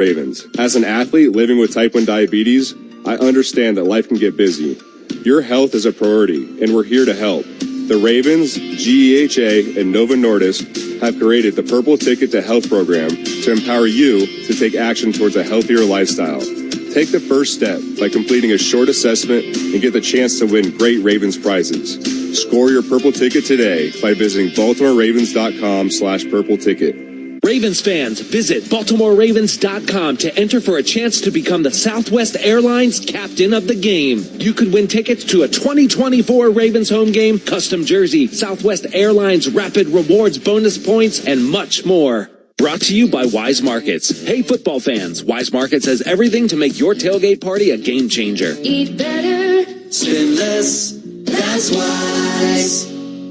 Ravens. As an athlete living with type 1 diabetes, I understand that life can get busy. Your health is a priority, and we're here to help. The Ravens, GEHA, and Novo Nordisk have created the Purple Ticket to Health program to empower you to take action towards a healthier lifestyle. Take the first step by completing a short assessment and get the chance to win great Ravens prizes. Score your Purple Ticket today by visiting BaltimoreRavens.com/Purple Ticket. Ravens fans, visit BaltimoreRavens.com to enter for a chance to become the Southwest Airlines captain of the game. You could win tickets to a 2024 Ravens home game, custom jersey, Southwest Airlines Rapid Rewards bonus points, and much more. Brought to you by Wise Markets. Hey, football fans, Wise Markets has everything to make your tailgate party a game changer. Eat better, spend less, that's Wise.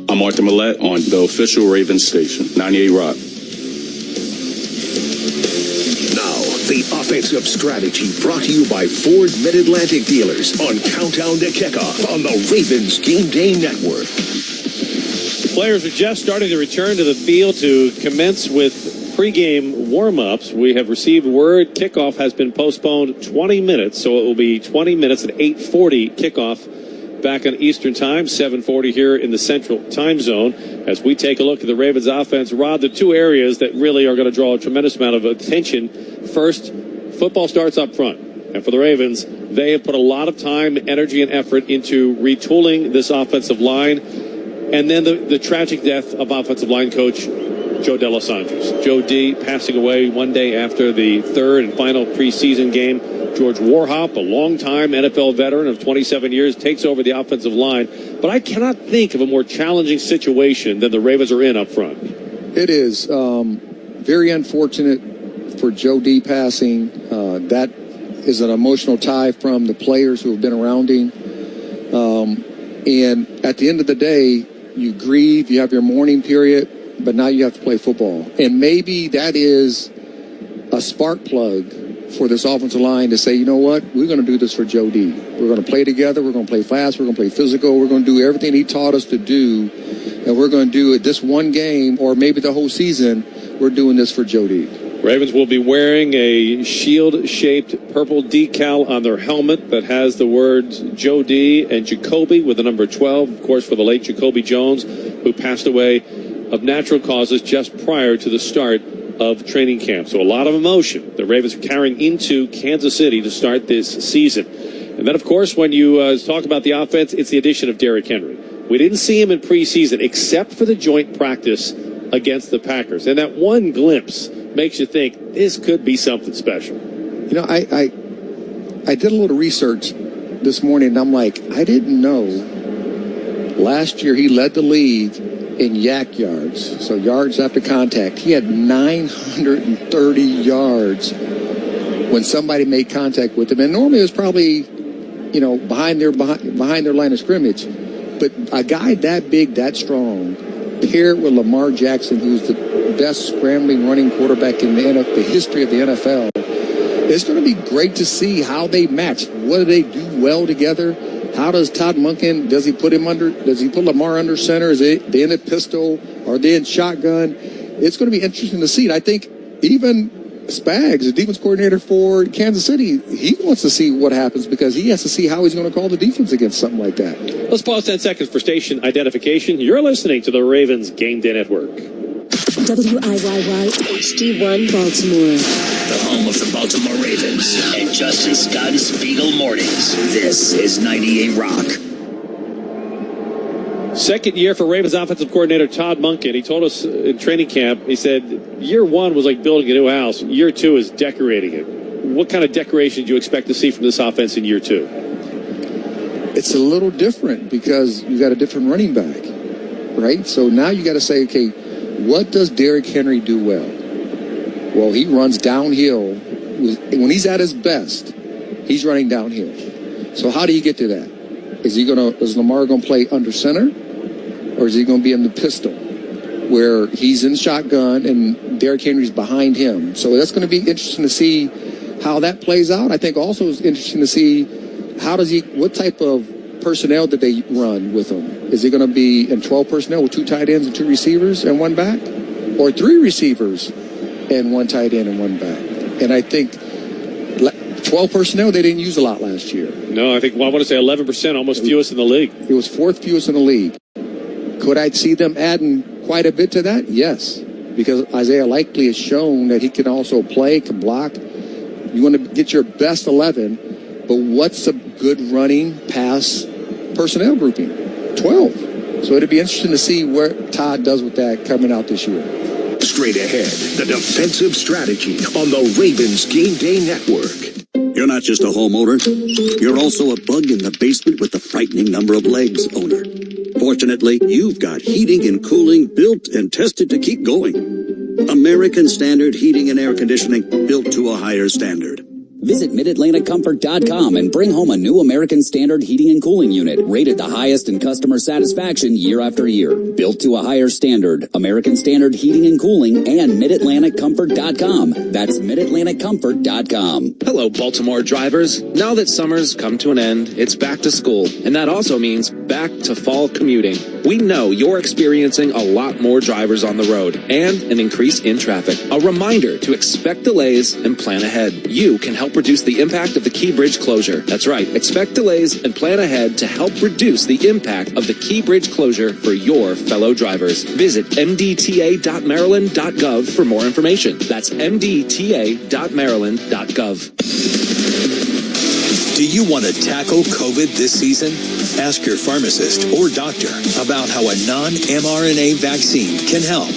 I'm Arthur Millette on the official Ravens station, 98 Rock. The offensive strategy brought to you by Ford Mid-Atlantic Dealers on Countdown to Kickoff on the Ravens Game Day Network. Players are just starting to return to the field to commence with pregame warm-ups. We have received word kickoff has been postponed 20 minutes, so it will be 20 minutes at 8:40 kickoff back on Eastern Time, 7:40 here in the Central Time Zone. As we take a look at the Ravens offense, Rod, the two areas that really are going to draw a tremendous amount of attention. First, football starts up front. And for the Ravens, they have put a lot of time, energy, and effort into retooling this offensive line. And then the tragic death of offensive line coach Joe D'Alessandro's. Joe D passing away one day after the third and final preseason game. George Warhop, a longtime NFL veteran of 27 years, takes over the offensive line. But I cannot think of a more challenging situation than the Ravens are in up front. It is very unfortunate for Joe D passing. That is an emotional tie from the players who have been around him. And at the end of the day, you grieve, you have your mourning period, but now you have to play football. And maybe that is a spark plug for this offensive line to say, you know what, we're going to do this for Joe D. We're going to play together, we're going to play fast, we're going to play physical, we're going to do everything he taught us to do, and we're going to do it this one game, or maybe the whole season, we're doing this for Joe D. Ravens will be wearing a shield-shaped purple decal on their helmet that has the words Joe D and Jacoby with the number 12, of course, for the late Jacoby Jones, who passed away of natural causes just prior to the start of training camp. So a lot of emotion the Ravens are carrying into Kansas City to start this season. And then, of course, when you talk about the offense, it's the addition of Derrick Henry. We didn't see him in preseason except for the joint practice against the Packers. And that one glimpse makes you think this could be something special. You know, I did a little research this morning, and I'm like, I didn't know last year he led the league in yak yards, so yards after contact. He had 930 yards when somebody made contact with him, and normally it was probably, you know, behind their line of scrimmage. But a guy that big, that strong, paired with Lamar Jackson, who's the best scrambling running quarterback in the history of the NFL, it's going to be great to see how they match. What do they do well together? How does Todd Monken, does he put Lamar under center? Is it they in a pistol? Are they in shotgun? It's going to be interesting to see. I think even Spags, the defense coordinator for Kansas City, he wants to see what happens because he has to see how he's going to call the defense against something like that. Let's pause 10 seconds for station identification. You're listening to the Ravens Game Day Network. WIYY HD1 Baltimore. The home of the Baltimore Ravens. And Justin Scott's Spiegel Mornings. This is 98 Rock. Second year for Ravens offensive coordinator Todd Monken. He told us in training camp, he said, year one was like building a new house. Year two is decorating it. What kind of decoration do you expect to see from this offense in year two? It's a little different because you got a different running back, right? So now you got to say, okay, what does Derrick Henry do well? Well, he runs downhill. When he's at his best, he's running downhill. So how do you get to that? Is Lamar going to play under center? Or is he going to be in the pistol where he's in shotgun and Derrick Henry's behind him? So that's going to be interesting to see how that plays out. I think also it's interesting to see what type of personnel did they run with him? Is he going to be in 12 personnel with 2 tight ends and 2 receivers and 1 back? Or 3 receivers and 1 tight end and 1 back? And I think 12 personnel they didn't use a lot last year. No, I think, well, I want to say 11%, almost fewest in the league. It was fourth fewest in the league. Could I see them adding quite a bit to that? Yes. Because Isaiah Likely has shown that he can also play, can block. You want to get your best 11, but what's a good running pass personnel grouping? 12. So it'd be interesting to see where Todd does with that coming out this year. Straight ahead, the defensive strategy on the Ravens Game Day Network. You're not just a homeowner. You're also a bug in the basement with the frightening number of legs owner. Fortunately, you've got heating and cooling built and tested to keep going. American Standard Heating and Air Conditioning, built to a higher standard. Visit MidAtlanticComfort.com and bring home a new American Standard heating and cooling unit, rated the highest in customer satisfaction year after year. Built to a higher standard, American Standard Heating and Cooling and MidAtlanticComfort.com. That's MidAtlanticComfort.com. Hello, Baltimore drivers. Now that summer's come to an end, it's back to school, and that also means back to fall commuting. We know you're experiencing a lot more drivers on the road and an increase in traffic. A reminder to expect delays and plan ahead. You can help reduce the impact of the Key Bridge closure. That's right. Expect delays and plan ahead to help reduce the impact of the Key Bridge closure for your fellow drivers. Visit mdta.maryland.gov for more information. That's mdta.maryland.gov. Do you want to tackle COVID this season? Ask your pharmacist or doctor about how a non-mRNA vaccine can help.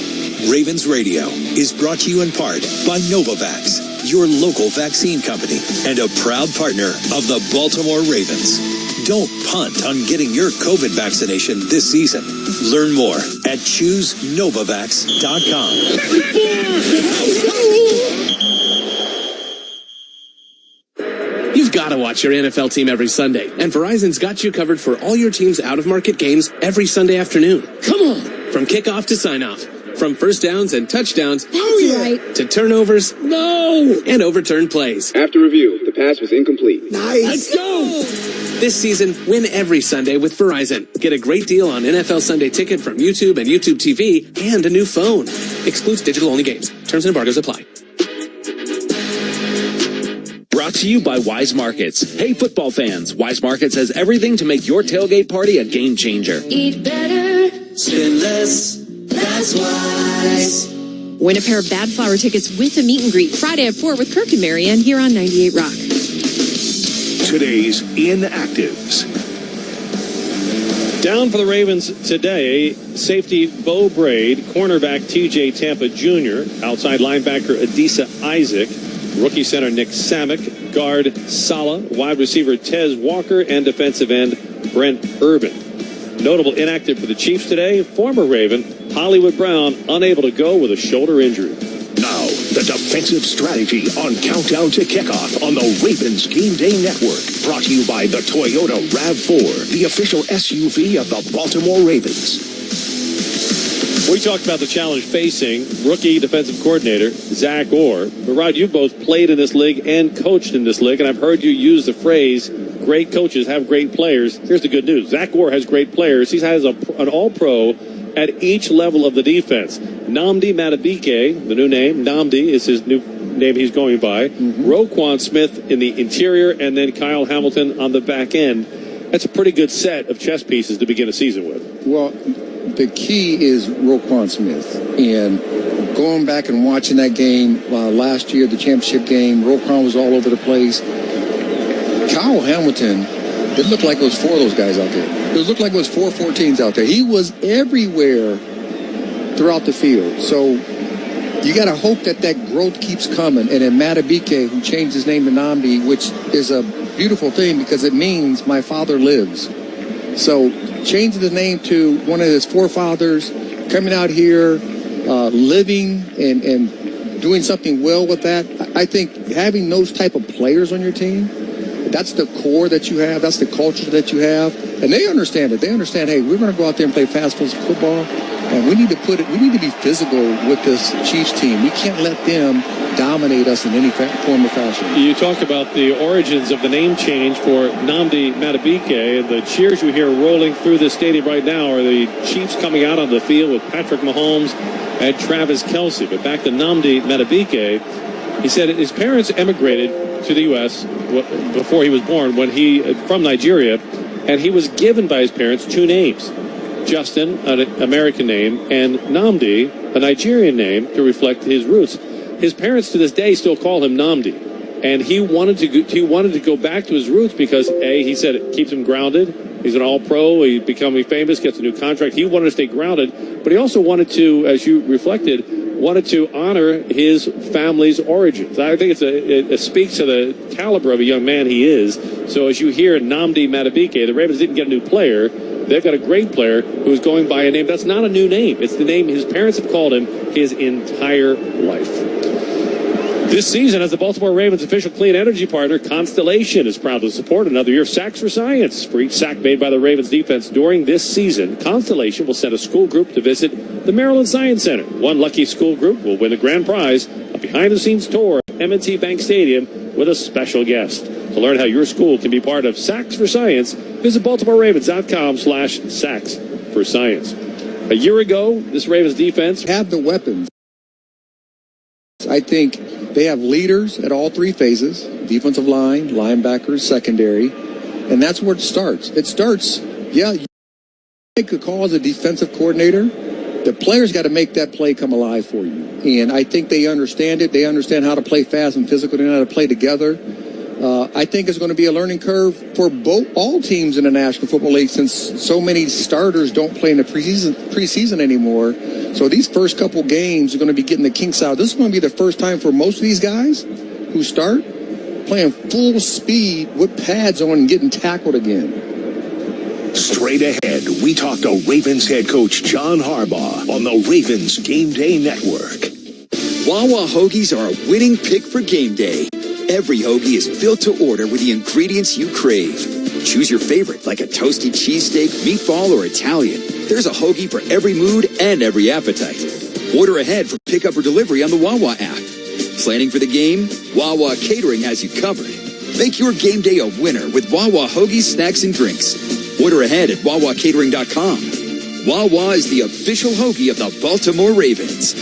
Ravens Radio is brought to you in part by Novavax, your local vaccine company and a proud partner of the Baltimore Ravens. Don't punt on getting your COVID vaccination this season. Learn more at ChooseNovavax.com. You've got to watch your NFL team every Sunday, and Verizon's got you covered for all your team's out-of-market games every Sunday afternoon. Come on! From kickoff to sign-off, from first downs and touchdowns to turnovers, and overturned plays. After review, the pass was incomplete. Nice! Let's go! This season, win every Sunday with Verizon. Get a great deal on NFL Sunday Ticket from YouTube and YouTube TV, and a new phone. Excludes digital-only games. Terms and embargoes apply. Brought to you by Wise Markets. Hey, football fans, Wise Markets has everything to make your tailgate party a game changer. Eat better, spend less, that's Wise. Win a pair of Bad Flower tickets with a meet and greet Friday at 4 with Kirk and Marianne here on 98 Rock. Today's inactives. Down for the Ravens today, safety Bo Braid, cornerback TJ Tampa Jr., outside linebacker Adisa Isaac, rookie center Nick Samick, guard Sala, wide receiver Tez Walker, and defensive end Brent Urban. Notable inactive for the Chiefs today, former Raven Hollywood Brown, unable to go with a shoulder injury. Now, the defensive strategy on Countdown to Kickoff on the Ravens Game Day Network. Brought to you by the Toyota RAV4, the official SUV of the Baltimore Ravens. We talked about the challenge facing rookie defensive coordinator Zach Orr. But Rod, you both played in this league and coached in this league, and I've heard you use the phrase, great coaches have great players. Here's the good news. Zach Orr has great players. He has an all-pro at each level of the defense. Nnamdi Madubuike, the new name, Nnamdi is his new name he's going by. Roquan Smith in the interior, and then Kyle Hamilton on the back end. That's a pretty good set of chess pieces to begin a season with. Well, the key is Roquan Smith. And going back and watching that game last year, the championship game, Roquan was all over the place. Kyle Hamilton, it looked like it was 4 of those guys out there. It looked like it was 4 14s out there. He was everywhere throughout the field. So you got to hope that growth keeps coming. And then Madubuike, who changed his name to Nnamdi, which is a beautiful thing because it means my father lives. So changing the name to one of his forefathers, coming out here, living and doing something well with that. I think having those type of players on your team, that's the core that you have. That's the culture that you have. And they understand it. They understand, hey, we're going to go out there and play fast football. And we need to be physical with this Chiefs team. We can't let them dominate us in any form or fashion. You talk about the origins of the name change for Nnamdi Madubuike, and the cheers you hear rolling through the stadium right now are the Chiefs coming out on the field with Patrick Mahomes and Travis Kelce. But back to Nnamdi Madubuike, He said his parents emigrated to the U.S. before he was born, from Nigeria, and he was given by his parents two names. Justin, an American name, and Nnamdi, a Nigerian name, to reflect his roots. His parents to this day still call him Nnamdi, and he wanted to go back to his roots because he said it keeps him grounded. He's an all-pro. He's becoming famous, gets a new contract. He wanted to stay grounded, but he also wanted to, as you reflected, wanted to honor his family's origins. I think it speaks to the caliber of a young man he is. So as you hear Nnamdi Madubuike, the Ravens didn't get a new player. They've got a great player who's going by a name that's not a new name. It's the name his parents have called him his entire life. This season, as the Baltimore Ravens official clean energy partner, Constellation is proud to support another year of Sacks for Science. For each sack made by the Ravens defense during this season, Constellation will send a school group to visit the Maryland Science Center. One lucky school group will win the grand prize, a behind-the-scenes tour at M&T Bank Stadium with a special guest. To learn how your school can be part of Sacks for Science, visit BaltimoreRavens.com/Sacks for Science. A year ago, this Ravens defense have the weapons. I think they have leaders at all three phases: defensive line, linebackers, secondary, and that's where it starts. It starts, you make a call as a defensive coordinator. The players got to make that play come alive for you, and I think they understand it. They understand how to play fast and physical. They know how to play together. I think it's going to be a learning curve for all teams in the National Football League, since so many starters don't play in the preseason anymore. So these first couple games are going to be getting the kinks out. This is going to be the first time for most of these guys who start playing full speed with pads on and getting tackled again. Straight ahead, we talk to Ravens head coach John Harbaugh on the Ravens Game Day Network. Wawa hoagies are a winning pick for game day. Every hoagie is built to order with the ingredients you crave. Choose your favorite, like a toasty cheesesteak, meatball, or Italian. There's a hoagie for every mood and every appetite. Order ahead for pickup or delivery on the Wawa app. Planning for the game? Wawa Catering has you covered. Make your game day a winner with Wawa hoagies, snacks, and drinks. Order ahead at WawaCatering.com. Wawa is the official hoagie of the Baltimore Ravens.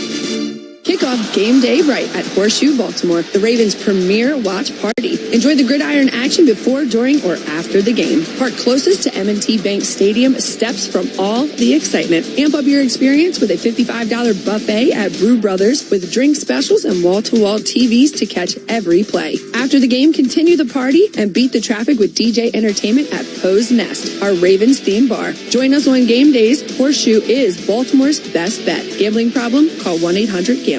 Kick off game day right at Horseshoe Baltimore, the Ravens' premier watch party. Enjoy the gridiron action before, during, or after the game. Park closest to M&T Bank Stadium, steps from all the excitement. Amp up your experience with a $55 buffet at Brew Brothers with drink specials and wall-to-wall TVs to catch every play. After the game, continue the party and beat the traffic with DJ entertainment at Poe's Nest, our Ravens theme bar. Join us on game days. Horseshoe is Baltimore's best bet. Gambling problem? Call 1-800-GAMBLER.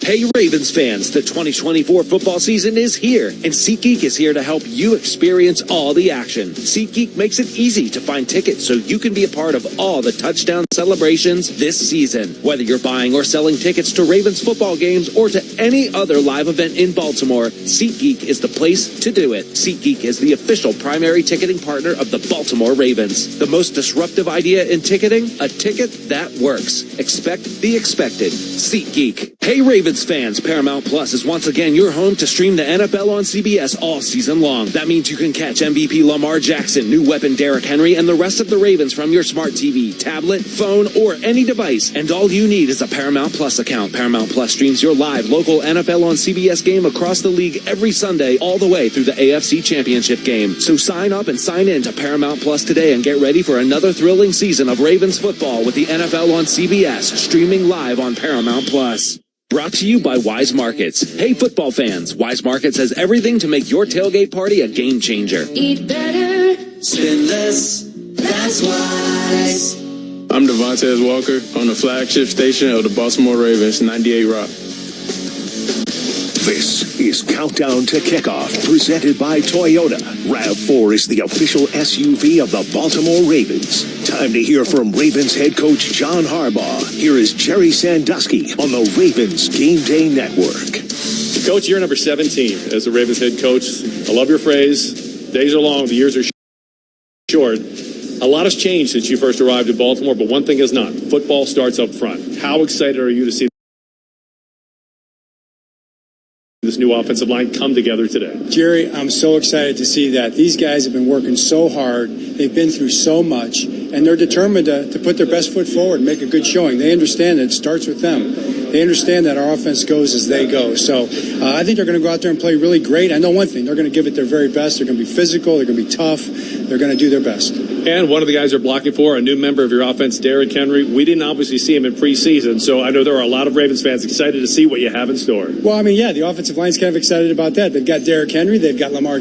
Hey Ravens fans, the 2024 football season is here, and SeatGeek is here to help you experience all the action. SeatGeek makes it easy to find tickets so you can be a part of all the touchdown celebrations this season. Whether you're buying or selling tickets to Ravens football games or to any other live event in Baltimore, SeatGeek is the place to do it. SeatGeek is the official primary ticketing partner of the Baltimore Ravens. The most disruptive idea in ticketing? A ticket that works. Expect the expected. SeatGeek. Hey Ravens fans, Paramount Plus is once again your home to stream the NFL on CBS all season long. That means you can catch MVP Lamar Jackson, new weapon Derrick Henry, and the rest of the Ravens from your smart TV, tablet, phone, or any device. And all you need is a Paramount Plus account. Paramount Plus streams your live local NFL on CBS game across the league every Sunday all the way through the AFC Championship game. So sign up and sign in to Paramount Plus today and get ready for another thrilling season of Ravens football with the NFL on CBS, streaming live on Paramount Plus. Brought to you by Wise Markets. Hey football fans, Wise Markets has everything to make your tailgate party a game changer. Eat better, spend less, that's Wise. I'm Devontae Walker on the flagship station of the Baltimore Ravens, 98 Rock. This is Countdown to Kickoff, presented by Toyota. RAV4 is the official SUV of the Baltimore Ravens. Time to hear from Ravens head coach John Harbaugh. Here is Jerry Sandusky on the Ravens Game Day Network. Coach, year number 17 as the Ravens head coach. I love your phrase, days are long, the years are short. A lot has changed since you first arrived in Baltimore, but one thing is not. Football starts up front. How excited are you to see this new offensive line come together today? Jerry, I'm so excited to see that. These guys have been working so hard. They've been through so much, and they're determined to put their best foot forward and make a good showing. They understand that it starts with them. They understand that our offense goes as they go. So I think they're going to go out there and play really great. I know one thing. They're going to give it their very best. They're going to be physical. They're going to be tough. They're going to do their best. And one of the guys they're blocking for, a new member of your offense, Derrick Henry. We didn't obviously see him in preseason, so I know there are a lot of Ravens fans excited to see what you have in store. Well, I mean, yeah, the offensive line's kind of excited about that. They've got Derrick Henry. They've got Lamar.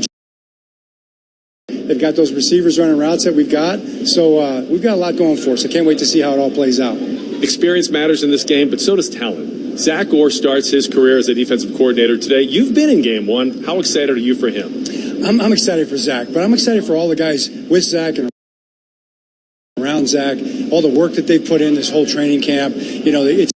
They've got those receivers running routes that we've got. So we've got a lot going for us. I can't wait to see how it all plays out. Experience matters in this game, but so does talent. Zach Orr starts his career as a defensive coordinator today. You've been in game one. How excited are you for him? I'm excited for Zach, but I'm excited for all the guys with Zach and around Zach, all the work that they've put in this whole training camp. You know, it's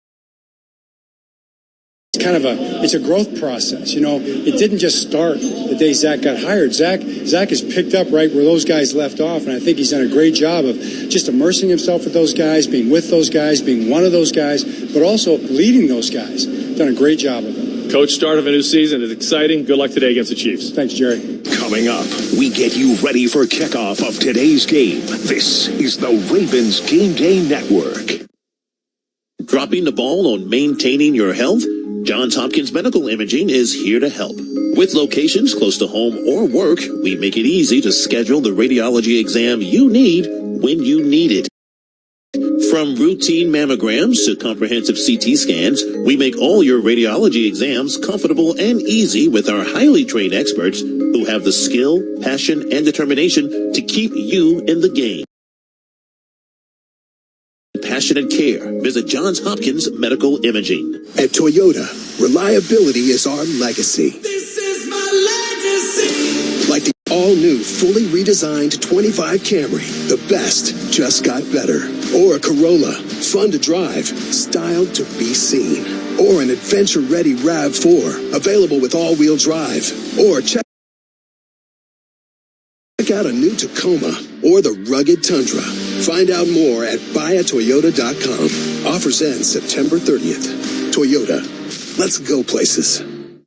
kind of a growth process. You know, it didn't just start the day Zach got hired. Zach has picked up right where those guys left off, and I think he's done a great job of just immersing himself with those guys, being with those guys, being one of those guys, but also leading those guys. Done a great job of it. Coach, start of a new season is exciting. Good luck today against the Chiefs. Thanks, Jerry. Coming up, we get you ready for kickoff of today's game. This is the Ravens Game Day Network. Dropping the ball on maintaining your health? Johns Hopkins Medical Imaging is here to help. With locations close to home or work, we make it easy to schedule the radiology exam you need when you need it. From routine mammograms to comprehensive CT scans, we make all your radiology exams comfortable and easy with our highly trained experts who have the skill, passion, and determination to keep you in the game. Passionate care. Visit Johns Hopkins Medical Imaging. At Toyota, reliability is our legacy. This is my legacy. Like the all-new, fully redesigned 25 Camry, the best just got better. Or a Corolla, fun to drive, styled to be seen. Or an adventure-ready RAV4, available with all-wheel drive. Or check out a new Tacoma or the rugged Tundra. Find out more at buyatoyota.com. Offers end September 30th. Toyota, let's go places.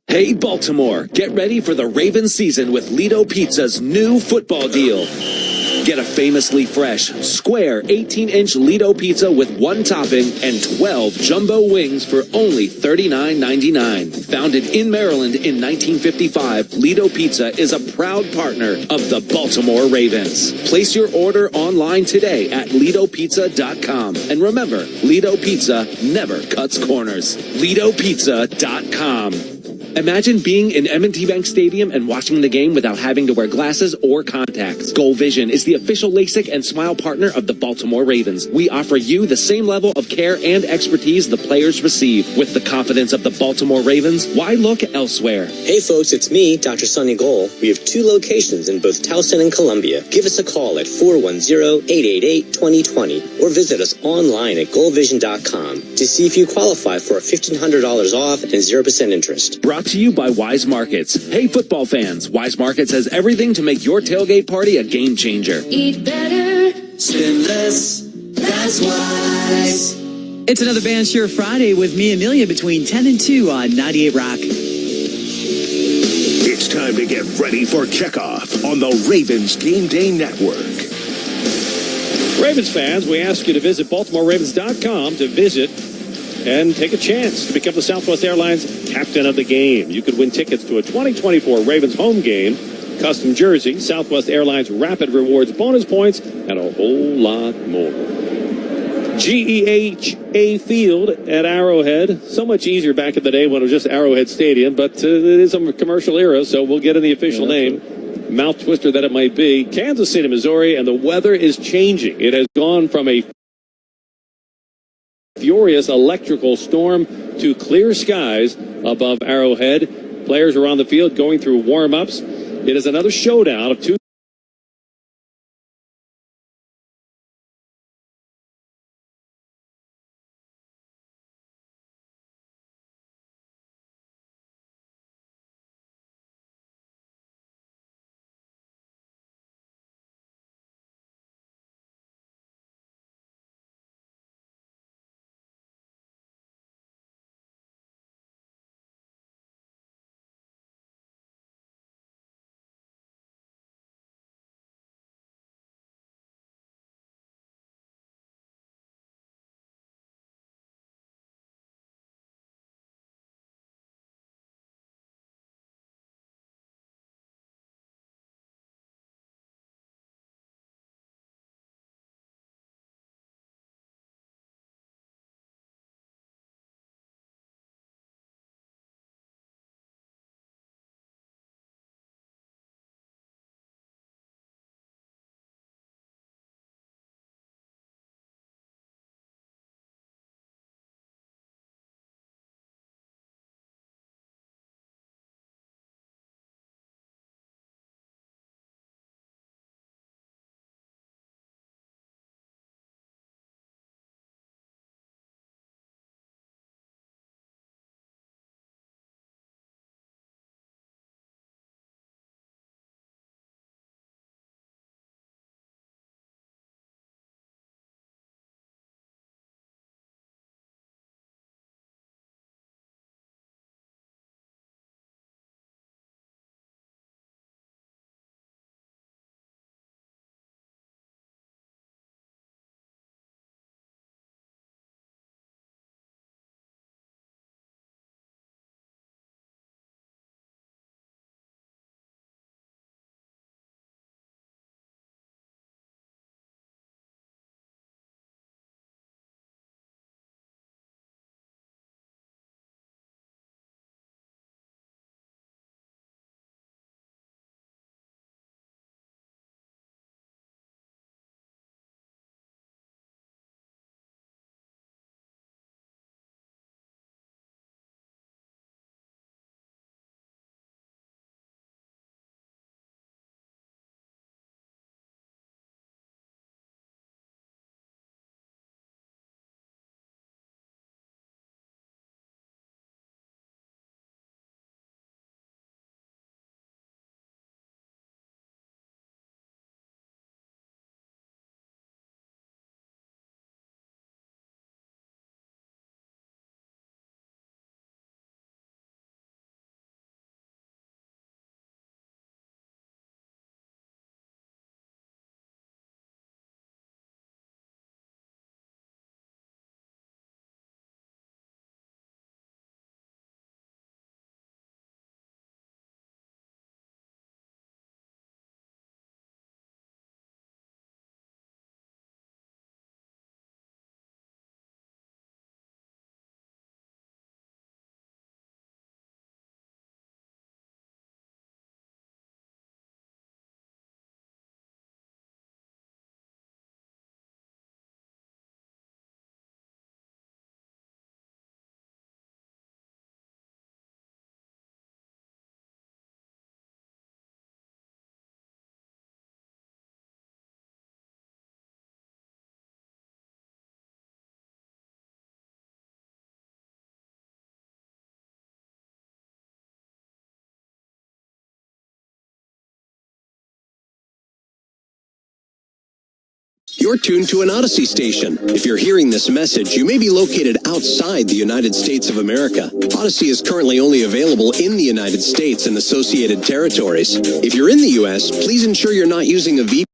Hey, Baltimore, get ready for the Ravens season with Lido Pizza's new football deal. Get a famously fresh, square 18-inch Lido pizza with one topping and 12 jumbo wings for only $39.99. Founded in Maryland in 1955, Lido Pizza is a proud partner of the Baltimore Ravens. Place your order online today at LidoPizza.com. And remember, Lido Pizza never cuts corners. LidoPizza.com. Imagine being in M&T Bank Stadium and watching the game without having to wear glasses or contacts. Goal Vision is the official LASIK and Smile partner of the Baltimore Ravens. We offer you the same level of care and expertise the players receive. With the confidence of the Baltimore Ravens, why look elsewhere? Hey folks, it's me, Dr. Sonny Goal. We have 2 locations in both Towson and Columbia. Give us a call at 410-888-2020 or visit us online at goalvision.com to see if you qualify for a $1,500 off and 0% interest. Brought to you by Wise Markets. Hey, football fans, Wise Markets has everything to make your tailgate party a game changer. Eat better, spend less, that's Wise. It's another Band Sure Friday with me, Amelia, between 10 and 2 on 98 Rock. It's time to get ready for kickoff on the Ravens Game Day Network. Ravens fans, we ask you to visit BaltimoreRavens.com to visit and take a chance to become the Southwest Airlines captain of the game. You could win tickets to a 2024 Ravens home game, custom jersey, Southwest Airlines Rapid Rewards bonus points, and a whole lot more. GEHA Field at Arrowhead. So much easier back in the day when it was just Arrowhead Stadium, but it is a commercial era, so we'll get in the official name. Mouth twister that it might be. Kansas City, Missouri, and the weather is changing. It has gone from a furious electrical storm to clear skies above Arrowhead. Players are on the field going through warm-ups. It is another showdown of two You're tuned to an Odyssey station. If you're hearing this message, you may be located outside the United States of America. Odyssey is currently only available in the United States and associated territories. If you're in the U.S., please ensure you're not using a VPN.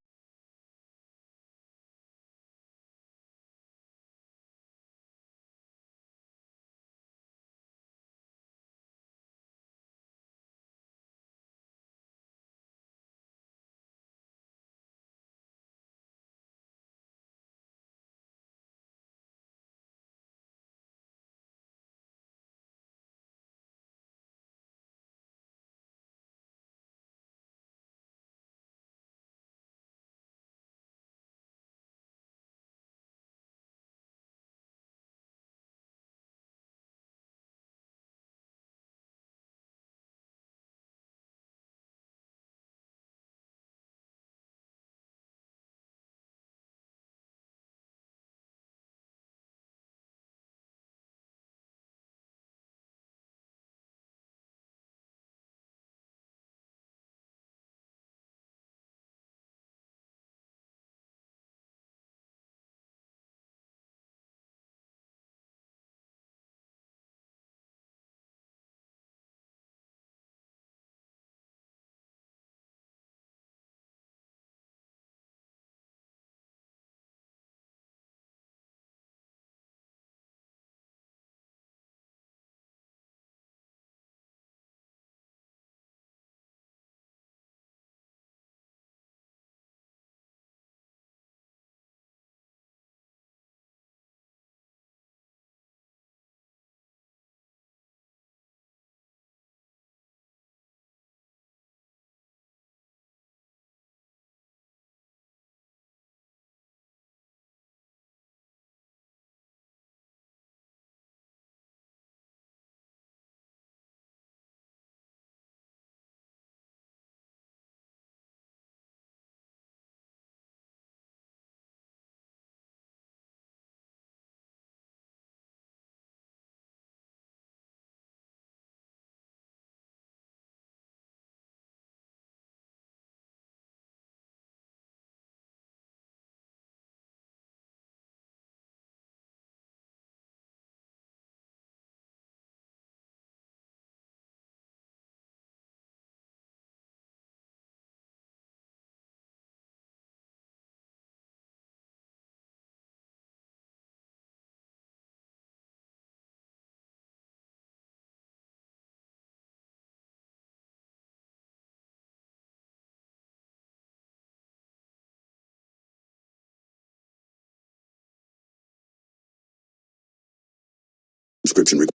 Subscription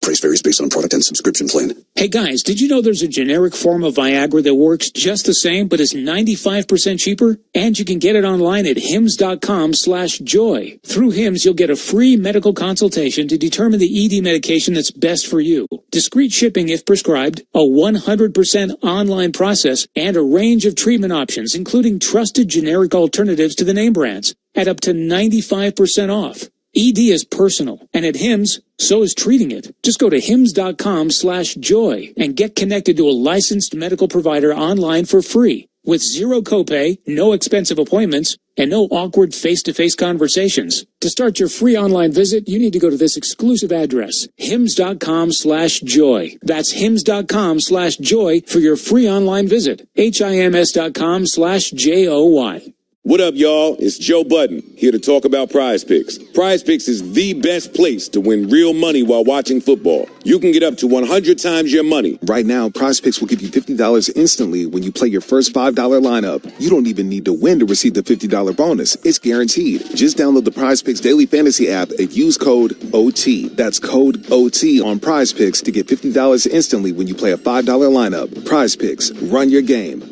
price varies based on product and subscription plan. Hey guys, did you know there's a generic form of Viagra that works just the same but is 95% cheaper? And you can get it online at hims.com/joy. Through Hims, you'll get a free medical consultation to determine the ED medication that's best for you. Discreet shipping if prescribed, a 100% online process, and a range of treatment options, including trusted generic alternatives to the name brands, at up to 95% off. ED is personal, and at Hims, so is treating it. Just go to hims.com/joy and get connected to a licensed medical provider online for free, with zero copay, no expensive appointments, and no awkward face-to-face conversations. To start your free online visit, you need to go to this exclusive address, hims.com/joy. That's hims.com/joy for your free online visit. hims.com/joy. What up, y'all? It's Joe Budden, here to talk about Prize Picks. Prize Picks is the best place to win real money while watching football. You can get up to 100 times your money. Right now, Prize Picks will give you $50 instantly when you play your first $5 lineup. You don't even need to win to receive the $50 bonus. It's guaranteed. Just download the Prize Picks Daily Fantasy app and use code OT. That's code OT on Prize Picks to get $50 instantly when you play a $5 lineup. Prize Picks. Run your game.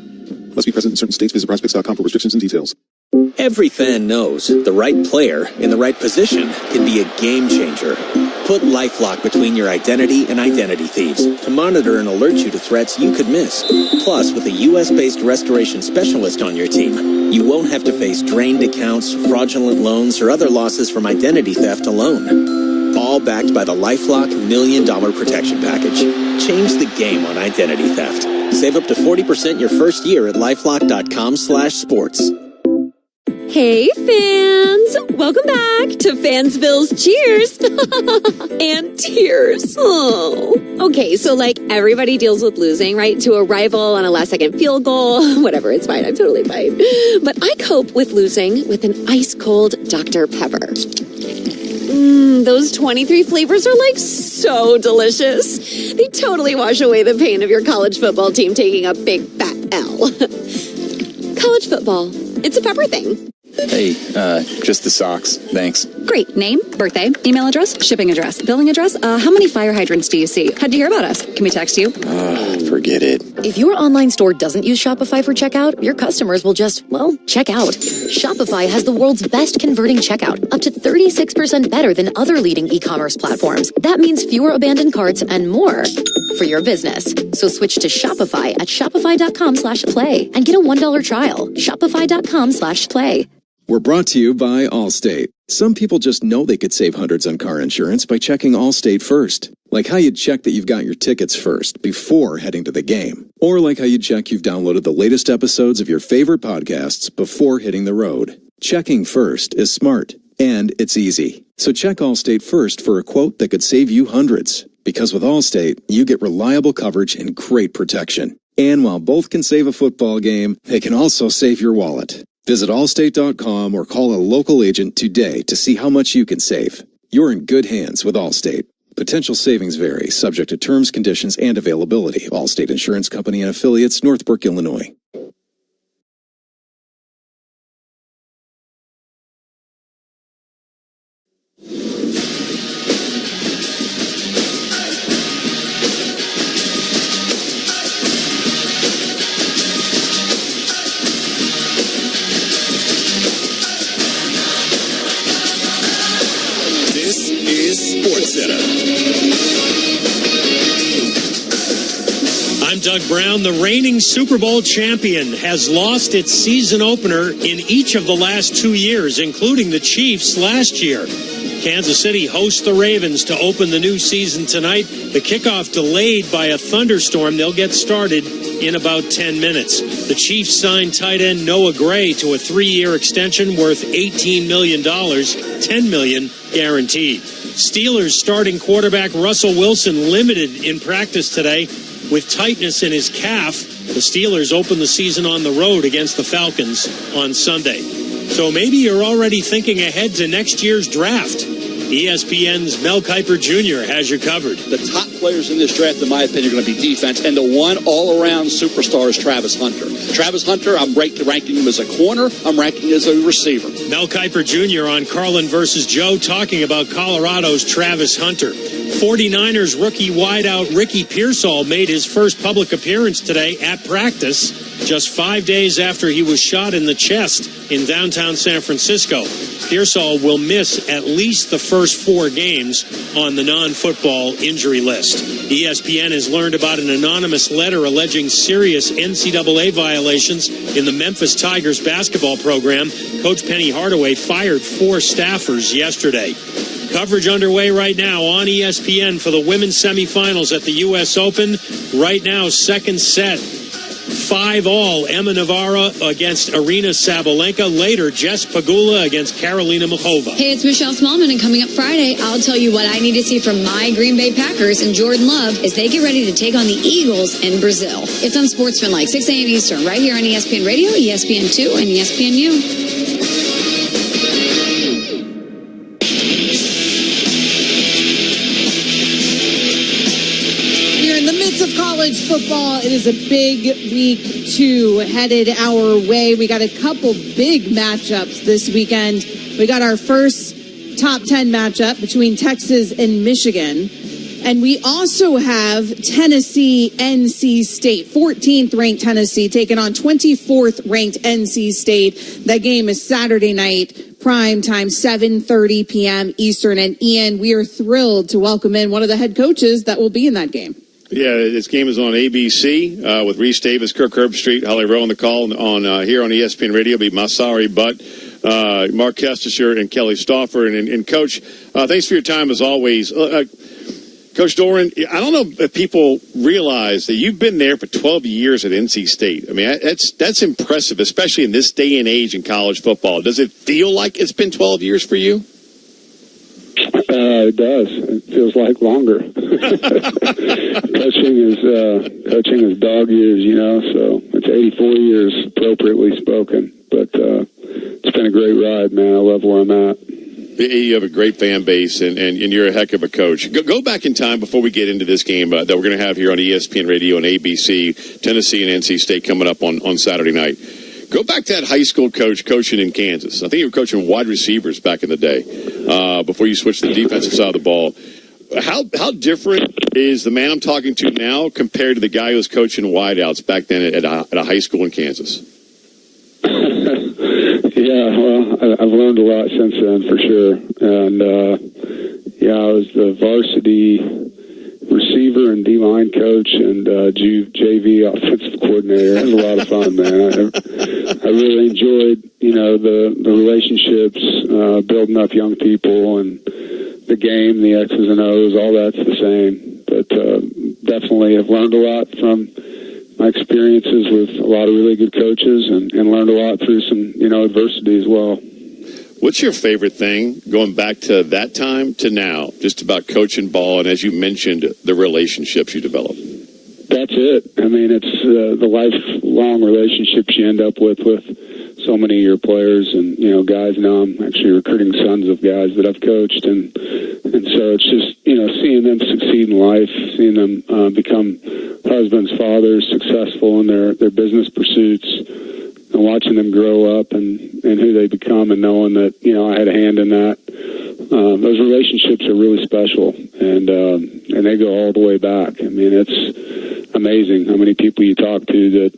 Must be present in certain states. Visit prizepicks.com for restrictions and details. Every fan knows the right player in the right position can be a game changer. Put LifeLock between your identity and identity thieves to monitor and alert you to threats you could miss. Plus, with a U.S.-based restoration specialist on your team, you won't have to face drained accounts, fraudulent loans, or other losses from identity theft alone. All backed by the LifeLock $1 Million Protection Package. Change the game on identity theft. Save up to 40% your first year at LifeLock.com/sports. Hey, fans! Welcome back to Fansville's Cheers and Tears. Oh. Okay, so like everybody deals with losing, right? To a rival on a last-second field goal. Whatever, it's fine. I'm totally fine. But I cope with losing with an ice-cold Dr. Pepper. Those 23 flavors are like so delicious. They totally wash away the pain of your college football team taking a big fat L. College football. It's a pepper thing. Hey, just the socks. Thanks. Great. Name, birthday, email address, shipping address, billing address. How many fire hydrants do you see? How'd you hear about us? Can we text you? Forget it. If your online store doesn't use Shopify for checkout, your customers will just, well, check out. Shopify has the world's best converting checkout, up to 36% better than other leading e-commerce platforms. That means fewer abandoned carts and more for your business. So switch to Shopify at shopify.com/play and get a $1 trial. Shopify.com/play. We're brought to you by Allstate. Some people just know they could save hundreds on car insurance by checking Allstate first. Like how you'd check that you've got your tickets first before heading to the game. Or like how you'd check you've downloaded the latest episodes of your favorite podcasts before hitting the road. Checking first is smart. And it's easy. So check Allstate first for a quote that could save you hundreds. Because with Allstate, you get reliable coverage and great protection. And while both can save a football game, they can also save your wallet. Visit allstate.com or call a local agent today to see how much you can save. You're in good hands with Allstate. Potential savings vary, subject to terms, conditions, and availability. Allstate Insurance Company and Affiliates, Northbrook, Illinois. I'm Doug Brown. The reigning Super Bowl champion has lost its season opener in each of the last 2 years, including the Chiefs last year. Kansas City hosts the Ravens to open the new season tonight. The kickoff delayed by a thunderstorm. They'll get started in about 10 minutes. The Chiefs signed tight end Noah Gray to a 3-year extension worth $18 million, $10 million guaranteed. Steelers starting quarterback Russell Wilson limited in practice today with tightness in his calf. The Steelers open the season on the road against the Falcons on Sunday. So maybe you're already thinking ahead to next year's draft. ESPN's Mel Kiper Jr. has you covered. The top players in this draft, in my opinion, are going to be defense, and the one all-around superstar is Travis Hunter. Travis Hunter, I'm ranking him as a corner. I'm ranking him as a receiver. Mel Kiper Jr. on Carlin versus Joe talking about Colorado's Travis Hunter. 49ers rookie wideout Ricky Pearsall made his first public appearance today at practice, just 5 days after he was shot in the chest in downtown San Francisco. Pearsall will miss at least the first 4 games on the non-football injury list. ESPN has learned about an anonymous letter alleging serious NCAA violations in the Memphis Tigers basketball program. Coach Penny Hardaway fired 4 staffers yesterday. Coverage underway right now on ESPN for the women's semifinals at the U.S. Open. Right now, second set. 5-all, Emma Navarro against Arina Sabalenka. Later, Jess Pegula against Karolina Muchova. Hey, it's Michelle Smallman, and coming up Friday, I'll tell you what I need to see from my Green Bay Packers and Jordan Love as they get ready to take on the Eagles in Brazil. It's Unsportsmanlike, 6 a.m. Eastern, right here on ESPN Radio, ESPN2, and ESPNU. Of college football, it is a big week 2 headed our way. We got a couple big matchups this weekend. We got our first top 10 matchup between Texas and Michigan. And we also have Tennessee, NC State, 14th ranked Tennessee taking on 24th ranked NC State. That game is Saturday night, prime time, 7:30 p.m. Eastern. And Ian, we are thrilled to welcome in one of the head coaches that will be in that game. Yeah, this game is on ABC with Reese Davis, Kirk Herbstreit, Holly Rowe on the call on here on ESPN Radio. It'll be Masari Butt, Mark Kestisher, and Kelly Stauffer. And Coach, thanks for your time as always. Coach Doran, I don't know if people realize that you've been there for 12 years at NC State. I mean, that's impressive, especially in this day and age in college football. Does it feel like it's been 12 years for you? It does. It feels like longer. Coaching is dog years, so it's 84 years appropriately spoken. But it's been a great ride, man. I love where I'm at. You have a great fan base, and you're a heck of a coach. Go back in time before we get into this game that we're going to have here on ESPN Radio and ABC, Tennessee and NC State coming up on Saturday night. Go back to that high school coach coaching in Kansas. I think you were coaching wide receivers back in the day before you switched to the defensive side of the ball. How different is the man I'm talking to now compared to the guy who was coaching wideouts back then at a high school in Kansas? Yeah, well, I've learned a lot since then for sure. And, I was the varsity receiver and D-line coach and JV offensive coordinator. It was a lot of fun, man. I really enjoyed, the relationships, building up young people and the game, the X's and O's, all that's the same. But definitely have learned a lot from my experiences with a lot of really good coaches and learned a lot through some, adversity as well. What's your favorite thing going back to that time to now, just about coaching ball and, as you mentioned, the relationships you develop? That's it. I mean, it's the lifelong relationships you end up with so many of your players and, guys. Now I'm actually recruiting sons of guys that I've coached. And so it's just, seeing them succeed in life, seeing them become husbands, fathers, successful in their business pursuits, and watching them grow up and who they become and knowing that, I had a hand in that. Those relationships are really special and they go all the way back. I mean, it's amazing how many people you talk to that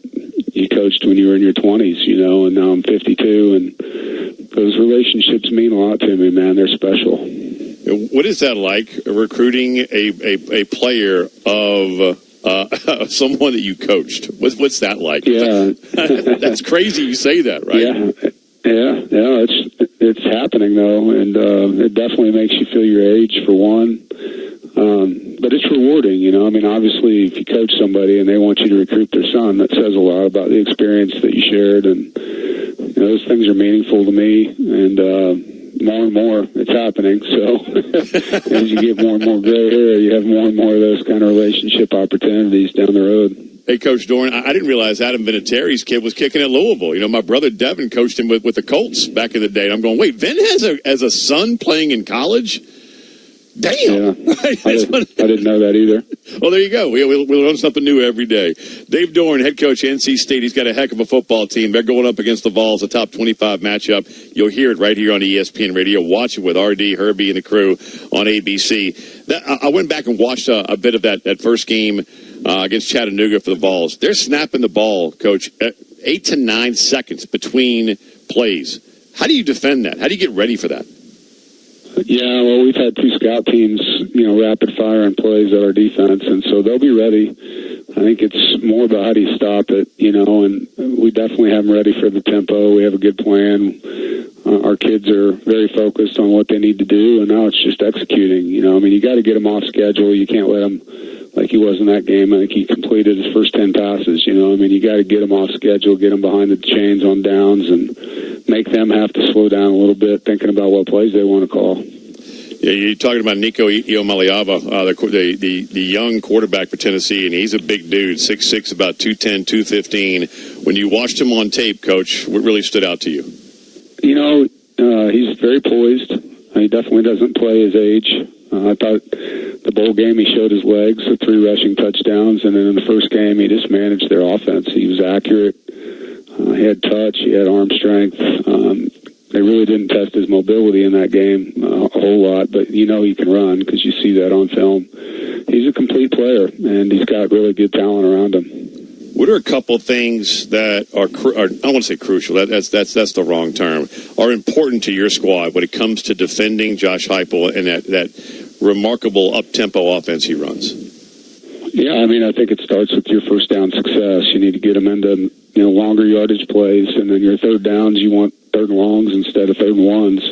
you coached when you were in your 20s, and now I'm 52, and those relationships mean a lot to me, man. They're special. What is that like, recruiting a player of someone that you coached? What's that like? Yeah. That's crazy you say that, right? Yeah, it's happening, though, and it definitely makes you feel your age, for one. But it's rewarding, I mean, obviously, if you coach somebody and they want you to recruit their son, that says a lot about the experience that you shared, and those things are meaningful to me, and more and more it's happening. So as you get more and more gray hair, you have more and more of those kind of relationship opportunities down the road. Hey, Coach Doran, I didn't realize Adam Vinatieri's kid was kicking at Louisville. My brother Devin coached him with the Colts back in the day. And I'm going, wait, Vin has a son playing in college? Damn. Yeah, I didn't know that either. Well, there you go. We learn something new every day. Dave Doran, head coach, NC State. He's got a heck of a football team. They're going up against the Vols, a top 25 matchup. You'll hear it right here on ESPN Radio. Watch it with RD, Herbie, and the crew on ABC. I went back and watched a bit of that first game against Chattanooga for the Vols. They're snapping the ball, Coach, 8 to 9 seconds between plays. How do you defend that? How do you get ready for that? Yeah, well, we've had two scout teams, rapid fire and plays at our defense, and so they'll be ready. I think it's more about how do you stop it, and we definitely have them ready for the tempo. We have a good plan. Our kids are very focused on what they need to do, and now it's just executing. I mean, you got to get them off schedule. You can't let them, like he was in that game. I think he completed his first 10 passes. I mean, you got to get them off schedule, get them behind the chains on downs, and make them have to slow down a little bit, thinking about what plays they want to call. Yeah, you're talking about Nico Iamaleava, the young quarterback for Tennessee, and he's a big dude, 6'6", about 210, 215. When you watched him on tape, Coach, what really stood out to you? He's very poised. He definitely doesn't play his age. I thought the bowl game he showed his legs, the 3 rushing touchdowns, and then in the first game he just managed their offense. He was accurate. He had touch. He had arm strength. They really didn't test his mobility in that game a whole lot, but he can run because you see that on film. He's a complete player, and he's got really good talent around him. What are a couple things that are I don't want to say crucial, that's the wrong term, are important to your squad when it comes to defending Josh Heupel and that remarkable up-tempo offense he runs? Yeah, I mean, I think it starts with your first down success. You need to get them into longer yardage plays, and then your third downs, you want third and longs instead of third and ones.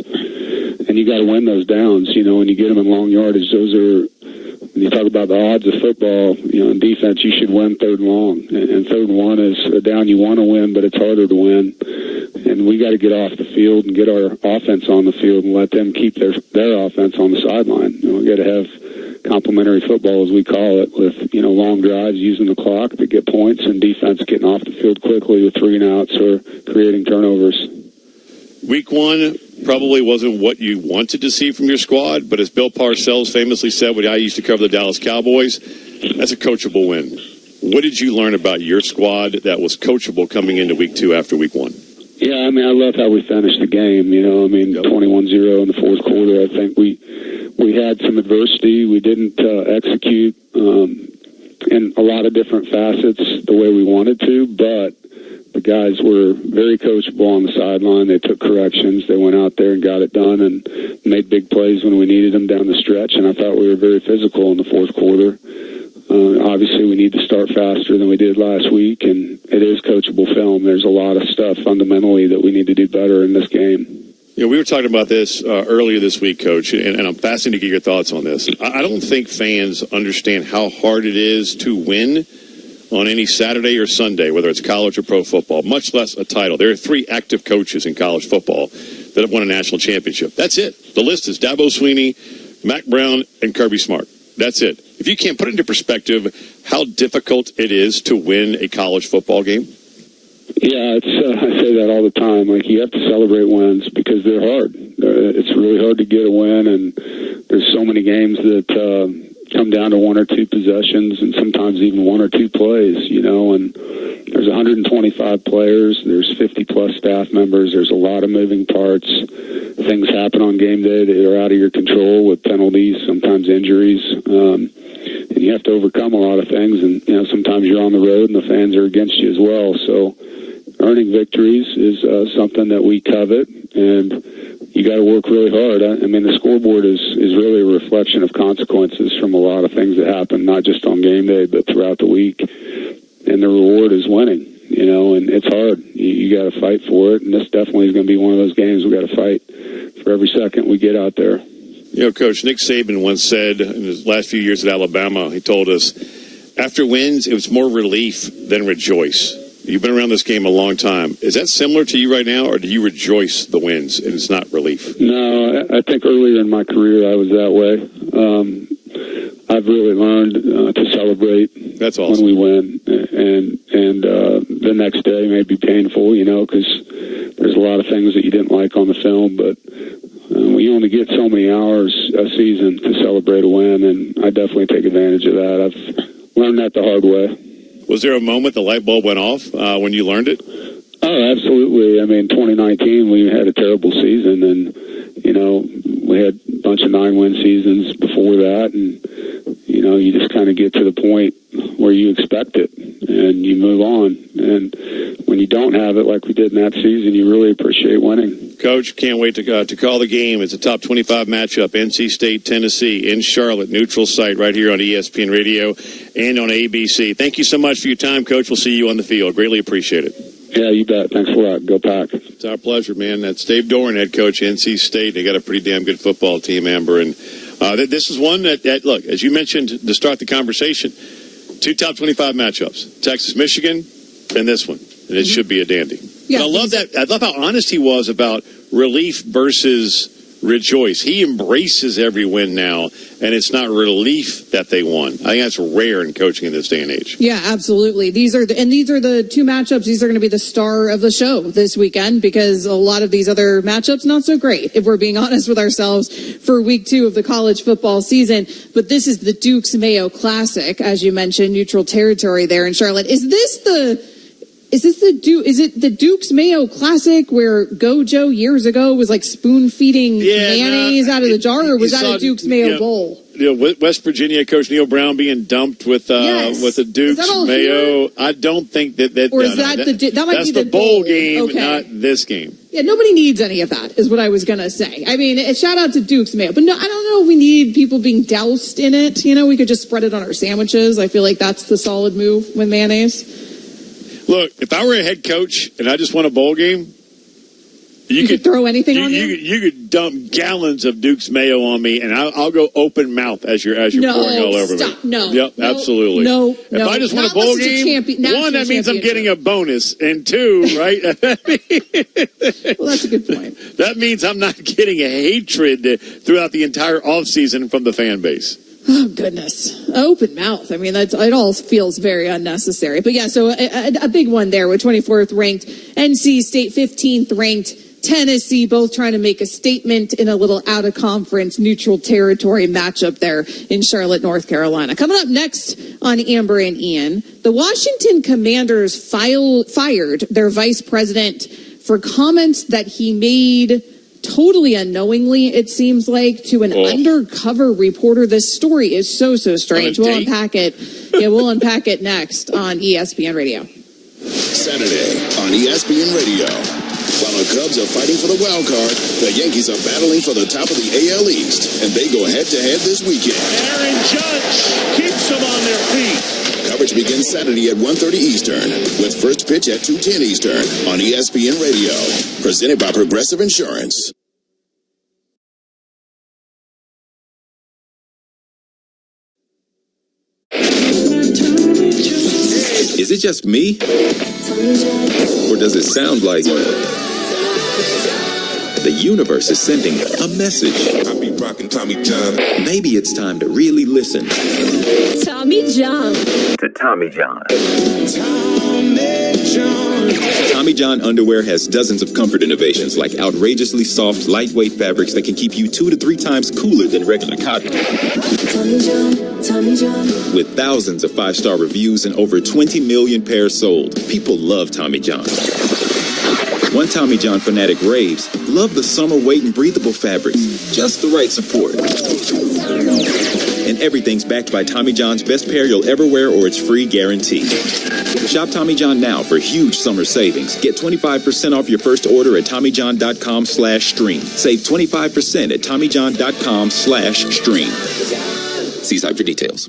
And you got to win those downs, when you get them in long yardage. Those are when you talk about the odds of football, in defense, you should win 3rd and long. And 3rd and 1 is a down you want to win, but it's harder to win. And we got to get off the field and get our offense on the field and let them keep their offense on the sideline. We got to have complementary football, as we call it, with long drives using the clock to get points, and defense getting off the field quickly with 3 and outs or creating turnovers. Week 1 probably wasn't what you wanted to see from your squad, but as Bill Parcells famously said when I used to cover the Dallas Cowboys, that's a coachable win. What did you learn about your squad that was coachable coming into Week 2 after Week 1? Yeah, I love how we finished the game. 21-0 in the fourth quarter. I think we had some adversity. We didn't execute in a lot of different facets the way we wanted to, but the guys were very coachable on the sideline. They took corrections. They went out there and got it done and made big plays when we needed them down the stretch, and I thought we were very physical in the fourth quarter. Obviously, we need to start faster than we did last week, and it is coachable film. There's a lot of stuff fundamentally that we need to do better in this game. We were talking about this earlier this week, Coach, and I'm fascinated to get your thoughts on this. I don't think fans understand how hard it is to win on any Saturday or Sunday, whether it's college or pro football, much less a title. There are 3 active coaches in college football that have won a national championship. That's it. The list is Dabo Swinney, Mack Brown, and Kirby Smart. That's it. If you can't put into perspective how difficult it is to win a college football game. Yeah, I say that all the time. You have to celebrate wins because they're hard. It's really hard to get a win, and there's so many games that come down to 1 or 2 possessions and sometimes even 1 or 2 plays, and there's 125 players. There's 50-plus staff members. There's a lot of moving parts. Things happen on game day that are out of your control with penalties, sometimes injuries. And you have to overcome a lot of things. And, sometimes you're on the road and the fans are against you as well. So earning victories is something that we covet, and you got to work really hard. The scoreboard is really a reflection of consequences from a lot of things that happen, not just on game day, but throughout the week. And the reward is winning, and it's hard. You got to fight for it, and this definitely is going to be one of those games we got to fight for every second we get out there. Coach, Nick Saban once said in his last few years at Alabama, he told us, after wins, it was more relief than rejoice. You've been around this game a long time. Is that similar to you right now, or do you rejoice the wins and it's not relief? No, I think earlier in my career I was that way. I've really learned to celebrate. That's awesome. When we win, and the next day may be painful, because there's a lot of things that you didn't like on the film, but we only get so many hours a season to celebrate a win, and I definitely take advantage of that. I've learned that the hard way. Was there a moment the light bulb went off when you learned it? Oh, absolutely. 2019, we had a terrible season, and, we had a bunch of 9-win seasons before that, and, you just kind of get to the point where you expect it, and you move on. And when you don't have it like we did in that season, you really appreciate winning. Coach, can't wait to call the game. It's a top 25 matchup, NC State, Tennessee, in Charlotte, neutral site right here on ESPN Radio and on ABC. Thank you so much for your time, Coach. We'll see you on the field. Greatly appreciate it. Yeah, you bet. Thanks a lot. Go Pack. It's our pleasure, man. That's Dave Doran, head coach, NC State. They got a pretty damn good football team, Amber. And this is one that, look, as you mentioned to start the conversation, 2 top 25 matchups, Texas, Michigan, and this one. And it should be a dandy. Yeah, but I love that. I love how honest he was about relief versus rejoice. He embraces every win now, and it's not relief that they won. I think that's rare in coaching in this day and age. Yeah, absolutely. These are the 2 matchups. These are going to be the star of the show this weekend, because a lot of these other matchups not so great, if we're being honest with ourselves, for week 2 of the college football season. But this is the Duke's Mayo Classic, as you mentioned, neutral territory there in Charlotte. Is it the Duke's Mayo Classic where Gojo years ago was like spoon feeding mayonnaise out of the jar, or was that a Duke's Mayo bowl? West Virginia coach Neil Brown being dumped with the Duke's Mayo. Here? I don't think that or is that that might be the bowl game, okay. Not this game. Yeah, nobody needs any of that, is what I was gonna say. Shout out to Duke's Mayo, but no, I don't know if we need people being doused in it. We could just spread it on our sandwiches. I feel like that's the solid move with mayonnaise. Look, if I were a head coach and I just won a bowl game, You could throw anything on you? You could dump gallons of Duke's mayo on me, and I'll go open mouth as you're pouring all over me. No, yep, absolutely. No, if I just win a bowl game, one, that means I'm getting a bonus, and two, right? Well, that's a good point. That means I'm not getting a hatred throughout the entire offseason from the fan base. Oh, goodness. Open mouth. I mean, it all feels very unnecessary. But yeah, so a big one there with 24th ranked NC State, 15th ranked Tennessee, both trying to make a statement in a little out-of-conference neutral territory matchup there in Charlotte, North Carolina. Coming up next on Amber and Ian, the Washington Commanders fired their vice president for comments that he made totally unknowingly, it seems like, to an undercover reporter. This story is so strange. We'll unpack it. Yeah, we'll unpack it next on ESPN Radio. Saturday on ESPN Radio. While the Cubs are fighting for the wild card, the Yankees are battling for the top of the AL East, and they go head-to-head this weekend. Aaron Judge keeps them on their feet. Coverage begins Saturday at 1:30 Eastern, with first pitch at 2:10 Eastern on ESPN Radio. Presented by Progressive Insurance. Is it just me? Or does it sound like the universe is sending a message? I be rocking Tommy John. Maybe it's time to really listen. Tommy John. To Tommy John. Tommy John underwear has dozens of comfort innovations like outrageously soft, lightweight fabrics that can keep you 2 to 3 times cooler than regular cotton. Tommy John, Tommy John. With thousands of 5-star reviews and over 20 million pairs sold, people love Tommy John. One Tommy John fanatic raves, love the summer weight and breathable fabrics, just the right support. And everything's backed by Tommy John's best pair you'll ever wear or its free guarantee. Shop Tommy John now for huge summer savings. Get 25% off your first order at TommyJohn.com/stream. Save 25% at TommyJohn.com/stream. See site for details.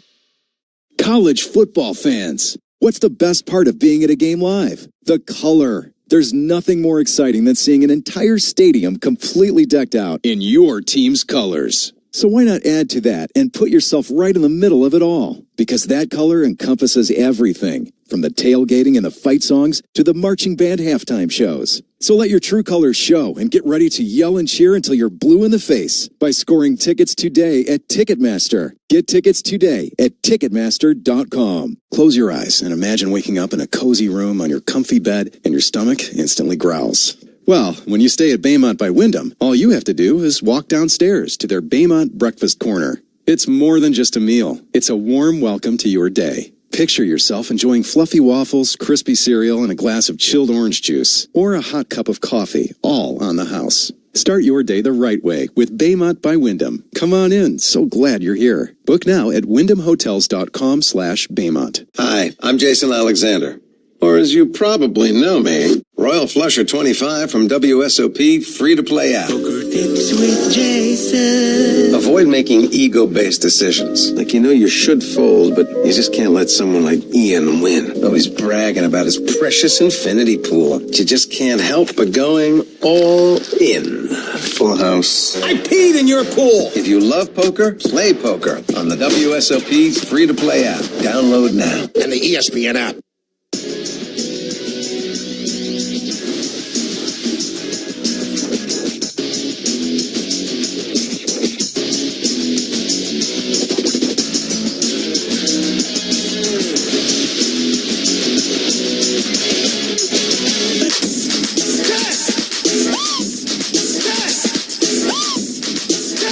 College football fans, what's the best part of being at a game live? The color. There's nothing more exciting than seeing an entire stadium completely decked out in your team's colors. So why not add to that and put yourself right in the middle of it all? Because that color encompasses everything, from the tailgating and the fight songs to the marching band halftime shows. So let your true colors show and get ready to yell and cheer until you're blue in the face by scoring tickets today at Ticketmaster. Get tickets today at Ticketmaster.com. Close your eyes and imagine waking up in a cozy room on your comfy bed and your stomach instantly growls. Well, when you stay at Baymont by Wyndham, all you have to do is walk downstairs to their Baymont Breakfast Corner. It's more than just a meal. It's a warm welcome to your day. Picture yourself enjoying fluffy waffles, crispy cereal, and a glass of chilled orange juice, or a hot cup of coffee, all on the house. Start your day the right way with Baymont by Wyndham. Come on in. So glad you're here. Book now at wyndhamhotels.com/Baymont. Hi, I'm Jason Alexander. Or as you probably know me, Royal Flusher 25 from WSOP, free-to-play app. Poker tips with Jason. Avoid making ego-based decisions. Like, you should fold, but you just can't let someone like Ian win. Always bragging about his precious infinity pool. You just can't help but going all in. Full house. I peed in your pool. If you love poker, play poker on the WSOP free-to-play app. Download now. And the ESPN app.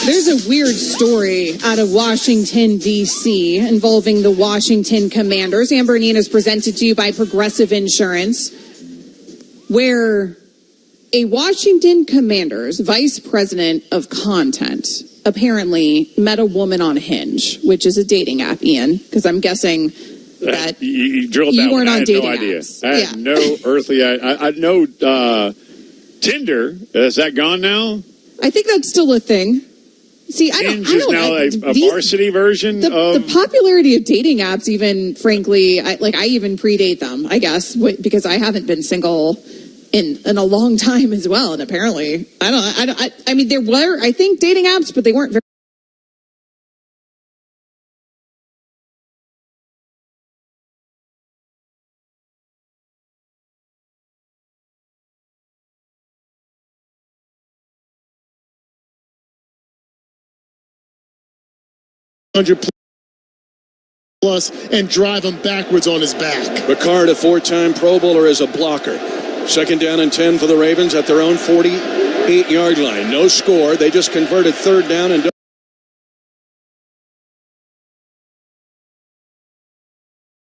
There's a weird story out of Washington, D.C. involving the Washington Commanders. Amber and Ian is presented to you by Progressive Insurance, where a Washington Commanders vice president of content apparently met a woman on Hinge, which is a dating app, Ian, because I'm guessing that you drilled you that weren't one. on dating I had no idea. apps. I had no earthly idea. I know Tinder. Is that gone now? I think that's still a thing. See, Hinge is now a varsity version of... The popularity of dating apps, even, frankly, I even predate them, I guess, because I haven't been single in a long time as well. And apparently, I mean, there were, I think, dating apps, but they weren't very. Plus and drive him backwards on his back. Ricard, a 4-time Pro Bowler, as a blocker. 2nd down and 10 for the Ravens at their own 48-yard line. No score. They just converted 3rd down and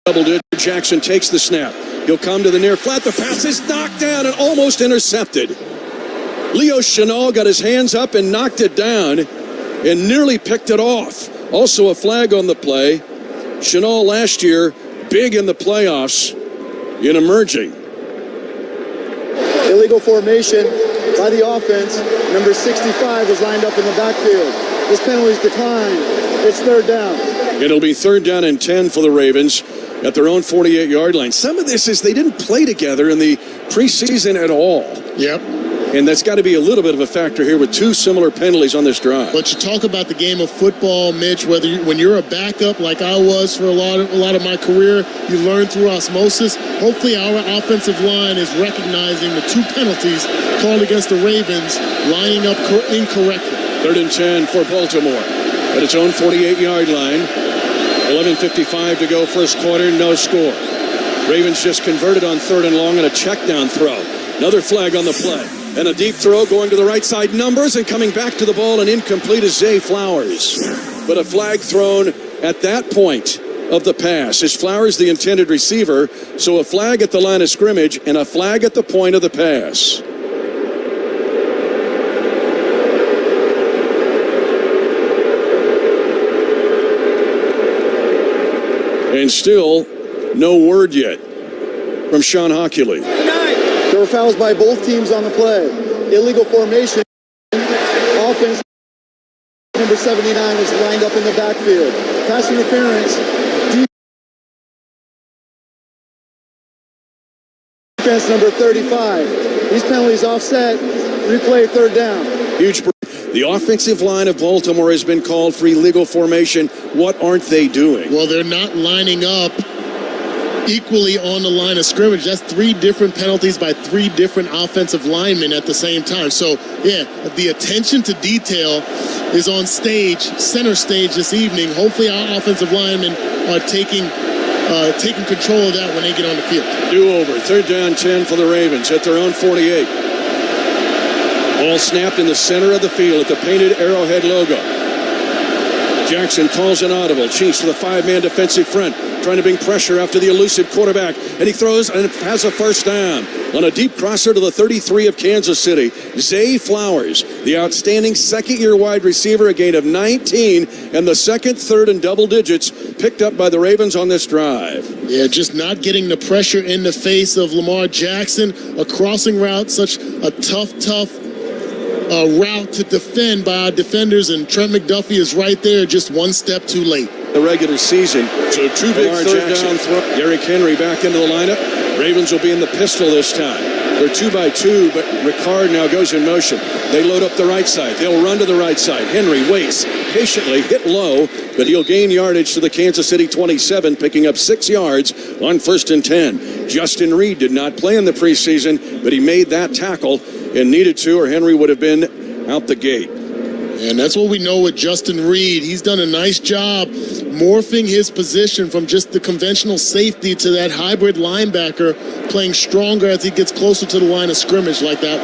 double digit. Jackson takes the snap. He'll come to the near flat. The pass is knocked down and almost intercepted. Leo Chenal got his hands up and knocked it down and nearly picked it off. Also a flag on the play. Chenal last year, big in the playoffs in emerging. Illegal formation by the offense. Number 65 is lined up in the backfield. This penalty is declined. It's 3rd down. It'll be 3rd down and 10 for the Ravens at their own 48-yard line. Some of this is they didn't play together in the preseason at all. Yep. And that's got to be a little bit of a factor here with 2 similar penalties on this drive. But you talk about the game of football, Mitch, when you're a backup like I was for a lot of my career, you learn through osmosis. Hopefully our offensive line is recognizing the 2 penalties called against the Ravens, lining up incorrectly. 3rd and 10 for Baltimore at its own 48-yard line. 11:55 to go first quarter, no score. Ravens just converted on 3rd and long and a check down throw. Another flag on the play. And a deep throw going to the right side. Numbers and coming back to the ball and incomplete is Zay Flowers. But a flag thrown at that point of the pass. Is Flowers the intended receiver? So a flag at the line of scrimmage and a flag at the point of the pass. And still no word yet from Sean Hockley. There were fouls by both teams on the play. Illegal formation. Offense number 79 was lined up in the backfield. Pass interference. Defense number 35. These penalties offset. Replay 3rd down. Huge. The offensive line of Baltimore has been called for illegal formation. What aren't they doing? Well, they're not lining up equally on the line of scrimmage. That's 3 different penalties by 3 different offensive linemen at the same time. So, yeah, the attention to detail is on stage, center stage this evening. Hopefully our offensive linemen are taking control of that when they get on the field. Do-over, 3rd down 10 for the Ravens at their own 48. Ball snapped in the center of the field at the painted Arrowhead logo. Jackson calls an audible. Chiefs with a 5-man defensive front, trying to bring pressure after the elusive quarterback. And he throws and has a 1st down on a deep crosser to the 33 of Kansas City. Zay Flowers, the outstanding 2nd-year wide receiver, a gain of 19, and the 2nd, 3rd, and double digits picked up by the Ravens on this drive. Yeah, just not getting the pressure in the face of Lamar Jackson. A crossing route, such a tough route to defend by our defenders, and Trent McDuffie is right there, just 1 step too late. The regular season. So 2 big 3rd down throw. Derrick Henry back into the lineup. Ravens will be in the pistol this time. They're 2-by-2, but Ricard now goes in motion. They load up the right side. They'll run to the right side. Henry waits patiently, hit low, but he'll gain yardage to the Kansas City 27, picking up 6 yards on 1st and 10. Justin Reed did not play in the preseason, but he made that tackle and needed to, or Henry would have been out the gate. And that's what we know with Justin Reed. He's done a nice job morphing his position from just the conventional safety to that hybrid linebacker, playing stronger as he gets closer to the line of scrimmage like that.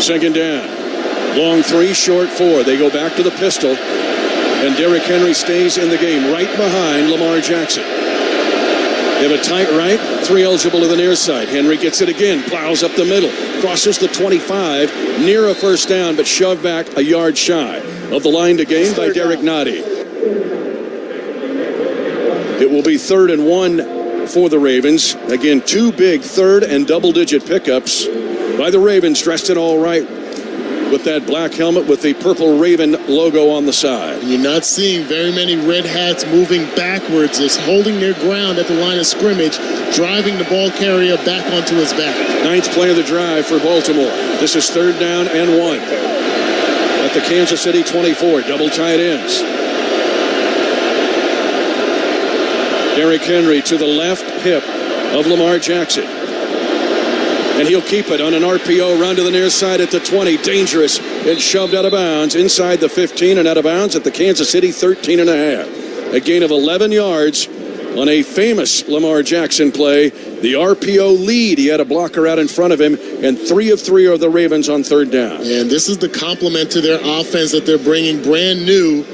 2nd down. Long 3, short 4. They go back to the pistol, and Derrick Henry stays in the game right behind Lamar Jackson. They have a tight right, 3 eligible to the near side. Henry gets it again, plows up the middle, crosses the 25, near a 1st down, but shoved back a yard shy of the line to gain by Derek Nottie. It will be 3rd and 1 for the Ravens. Again, 2 big 3rd and double-digit pickups by the Ravens, dressed in all right with that black helmet with the purple Raven logo on the side. And you're not seeing very many red hats moving backwards, just holding their ground at the line of scrimmage, driving the ball carrier back onto his back. 9th play of the drive for Baltimore. This is 3rd down and 1 at the Kansas City 24. Double tight ends. Derrick Henry to the left hip of Lamar Jackson. And he'll keep it on an RPO run to the near side at the 20. Dangerous and shoved out of bounds inside the 15 and out of bounds at the Kansas City 13 and a half. A gain of 11 yards on a famous Lamar Jackson play. The RPO lead. He had a blocker out in front of him, and 3 of 3 are the Ravens on 3rd down. And this is the complement to their offense that they're bringing brand new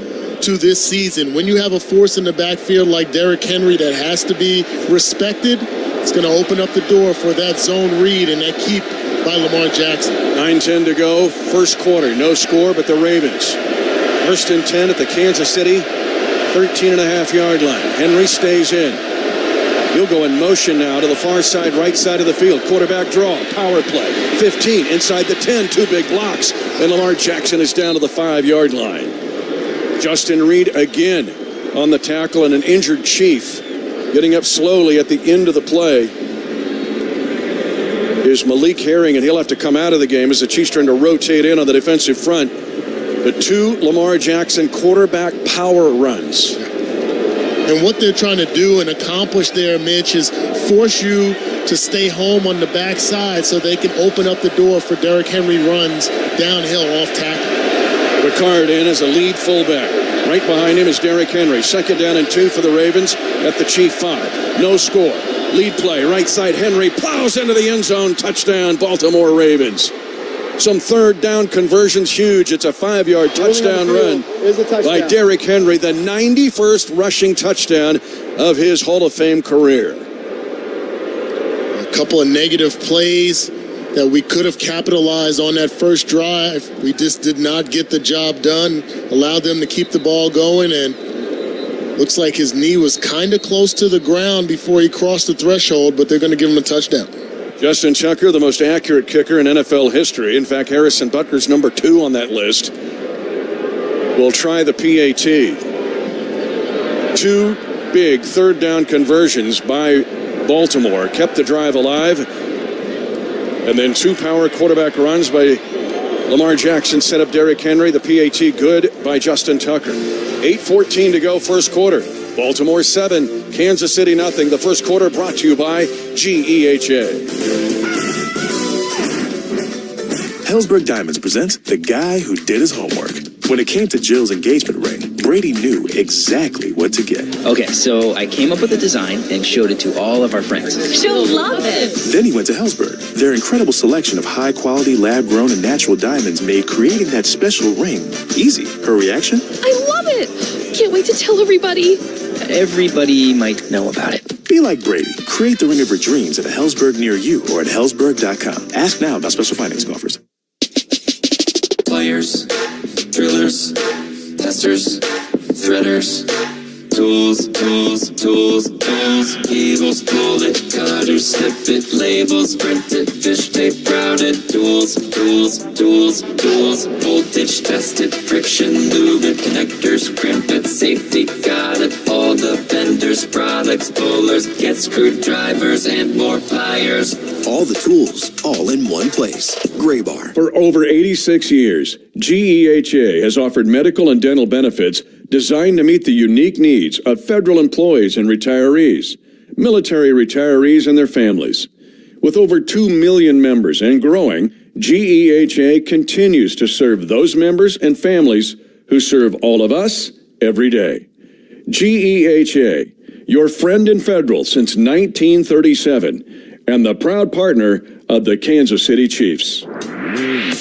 to this season. When you have a force in the backfield like Derrick Henry that has to be respected, it's going to open up the door for that zone read and that keep by Lamar Jackson. 9:10 to go, first quarter. No score, but the Ravens. 1st and 10 at the Kansas City 13.5-yard line. Henry stays in. He'll go in motion now to the far side, right side of the field. Quarterback draw, power play. 15 inside the 10, 2 big blocks. And Lamar Jackson is down to the 5-yard line. Justin Reed again on the tackle, and an injured Chief getting up slowly at the end of the play is Malik Herring, and he'll have to come out of the game as the Chiefs trying to rotate in on the defensive front. But 2 Lamar Jackson quarterback power runs. And what they're trying to do and accomplish there, Mitch, is force you to stay home on the backside so they can open up the door for Derrick Henry runs downhill off tackle. Ricard in as a lead fullback. Right behind him is Derrick Henry. 2nd down and 2 for the Ravens at the Chief 5. No score. Lead play, right side. Henry plows into the end zone. Touchdown, Baltimore Ravens. Some 3rd down conversions, huge. It's a 5-yard touchdown run by Derrick Henry, the 91st rushing touchdown of his Hall of Fame career. A couple of negative plays that we could have capitalized on that first drive. We just did not get the job done, allowed them to keep the ball going, and looks like his knee was kind of close to the ground before he crossed the threshold, but they're going to give him a touchdown. Justin Tucker, the most accurate kicker in NFL history. In fact, Harrison Butker's number 2 on that list. Will try the PAT. 2 big 3rd down conversions by Baltimore kept the drive alive. And then 2 power quarterback runs by Lamar Jackson set up Derrick Henry. The PAT good by Justin Tucker. 8:14 to go, first quarter. Baltimore 7, Kansas City nothing. The first quarter brought to you by GEHA. Helzberg Diamonds presents The Guy Who Did His Homework. When it came to Jill's engagement ring, Brady knew exactly what to get. Okay, so I came up with a design and showed it to all of our friends. She'll love it. Then he went to Helzberg. Their incredible selection of high-quality, lab-grown, and natural diamonds made creating that special ring easy. Her reaction? I love it! Can't wait to tell everybody. Everybody might know about it. Be like Brady. Create the ring of your dreams at a Helzberg near you or at Helzberg.com. Ask now about special financing offers. Pliers, drillers, testers, threaders, tools, eagles, mold it, cutters, snip it, labels, print it, fish tape, routed, tools, voltage tested, friction, lube it, connectors, crimp it, safety, got it, all the vendors, products, pullers, get screwdrivers, and more pliers. All the tools, all in one place. Gray Bar. For over 86 years, GEHA has offered medical and dental benefits designed to meet the unique needs of federal employees and retirees, military retirees and their families. With over 2 million members and growing, GEHA continues to serve those members and families who serve all of us every day. GEHA, your friend in federal since 1937, and the proud partner of the Kansas City Chiefs.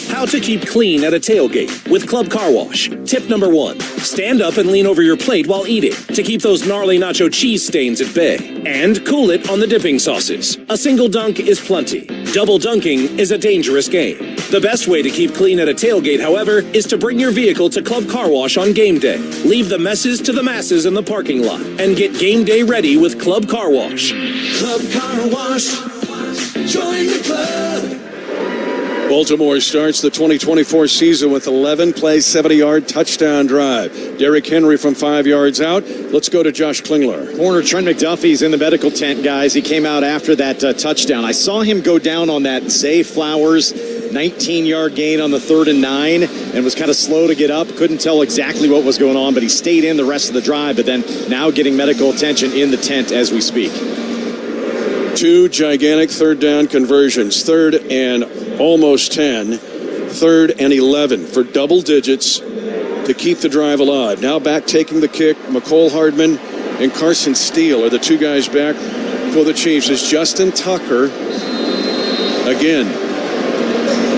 How to keep clean at a tailgate with Club Car Wash. Tip number 1, stand up and lean over your plate while eating to keep those gnarly nacho cheese stains at bay. And cool it on the dipping sauces. A single dunk is plenty. Double dunking is a dangerous game. The best way to keep clean at a tailgate, however, is to bring your vehicle to Club Car Wash on game day. Leave the messes to the masses in the parking lot and get game day ready with Club Car Wash. Club Car Wash. Join the club. Baltimore starts the 2024 season with 11 plays, 70-yard touchdown drive. Derrick Henry from 5 yards out. Let's go to Josh Klingler. Corner Trent McDuffie's in the medical tent, guys. He came out after that touchdown. I saw him go down on that Zay Flowers 19-yard gain on the 3rd and 9 and was kind of slow to get up. Couldn't tell exactly what was going on, but he stayed in the rest of the drive, but then now getting medical attention in the tent as we speak. 2 gigantic 3rd down conversions. 3rd and almost 10. 3rd and 11 for double digits to keep the drive alive. Now back taking the kick. McCole Hardman and Carson Steele are the 2 guys back for the Chiefs. As Justin Tucker, again,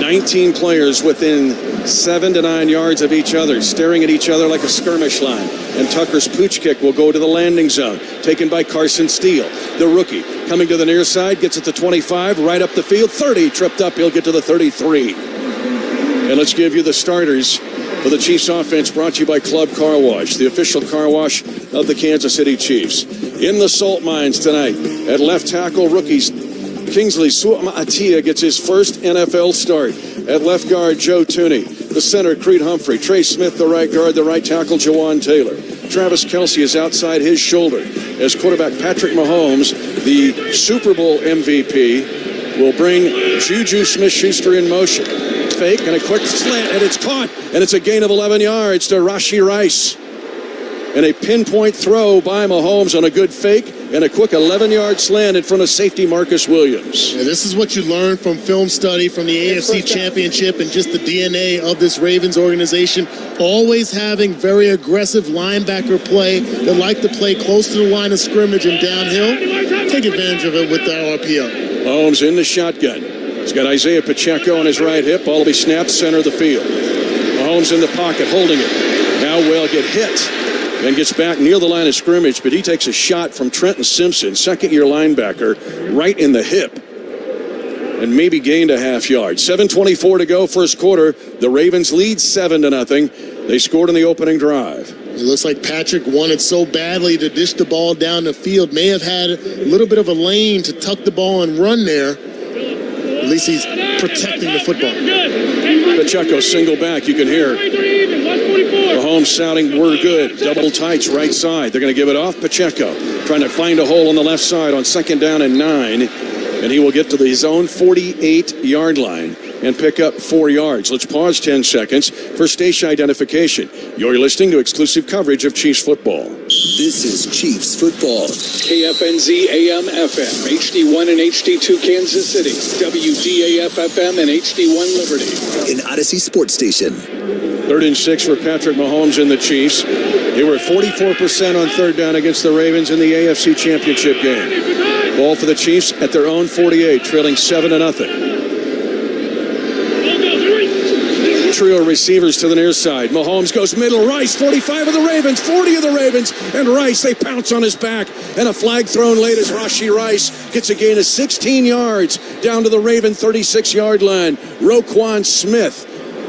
19 players within 7 to 9 yards of each other, staring at each other like a skirmish line. And Tucker's pooch kick will go to the landing zone, taken by Carson Steele, the rookie. Coming to the near side, gets it to 25, right up the field, 30, tripped up, he'll get to the 33. And let's give you the starters for the Chiefs offense, brought to you by Club Car Wash, the official car wash of the Kansas City Chiefs. In the salt mines tonight, at left tackle, rookies Kingsley Suama'atia gets his first NFL start. At left guard, Joe Thuney. The center, Creed Humphrey. Trey Smith, the right guard. The right tackle, Jawan Taylor. Travis Kelce is outside his shoulder as quarterback Patrick Mahomes, the Super Bowl MVP, will bring Juju Smith-Schuster in motion. Fake and a quick slant, and it's caught. And it's a gain of 11 yards to Rashee Rice. And a pinpoint throw by Mahomes on a good fake and a quick 11-yard slant in front of safety Marcus Williams. Yeah, this is what you learn from film study from the AFC Championship and just the DNA of this Ravens organization. Always having very aggressive linebacker play that like to play close to the line of scrimmage and downhill. Take advantage of it with the RPO. Mahomes in the shotgun. He's got Isaiah Pacheco on his right hip. Ball will be snapped center of the field. Mahomes in the pocket holding it. Now will get hit. And gets back near the line of scrimmage, but he takes a shot from Trenton Simpson, second-year linebacker, right in the hip, and maybe gained a half yard. 7:24 to go, first quarter. The Ravens lead 7-0. They scored in the opening drive. It looks like Patrick wanted so badly to dish the ball down the field. May have had a little bit of a lane to tuck the ball and run there. At least he's protecting the football. Pacheco single back. You can hear Mahomes shouting, "We're good." Double tights right side. They're going to give it off. Pacheco trying to find a hole on the left side on 2nd down and 9. And he will get to his own 48-yard line and pick up 4 yards. Let's pause 10 seconds for station identification. You're listening to exclusive coverage of Chiefs football. This is Chiefs football. KFNZ AM FM, HD1 and HD2 Kansas City, WDAF FM and HD1 Liberty. An Odyssey Sports Station. 3rd and 6 for Patrick Mahomes and the Chiefs. They were 44% on 3rd down against the Ravens in the AFC Championship game. Ball for the Chiefs at their own 48, trailing 7-0. Trio receivers to the near side. Mahomes goes middle. Rice, 45 of the Ravens, 40 of the Ravens. And Rice, they pounce on his back. And a flag thrown late as Rashee Rice gets a gain of 16 yards down to the Raven 36-yard line. Roquan Smith,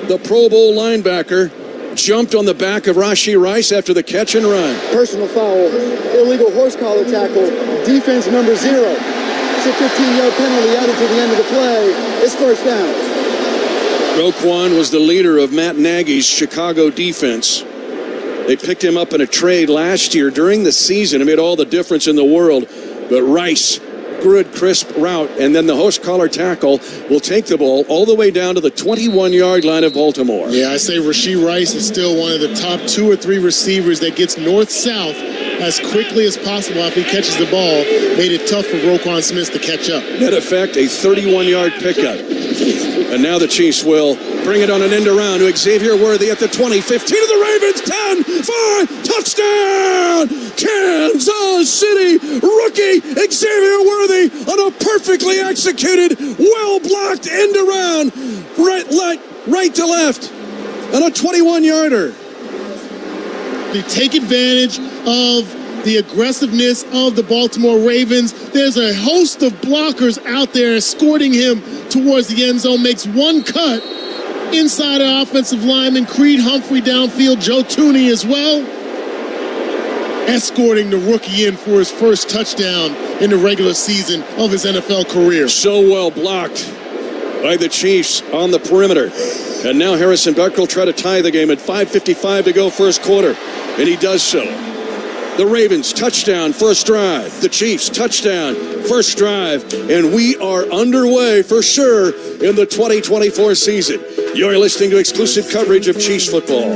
the Pro Bowl linebacker, jumped on the back of Rashee Rice after the catch and run. Personal foul, illegal horse collar tackle, defense number 0. It's a 15-yard penalty added to the end of the play. It's first down. Roquan was the leader of Matt Nagy's Chicago defense. They picked him up in a trade last year during the season. It made all the difference in the world. But Rice, good, crisp route, and then the host collar tackle will take the ball all the way down to the 21-yard line of Baltimore. Yeah, I say Rashee Rice is still one of the top 2 or 3 receivers that gets north-south as quickly as possible after he catches the ball. Made it tough for Roquan Smith to catch up. Net effect, a 31-yard pickup. And now the Chiefs will bring it on an end around to Xavier Worthy at the 20, 15 of the Ravens, 10, 5, touchdown! Kansas City rookie Xavier Worthy on a perfectly executed, well-blocked end around, right to left, on a 21-yarder. They take advantage of the aggressiveness of the Baltimore Ravens. There's a host of blockers out there escorting him towards the end zone. Makes one cut inside the offensive lineman. Creed Humphrey downfield. Joe Thuney as well. Escorting the rookie in for his first touchdown in the regular season of his NFL career. So well blocked. by the Chiefs on the perimeter. And now Harrison Beck will try to tie the game at 5:55 to go first quarter. And he does so. The Ravens, touchdown, first drive. The Chiefs, touchdown, first drive. And we are underway for sure in the 2024 season. You're listening to exclusive coverage of Chiefs football.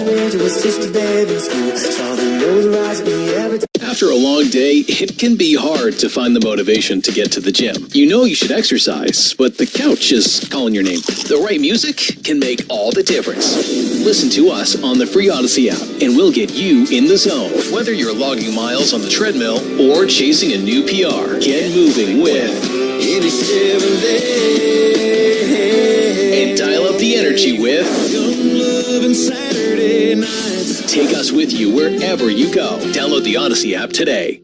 After a long day, it can be hard to find the motivation to get to the gym. You know you should exercise, but the couch is calling your name. The right music can make all the difference. Listen to us on the free Odyssey app, and we'll get you in the zone. Whether you're logging miles on the treadmill or chasing a new PR, get moving with and dial up the energy with Take Us With You wherever you go. Download the Odyssey app today.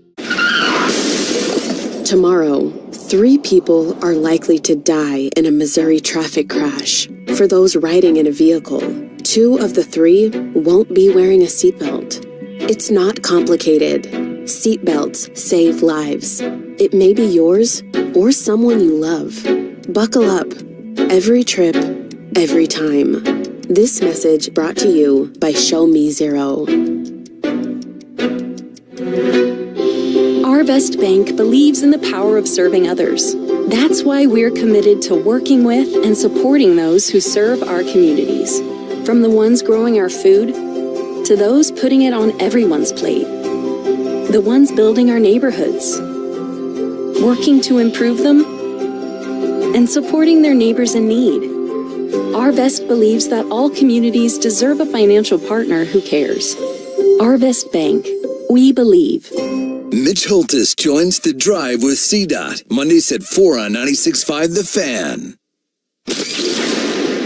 Tomorrow, 3 people are likely to die in a Missouri traffic crash. For those riding in a vehicle, 2 of the 3 won't be wearing a seatbelt. It's not complicated. Seatbelts save lives. It may be yours or someone you love. Buckle up. Every trip, every time. This message brought to you by Show Me Zero. Our Best Bank believes in the power of serving others. That's why we're committed to working with and supporting those who serve our communities. From the ones growing our food to those putting it on everyone's plate. The ones building our neighborhoods, working to improve them, and supporting their neighbors in need. Our Best believes that all communities deserve a financial partner who cares. Our Best Bank. We believe. Mitch Holtis joins The Drive with CDOT, Mondays at 4 on 96.5 The Fan.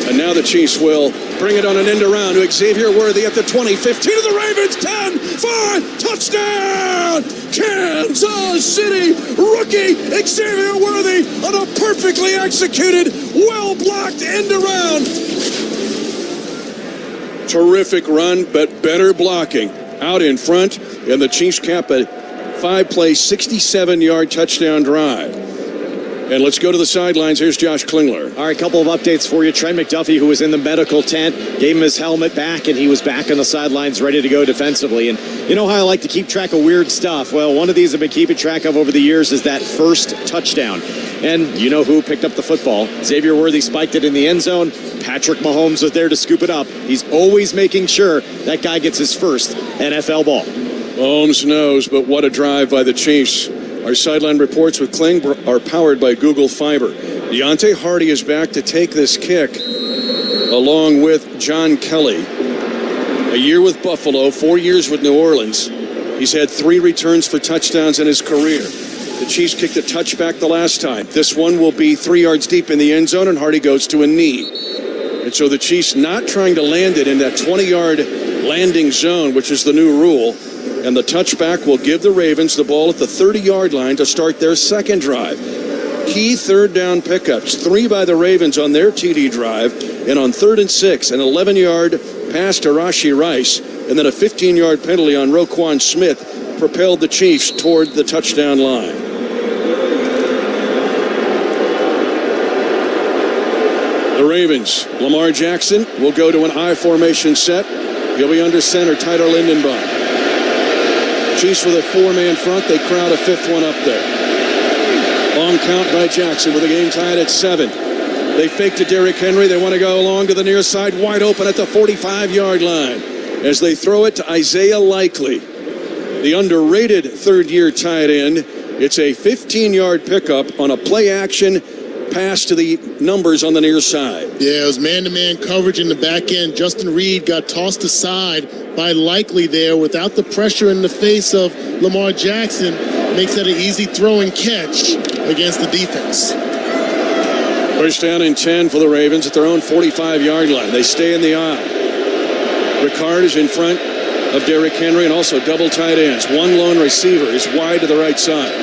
And now the Chiefs will bring it on an end around to Xavier Worthy at the 20, 15 to the Ravens, 10, 5, touchdown! Kansas City rookie Xavier Worthy on a perfectly executed, well-blocked end around. Terrific run, but better blocking out in front, and the Chiefs cap a 5-play, 67-yard touchdown drive. And let's go to the sidelines. Here's Josh Klingler. All right, a couple of updates for you. Trent McDuffie, who was in the medical tent, gave him his helmet back, and he was back on the sidelines ready to go defensively. And you know how I like to keep track of weird stuff? Well, one of these I've been keeping track of over the years is that first touchdown. And you know who picked up the football? Xavier Worthy spiked it in the end zone. Patrick Mahomes was there to scoop it up. He's always making sure that guy gets his first NFL ball. Mahomes knows, but what a drive by the Chiefs. Our sideline reports with Kling are powered by Google Fiber. Deontay Hardy is back to take this kick along with John Kelly. A year with Buffalo, 4 years with New Orleans. He's had 3 returns for touchdowns in his career. The Chiefs kicked a touchback the last time. This one will be 3 yards deep in the end zone, and Hardy goes to a knee. And so the Chiefs not trying to land it in that 20-yard landing zone, which is the new rule. And the touchback will give the Ravens the ball at the 30-yard line to start their second drive. Key third down pickups, 3 by the Ravens on their TD drive, and on 3rd and 6, an 11-yard pass to Rashee Rice, and then a 15-yard penalty on Roquan Smith propelled the Chiefs toward the touchdown line. The Ravens, Lamar Jackson will go to an I formation set. He'll be under center, Tyler Lindenbaum. Chiefs with a 4-man front. They crowd a 5th one up there. Long count by Jackson with the game tied at 7. They fake to Derrick Henry. They want to go along to the near side, wide open at the 45-yard line. As they throw it to Isaiah Likely, the underrated third-year tight end. It's a 15-yard pickup on a play-action pass to the numbers on the near side. Yeah, it was man-to-man coverage in the back end. Justin Reed got tossed aside by Likely there without the pressure in the face of Lamar Jackson. Makes that an easy throw and catch against the defense. First down and 10 for the Ravens at their own 45-yard line. They stay in the I. Ricard is in front of Derrick Henry and also double tight ends. One lone receiver is wide to the right side.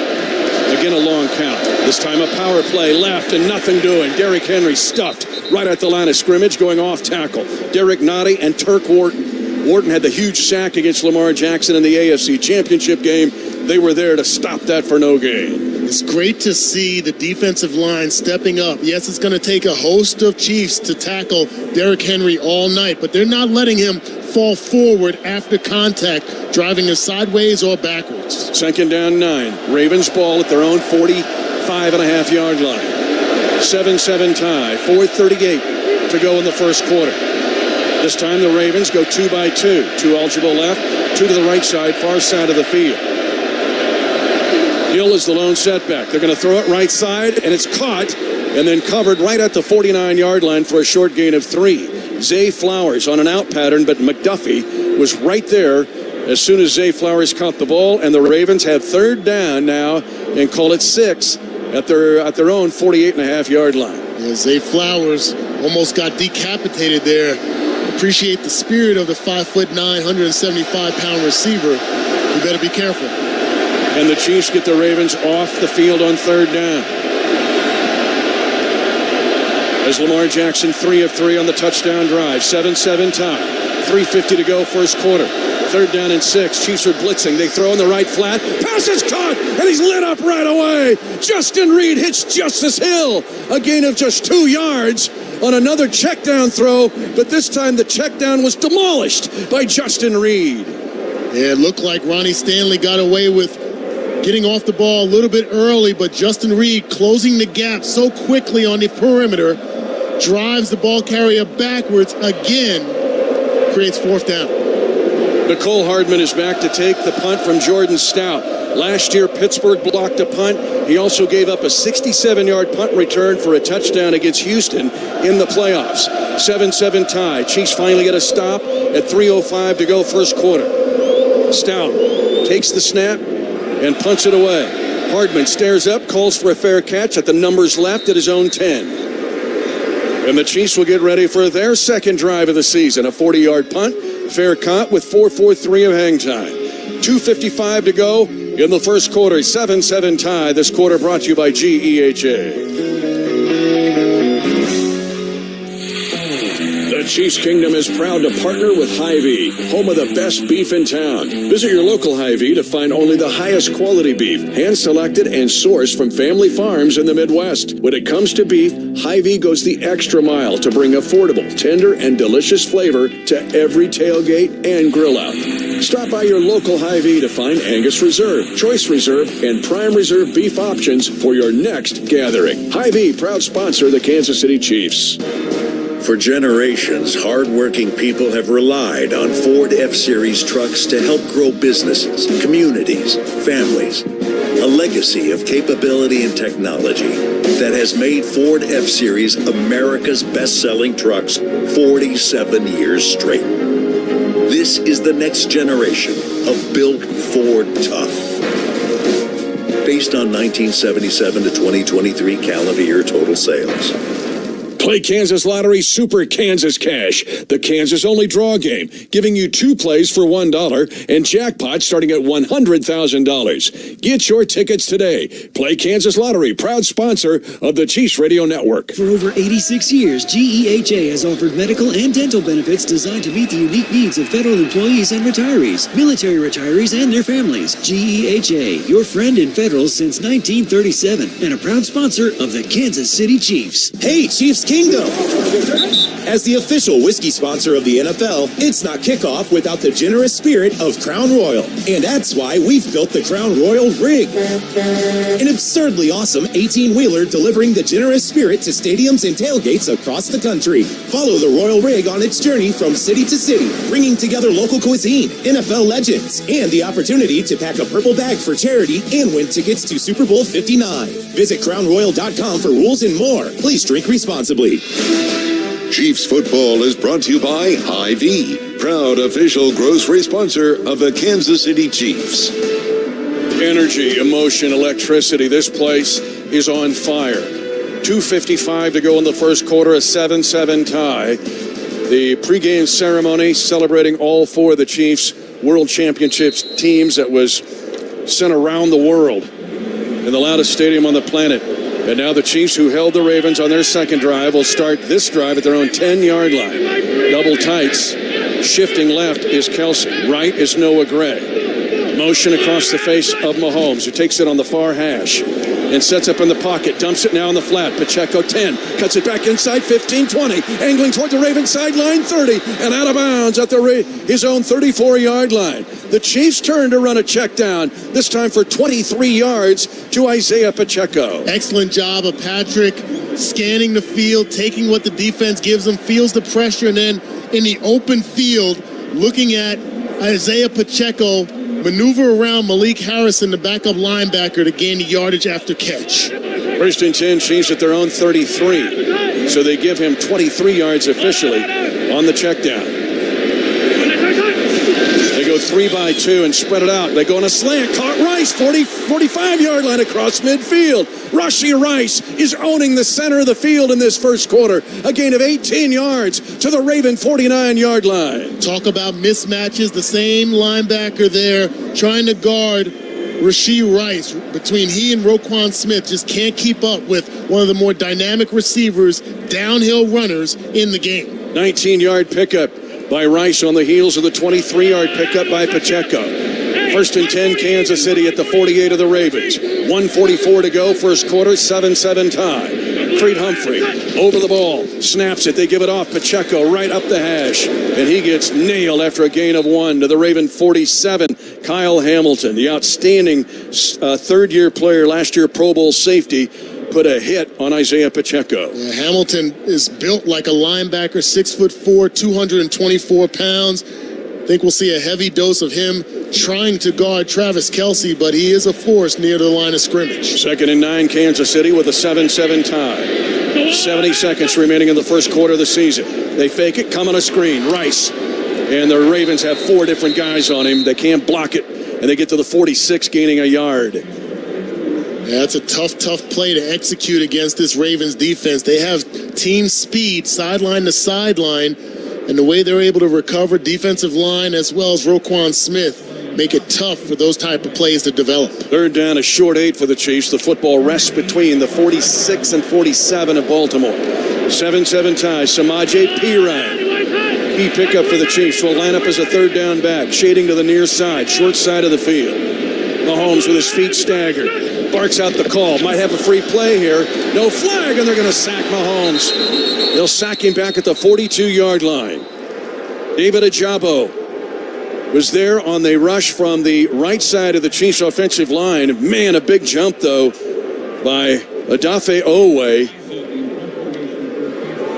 Again, a long count. This time a power play left and nothing doing. Derrick Henry stuffed right at the line of scrimmage, going off tackle. Derek Nottie and Turk Wharton. Wharton had the huge sack against Lamar Jackson in the AFC Championship game. They were there to stop that for no gain. It's great to see the defensive line stepping up. Yes, it's going to take a host of Chiefs to tackle Derrick Henry all night, but they're not letting him fall forward after contact, driving him sideways or backwards. Second down 9. Ravens ball at their own 45.5-yard line. 7-7 tie. 4:38 to go in the first quarter. This time the Ravens go 2 by 2. 2 eligible left, 2 to the right side, far side of the field. Hill is the lone setback. They're going to throw it right side, and it's caught and then covered right at the 49-yard line for a short gain of 3. Zay Flowers on an out pattern, but McDuffie was right there as soon as Zay Flowers caught the ball, and the Ravens have third down now and call it 6 at their own 48.5-yard line. Yeah, Zay Flowers almost got decapitated there. Appreciate the spirit of the 5'9", 175-pound receiver. You better be careful. And the Chiefs get the Ravens off the field on third down. As Lamar Jackson 3 of 3 on the touchdown drive. 7-7 tie. 3:50 to go first quarter. Third down and 6. Chiefs are blitzing. They throw in the right flat. Pass is caught, and he's lit up right away. Justin Reed hits Justice Hill. A gain of just 2 yards on another check down throw, but this time the check down was demolished by Justin Reed. Yeah, it looked like Ronnie Stanley got away with getting off the ball a little bit early, but Justin Reed closing the gap so quickly on the perimeter, drives the ball carrier backwards again, creates fourth down. Nicole Hardman is back to take the punt from Jordan Stout. Last year, Pittsburgh blocked a punt. He also gave up a 67-yard punt return for a touchdown against Houston in the playoffs. 7-7 tie. Chiefs finally get a stop at 3:05 to go first quarter. Stout takes the snap and punts it away. Hardman stares up, calls for a fair catch at the numbers left at his own 10. And the Chiefs will get ready for their second drive of the season. A 40-yard punt, fair caught with 4:43 of hang time. 2:55 to go in the first quarter. 7-7 tie. This quarter brought to you by GEHA. The Chiefs Kingdom is proud to partner with Hy-Vee, home of the best beef in town. Visit your local Hy-Vee to find only the highest quality beef, hand-selected and sourced from family farms in the Midwest. When it comes to beef, Hy-Vee goes the extra mile to bring affordable, tender, and delicious flavor to every tailgate and grill out. Stop by your local Hy-Vee to find Angus Reserve, Choice Reserve, and Prime Reserve beef options for your next gathering. Hy-Vee, proud sponsor of the Kansas City Chiefs. For generations, hardworking people have relied on Ford F-Series trucks to help grow businesses, communities, families. A legacy of capability and technology that has made Ford F-Series America's best-selling trucks 47 years straight. This is the next generation of Built Ford Tough. Based on 1977 to 2023 calendar year total sales. Play Kansas Lottery Super Kansas Cash, the Kansas-only draw game, giving you 2 plays for $1 and jackpots starting at $100,000. Get your tickets today. Play Kansas Lottery, proud sponsor of the Chiefs Radio Network. For over 86 years, GEHA has offered medical and dental benefits designed to meet the unique needs of federal employees and retirees, military retirees, and their families. GEHA, your friend in federal since 1937, and a proud sponsor of the Kansas City Chiefs. Hey, Chiefs Kingdom! As the official whiskey sponsor of the NFL, it's not kickoff without the generous spirit of Crown Royal. And that's why we've built the Crown Royal Rig. An absurdly awesome 18-wheeler delivering the generous spirit to stadiums and tailgates across the country. Follow the Royal Rig on its journey from city to city, bringing together local cuisine, NFL legends, and the opportunity to pack a purple bag for charity and win tickets to Super Bowl 59. Visit crownroyal.com for rules and more. Please drink responsibly. Chiefs football is brought to you by Hy-Vee, proud official grocery sponsor of the Kansas City Chiefs. Energy, emotion, electricity. This place is on fire. 2:55 to go in the first quarter, a 7-7 tie. The pregame ceremony celebrating all 4 of the Chiefs World Championships teams that was sent around the world in the loudest stadium on the planet. And now the Chiefs, who held the Ravens on their second drive, will start this drive at their own 10-yard line. Double tights. Shifting left is Kelce. Right is Noah Gray. Motion across the face of Mahomes, who takes it on the far hash. and sets up in the pocket. Dumps it now in the flat. Pacheco 10. Cuts it back inside 15, 20. Angling toward the Ravens sideline 30. And out of bounds at his own 34-yard line. The Chiefs turn to run a check down, this time for 23 yards to Isiah Pacheco. Excellent job of Patrick scanning the field, taking what the defense gives him, feels the pressure, and then in the open field, looking at Isiah Pacheco maneuver around Malik Harrison, the backup linebacker, to gain the yardage after catch. 1st and 10, Chiefs at their own 33. So they give him 23 yards officially on the check down. They go 3-by-2 and spread it out. They go on a slant. Caught Rice, 45-yard line across midfield. Rashee Rice is owning the center of the field in this first quarter. A gain of 18 yards to the Raven 49-yard line. Talk about mismatches. The same linebacker there trying to guard Rashee Rice. Between he and Roquan Smith, just can't keep up with one of the more dynamic receivers, downhill runners in the game. 19-yard pickup by Rice on the heels of the 23-yard pickup by Pacheco. 1st and 10, Kansas City at the 48 of the Ravens. 1:44 to go, first quarter, 7-7 tie. Creed Humphrey over the ball, snaps it. They give it off. Pacheco right up the hash, and he gets nailed after a gain of 1 to the Raven 47. Kyle Hamilton, the outstanding third-year player, last year Pro Bowl safety, put a hit on Isiah Pacheco. Yeah, Hamilton is built like a linebacker, 6'4", 224 pounds. I think we'll see a heavy dose of him trying to guard Travis Kelce, but he is a force near the line of scrimmage. 2nd and 9, Kansas City with a 7-7 tie. 70 seconds remaining in the first quarter of the season. They fake it, come on a screen. Rice. And the Ravens have 4 different guys on him. They can't block it, and they get to the 46, gaining a yard. Yeah, that's a tough play to execute against this Ravens defense. They have team speed, sideline to sideline, and the way they're able to recover defensive line as well as Roquan Smith make it tough for those type of plays to develop. 3rd down, a short 8 for the Chiefs. The football rests between the 46 and 47 of Baltimore. 7-7 tie. Samaje Perine. Key pickup for the Chiefs will line up as a 3rd down back, shading to the near side, short side of the field. Mahomes with his feet staggered. Barks out the call. Might have a free play here. No flag, and they're going to sack Mahomes. They'll sack him back at the 42-yard line. David Ajabo was there on the rush from the right side of the Chiefs' offensive line. Man, a big jump, though, by Odafe Owe.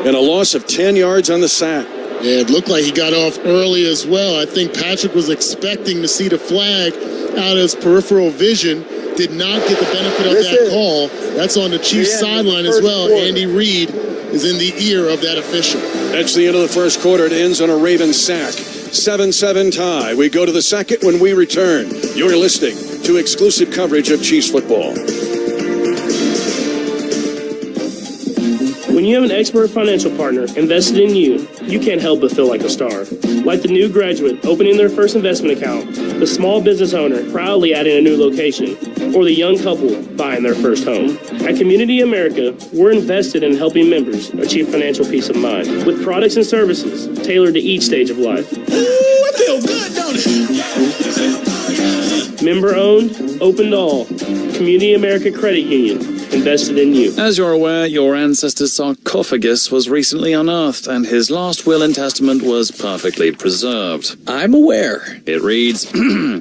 And a loss of 10 yards on the sack. Yeah, it looked like he got off early as well. I think Patrick was expecting to see the flag out of his peripheral vision. Did not get the benefit of that call. That's on the Chiefs sideline as well. Andy Reid is in the ear of that official. That's the end of the first quarter. It ends on a Ravens sack. 7-7 tie. We go to the second when we return. You're listening to exclusive coverage of Chiefs football. When you have an expert financial partner invested in you, you can't help but feel like a star. Like the new graduate opening their first investment account, the small business owner proudly adding a new location, or the young couple buying their first home. At Community America, we're invested in helping members achieve financial peace of mind with products and services tailored to each stage of life. Ooh, I feel good, don't it? Member owned, open to all. Community America Credit Union. Invested in you. As you're aware, your ancestor's sarcophagus was recently unearthed, and his last will and testament was perfectly preserved. I'm aware. It reads,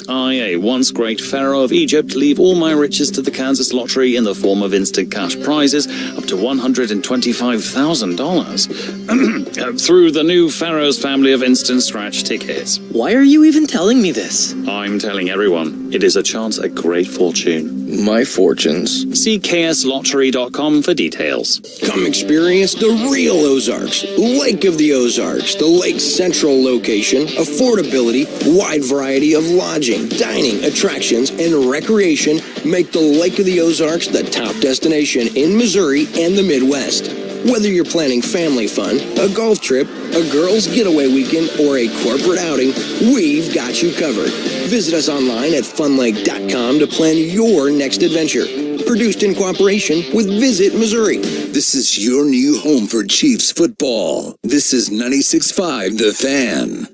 I, a once great pharaoh of Egypt, leave all my riches to the Kansas lottery in the form of instant cash prizes up to $125,000 through the new Pharaoh's family of instant scratch tickets. Why are you even telling me this? I'm telling everyone. It is a chance at great fortune. My fortunes. See kslottery.com for details. Come experience the real Ozarks, Lake of the Ozarks, the Lake Central location, affordability, wide variety of lodging, dining, attractions, and recreation make the Lake of the Ozarks the top destination in Missouri and the Midwest. Whether you're planning family fun, a golf trip, a girls' getaway weekend, or a corporate outing, we've got you covered. Visit us online at funlake.com to plan your next adventure. Produced in cooperation with Visit Missouri. This is your new home for Chiefs football. This is 96.5 The Fan.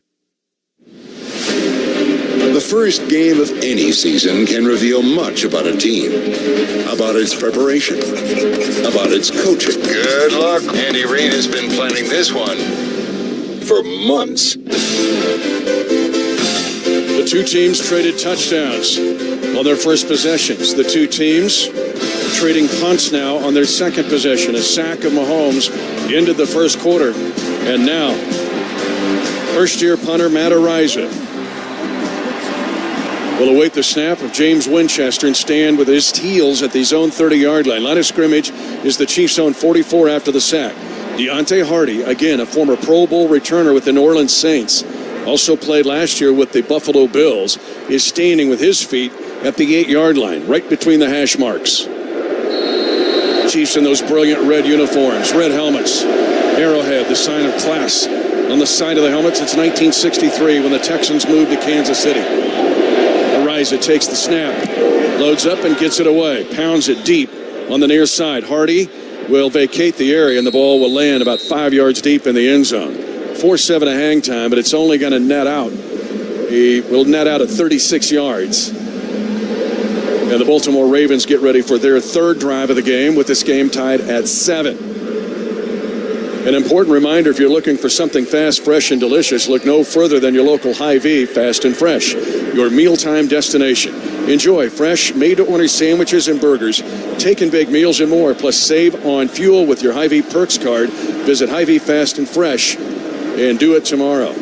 The The first game of any season can reveal much about a team, about its preparation, about its coaching. Good luck. Andy Reid has been planning this one For months. The two teams traded touchdowns on their first possessions. The two teams trading punts now on their second possession. A sack of Mahomes ended the first quarter. And now, first-year punter Matt Ariza will await the snap of James Winchester and stand with his heels at the zone 30-yard line. Line of scrimmage is the Chiefs' zone 44 after the sack. Deontay Hardy, again, a former Pro Bowl returner with the New Orleans Saints, also played last year with the Buffalo Bills, is standing with his feet at the 8-yard line, right between the hash marks. Chiefs in those brilliant red uniforms, red helmets, arrowhead, the sign of class on the side of the helmets. It's 1963 when the Texans moved to Kansas City. Ariza takes the snap, loads up and gets it away, pounds it deep on the near side. Hardy will vacate the area and the ball will land about 5 yards deep in the end zone. 4-7 a hang time, but it's only going to net out. He will net out at 36 yards. And the Baltimore Ravens get ready for their third drive of the game with this game tied at 7. An important reminder, if you're looking for something fast, fresh, and delicious, look no further than your local Hy-Vee Fast and Fresh, your mealtime destination. Enjoy fresh, made-to-order sandwiches and burgers, take and bake meals and more, plus save on fuel with your Hy-Vee Perks card. Visit Hy-Vee Fast and Fresh and do it tomorrow.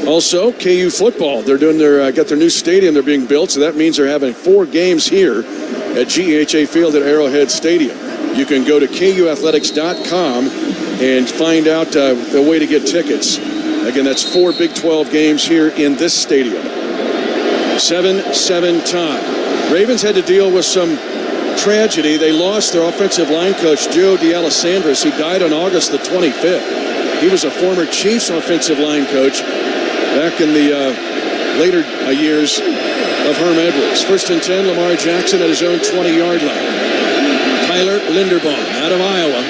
Also, KU football, they're doing got their new stadium they're being built, so that means they're having 4 games here at GEHA Field at Arrowhead Stadium. You can go to KUathletics.com and find out a way to get tickets. Again, that's 4 Big 12 games here in this stadium. 7-7 tie. Ravens had to deal with some tragedy. They lost their offensive line coach, Joe D'Alessandris, who died on August the 25th. He was a former Chiefs offensive line coach back in the later years of Herm Edwards. 1st and 10, Lamar Jackson at his own 20-yard line. Tyler Linderbaum out of Iowa.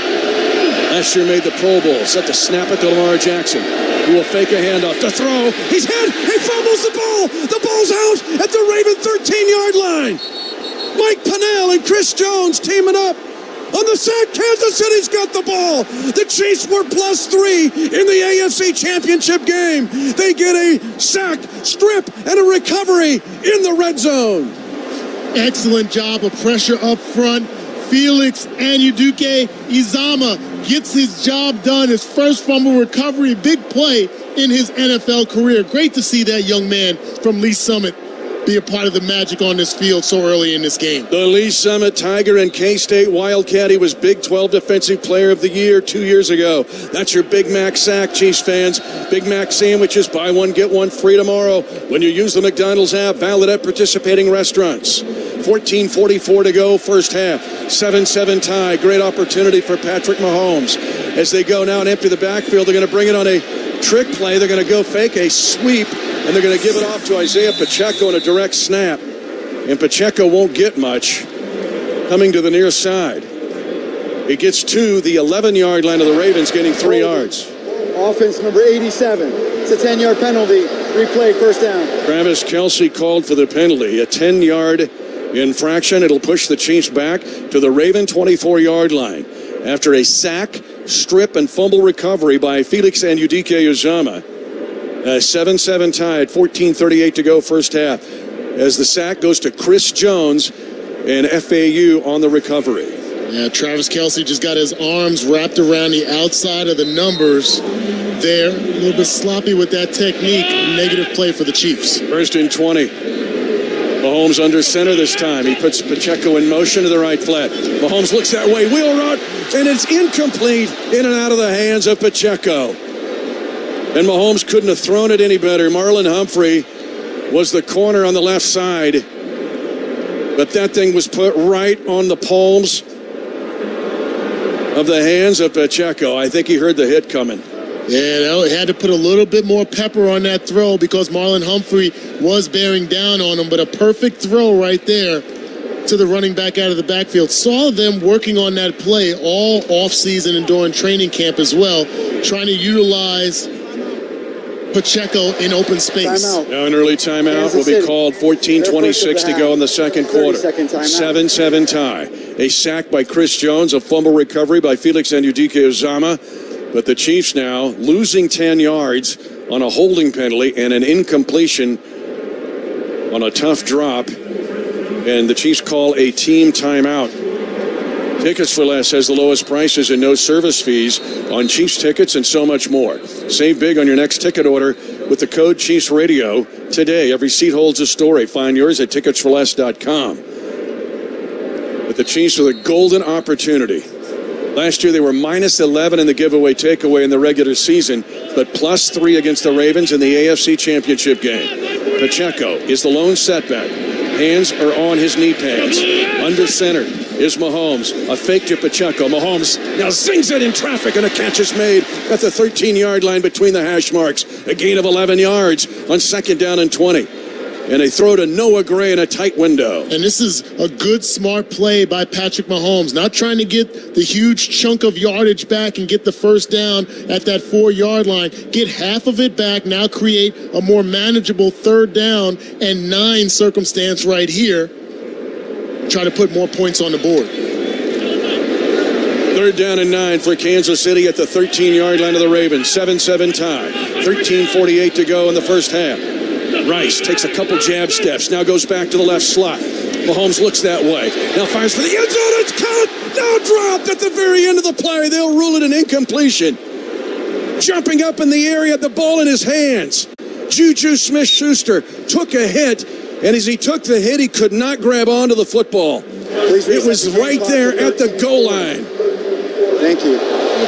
Last year made the Pro Bowl. Set to snap it to Lamar Jackson, who will fake a handoff to throw. He's hit. He fumbles the ball. The ball's out at the Raven 13-yard line. Mike Pennell and Chris Jones teaming up. On the sack, Kansas City's got the ball. The Chiefs were +3 in the AFC Championship game. They get a sack, strip, and a recovery in the red zone. Excellent job of pressure up front. Felix Anyuduke Izama gets his job done. His first fumble recovery, big play in his NFL career. Great to see that young man from Lee Summit be a part of the magic on this field so early in this game. The Lee Summit Tiger and K-State Wildcat. He was Big 12 Defensive Player of the Year 2 years ago. That's your Big Mac sack, Chiefs fans. Big Mac sandwiches, buy one, get one free tomorrow when you use the McDonald's app, valid at participating restaurants. 14:44 to go, first half. 7-7 tie. Great opportunity for Patrick Mahomes. As they go now and empty the backfield, they're going to bring it on a trick play. They're going to go fake a sweep, and they're going to give it off to Isaiah Pacheco in a direct snap. And Pacheco won't get much coming to the near side. He gets to the 11-yard line of the Ravens, getting 3 yards. Offense number 87. It's a 10-yard penalty. Replay, first down. Travis Kelce called for the penalty. A 10-yard infraction. It'll push the Chiefs back to the Raven 24-yard line. After a sack, strip, and fumble recovery by Felix Anyuduke Uzama. 7-7 tied, 14:38 to go first half. As the sack goes to Chris Jones and FAU on the recovery. Yeah, Travis Kelce just got his arms wrapped around the outside of the numbers there. A little bit sloppy with that technique. Negative play for the Chiefs. 1st and 20. Mahomes under center this time. He puts Pacheco in motion to the right flat. Mahomes looks that way, wheel route, and it's incomplete, in and out of the hands of Pacheco. And Mahomes couldn't have thrown it any better. Marlon Humphrey was the corner on the left side, but that thing was put right on the palms of the hands of Pacheco. I think he heard the hit coming. Yeah, had to put a little bit more pepper on that throw because Marlon Humphrey was bearing down on him, but a perfect throw right there to the running back out of the backfield. Saw them working on that play all offseason and during training camp as well, trying to utilize Pacheco in open space. Timeout. Now an early timeout Kansas will be City. called. 14:26 to go in the second quarter. 30-second timeout. 7-7 tie. A sack by Chris Jones, a fumble recovery by Felix Anudike-Uzomah. But the Chiefs now losing 10 yards on a holding penalty and an incompletion on a tough drop. And the Chiefs call a team timeout. Tickets for Less has the lowest prices and no service fees on Chiefs tickets and so much more. Save big on your next ticket order with the code Chiefs Radio today. Every seat holds a story. Find yours at ticketsforless.com. But the Chiefs with a golden opportunity. Last year they were minus 11 in the giveaway takeaway in the regular season, but plus 3 against the Ravens in the AFC Championship game. Pacheco is the lone setback. Hands are on his knee pads. Under center is Mahomes. A fake to Pacheco. Mahomes now zings it in traffic, and a catch is made at the 13-yard line between the hash marks. A gain of 11 yards on 2nd down and 20. And a throw to Noah Gray in a tight window. And this is a good, smart play by Patrick Mahomes. Not trying to get the huge chunk of yardage back and get the first down at that 4-yard line. Get half of it back, now create a more manageable 3rd down and 9 circumstance right here. Try to put more points on the board. 3rd down and 9 for Kansas City at the 13-yard line of the Ravens. 7-7 tie. 13:48 to go in the first half. Rice takes a couple jab steps, now goes back to the left slot. Mahomes looks that way, now fires for the end zone. It's caught, now dropped at the very end of the play. They'll rule it an incompletion. Jumping up in the air, he had the ball in his hands. Juju Smith-Schuster took a hit, and as he took the hit, he could not grab onto the football. It was right there at the goal line. Thank you.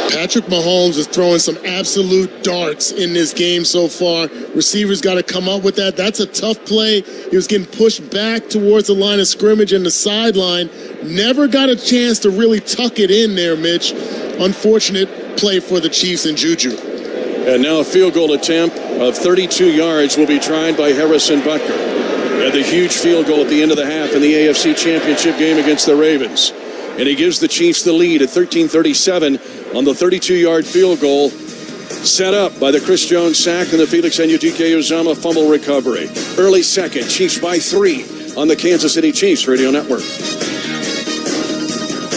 Patrick Mahomes is throwing some absolute darts in this game so far. Receivers got to come up with that. That's a tough play. He was getting pushed back towards the line of scrimmage and the sideline. Never got a chance to really tuck it in there, Mitch. Unfortunate play for the Chiefs and Juju. And now a field goal attempt of 32 yards will be tried by Harrison Butker. Had the huge field goal at the end of the half in the AFC Championship game against the Ravens. And he gives the Chiefs the lead at 13:37 on the 32-yard field goal set up by the Chris Jones sack and the Felix Anudike-Uzomah fumble recovery. Early second, Chiefs by 3 on the Kansas City Chiefs Radio Network.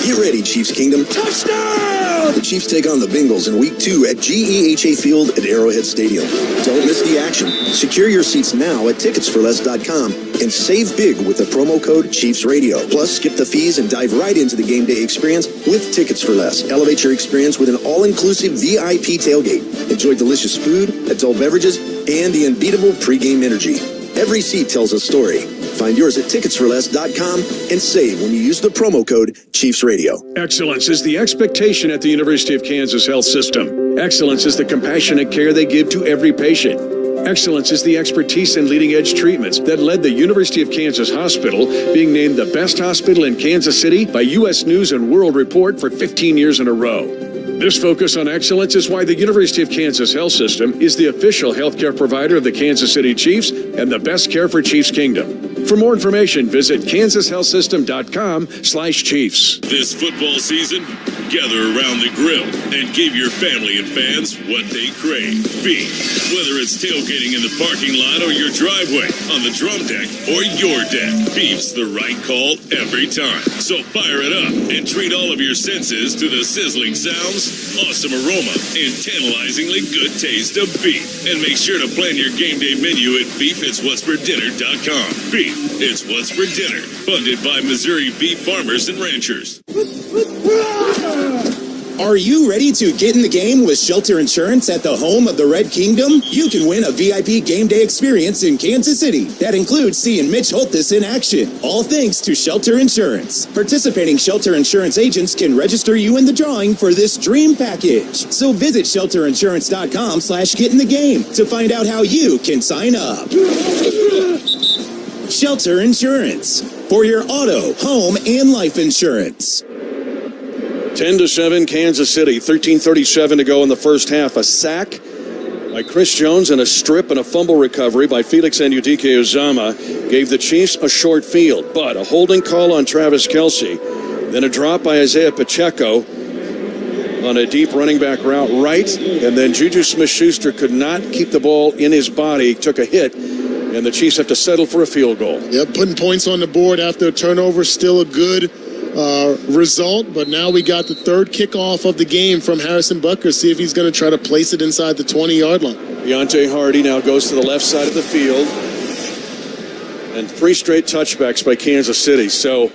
Get ready, Chiefs Kingdom. Touchdown! The Chiefs take on the Bengals in Week 2 at GEHA Field at Arrowhead Stadium. Don't miss the action. Secure your seats now at ticketsforless.com and save big with the promo code Chiefs Radio. Plus, skip the fees and dive right into the game day experience with Tickets for Less. Elevate your experience with an all-inclusive VIP tailgate. Enjoy delicious food, adult beverages, and the unbeatable pregame energy. Every seat tells a story. Find yours at ticketsforless.com and save when you use the promo code Chiefs Radio. Excellence is the expectation at the University of Kansas Health System. Excellence is the compassionate care they give to every patient. Excellence is the expertise in leading-edge treatments that led the University of Kansas Hospital being named the best hospital in Kansas City by U.S. News and World Report for 15 years in a row. This focus on excellence is why the University of Kansas Health System is the official healthcare provider of the Kansas City Chiefs and the best care for Chiefs Kingdom. For more information, visit kansashealthsystem.com/Chiefs. This football season, gather around the grill and give your family and fans what they crave. Beef. Whether it's tailgating in the parking lot or your driveway, on the drum deck or your deck, beef's the right call every time. So fire it up and treat all of your senses to the sizzling sounds, awesome aroma, and tantalizingly good taste of beef. And make sure to plan your game day menu at beefitswhatsfordinner.com. Beef, it's what's for dinner. Funded by Missouri Beef Farmers and Ranchers. Are you ready to get in the game with Shelter Insurance at the home of the Red Kingdom? You can win a VIP game day experience in Kansas City. That includes seeing Mitch Holthus in action. All thanks to Shelter Insurance. Participating Shelter Insurance agents can register you in the drawing for this dream package. So visit shelterinsurance.com/get in the game to find out how you can sign up. Shelter Insurance, for your auto, home, and life insurance. 10-7 Kansas City, 13:37 to go in the first half. A sack by Chris Jones and a strip and a fumble recovery by Felix Anudike-Uzomah gave the Chiefs a short field, but a holding call on Travis Kelce, then a drop by Isaiah Pacheco on a deep running back route right, and then Juju Smith-Schuster could not keep the ball in his body, took a hit, and the Chiefs have to settle for a field goal. Yep, putting points on the board after a turnover, still a good result, but now we got the third kickoff of the game from Harrison Butker. See if he's going to try to place it inside the 20-yard line. Deontay Hardy now goes to the left side of the field, and 3 straight touchbacks by Kansas City. So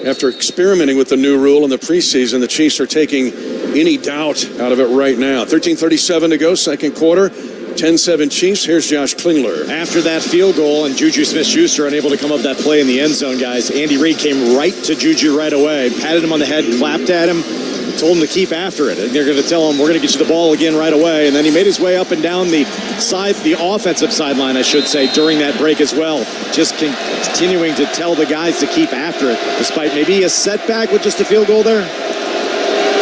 after experimenting with the new rule in the preseason, the Chiefs are taking any doubt out of it right now. 13:37 to go, second quarter. 10-7 Chiefs. Here's Josh Klingler. After that field goal and Juju Smith-Schuster unable to come up that play in the end zone, guys, Andy Reid came right to Juju right away, patted him on the head, clapped at him, told him to keep after it. And they're going to tell him, we're going to get you the ball again right away. And then he made his way up and down the offensive sideline, I should say, during that break as well. Just continuing to tell the guys to keep after it, despite maybe a setback with just a field goal there.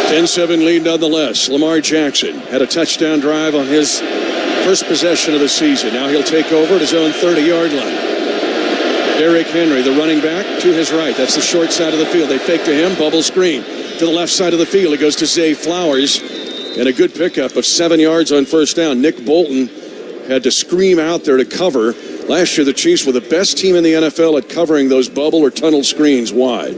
10-7 lead nonetheless. Lamar Jackson had a touchdown drive on his first possession of the season. Now he'll take over at his own 30-yard line. Derrick Henry, the running back, to his right. That's the short side of the field. They fake to him, bubble screen. To the left side of the field, it goes to Zay Flowers. And a good pickup of 7 yards on first down. Nick Bolton had to scream out there to cover. Last year, the Chiefs were the best team in the NFL at covering those bubble or tunnel screens wide.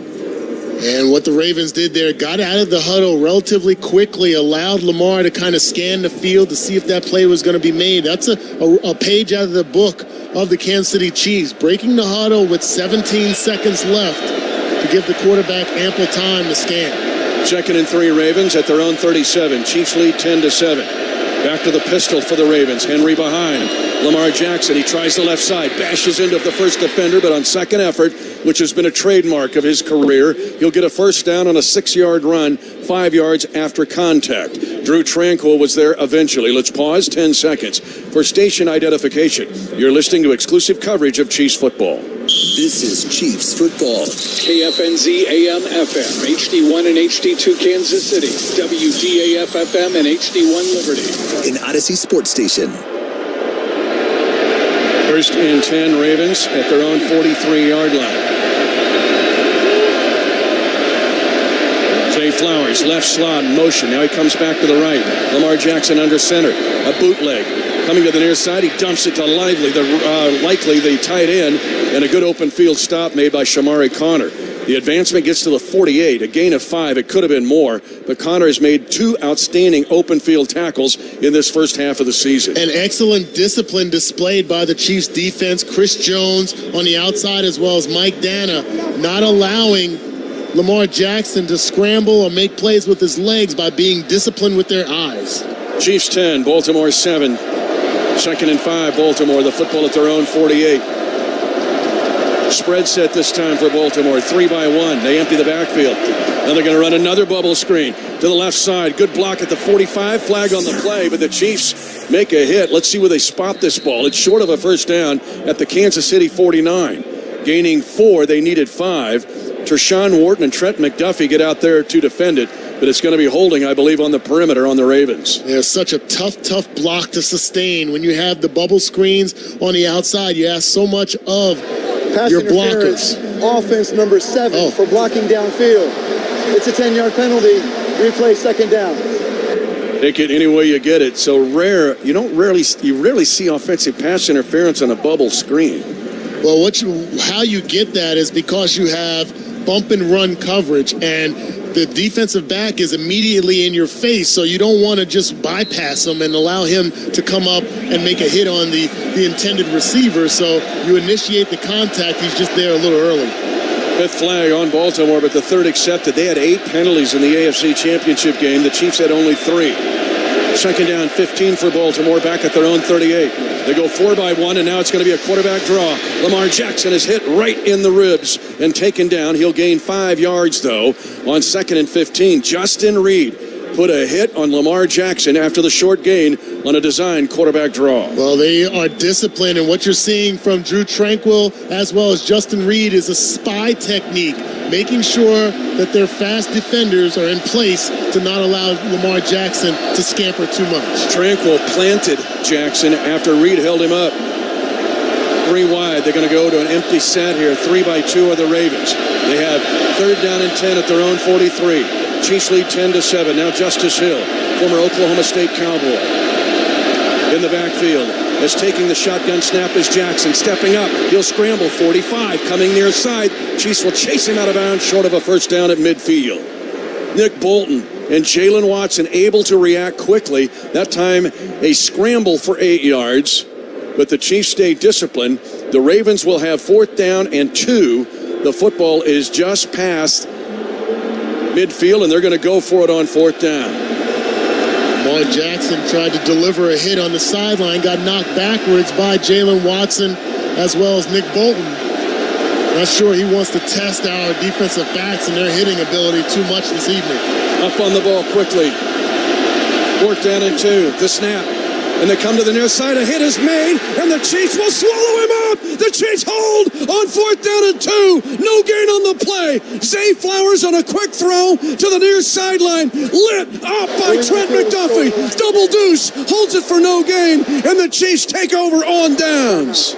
And what the Ravens did there, got out of the huddle relatively quickly, allowed Lamar to kind of scan the field to see if that play was going to be made. That's a page out of the book of the Kansas City Chiefs, breaking the huddle with 17 seconds left to give the quarterback ample time to scan. 2nd and 3 Ravens at their own 37. Chiefs lead 10-7. Back to the pistol for the Ravens. Henry behind. Lamar Jackson, he tries the left side, bashes into the first defender, but on second effort, which has been a trademark of his career, he'll get a first down on a 6-yard run, 5 yards after contact. Drew Tranquill was there eventually. Let's pause 10 seconds for station identification. You're listening to exclusive coverage of Chiefs football. This is Chiefs football. KFNZ AM FM, HD1 and HD2 Kansas City, WDAF FM and HD1 Liberty. An Odyssey Sports Station. 1st and 10 Ravens at their own 43-yard line. Zay Flowers, left slot in motion. Now he comes back to the right. Lamar Jackson under center. A bootleg. Coming to the near side, he dumps it to Likely, the tight end, and a good open field stop made by Shamari Connor. The advancement gets to the 48, a gain of 5. It could have been more, but Connor has made 2 outstanding open field tackles in this first half of the season. An excellent discipline displayed by the Chiefs defense. Chris Jones on the outside as well as Mike Dana, not allowing Lamar Jackson to scramble or make plays with his legs by being disciplined with their eyes. Chiefs 10, Baltimore 7. 2nd and 5, Baltimore, the football at their own 48. Spread set this time for Baltimore, 3-1. They empty the backfield. Now they're going to run another bubble screen to the left side. Good block at the 45, flag on the play, but the Chiefs make a hit. Let's see where they spot this ball. It's short of a first down at the Kansas City 49. Gaining 4, they needed 5. Tershawn Wharton and Trent McDuffie get out there to defend it. But it's going to be holding, I believe, on the perimeter on the Ravens. Yeah, such a tough block to sustain. When you have the bubble screens on the outside, you ask so much of your blockers. Offense number 7 for blocking downfield. It's a 10-yard penalty. Replay 2nd down. Take it any way you get it. So rare, you rarely see offensive pass interference on a bubble screen. Well, how you get that is because you have bump and run coverage, and the defensive back is immediately in your face, so you don't want to just bypass him and allow him to come up and make a hit on the intended receiver. So you initiate the contact. He's just there a little early. 5th flag on Baltimore, but the 3rd accepted. They had 8 penalties in the AFC Championship game. The Chiefs had only 3. 2nd down, 15 for Baltimore, back at their own 38. They go 4-1, and now it's going to be a quarterback draw. Lamar Jackson is hit right in the ribs and taken down. He'll gain 5 yards, though, on 2nd and 15. Justin Reed put a hit on Lamar Jackson after the short gain on a designed quarterback draw. Well, they are disciplined, and what you're seeing from Drew Tranquill as well as Justin Reed is a spy technique, making sure that their fast defenders are in place to not allow Lamar Jackson to scamper too much. Tranquill planted Jackson after Reed held him up. 3 wide. They're going to go to an empty set here. 3-2 are the Ravens. They have 3rd down and 10 at their own 43. Chiefs lead 10-7. Now Justice Hill, former Oklahoma State Cowboy, in the backfield. As taking the shotgun snap is Jackson, stepping up. He'll scramble, 45, coming near side. Chiefs will chase him out of bounds, short of a first down at midfield. Nick Bolton and Jalen Watson able to react quickly. That time, a scramble for 8 yards. But the Chiefs stay disciplined. The Ravens will have 4th down and 2. The football is just past midfield, and they're going to go for it on 4th down. Lamar Jackson tried to deliver a hit on the sideline, got knocked backwards by Jalen Watson as well as Nick Bolton. Not sure he wants to test our defensive backs and their hitting ability too much this evening. Up on the ball quickly. 4th down and 2. The snap. And they come to the near side. A hit is made, and the Chiefs will swallow him up. The Chiefs hold on 4th down and 2. No gain on the play. Zay Flowers on a quick throw to the near sideline. Lit up by Trent McDuffie. Double deuce. Holds it for no gain, and the Chiefs take over on downs.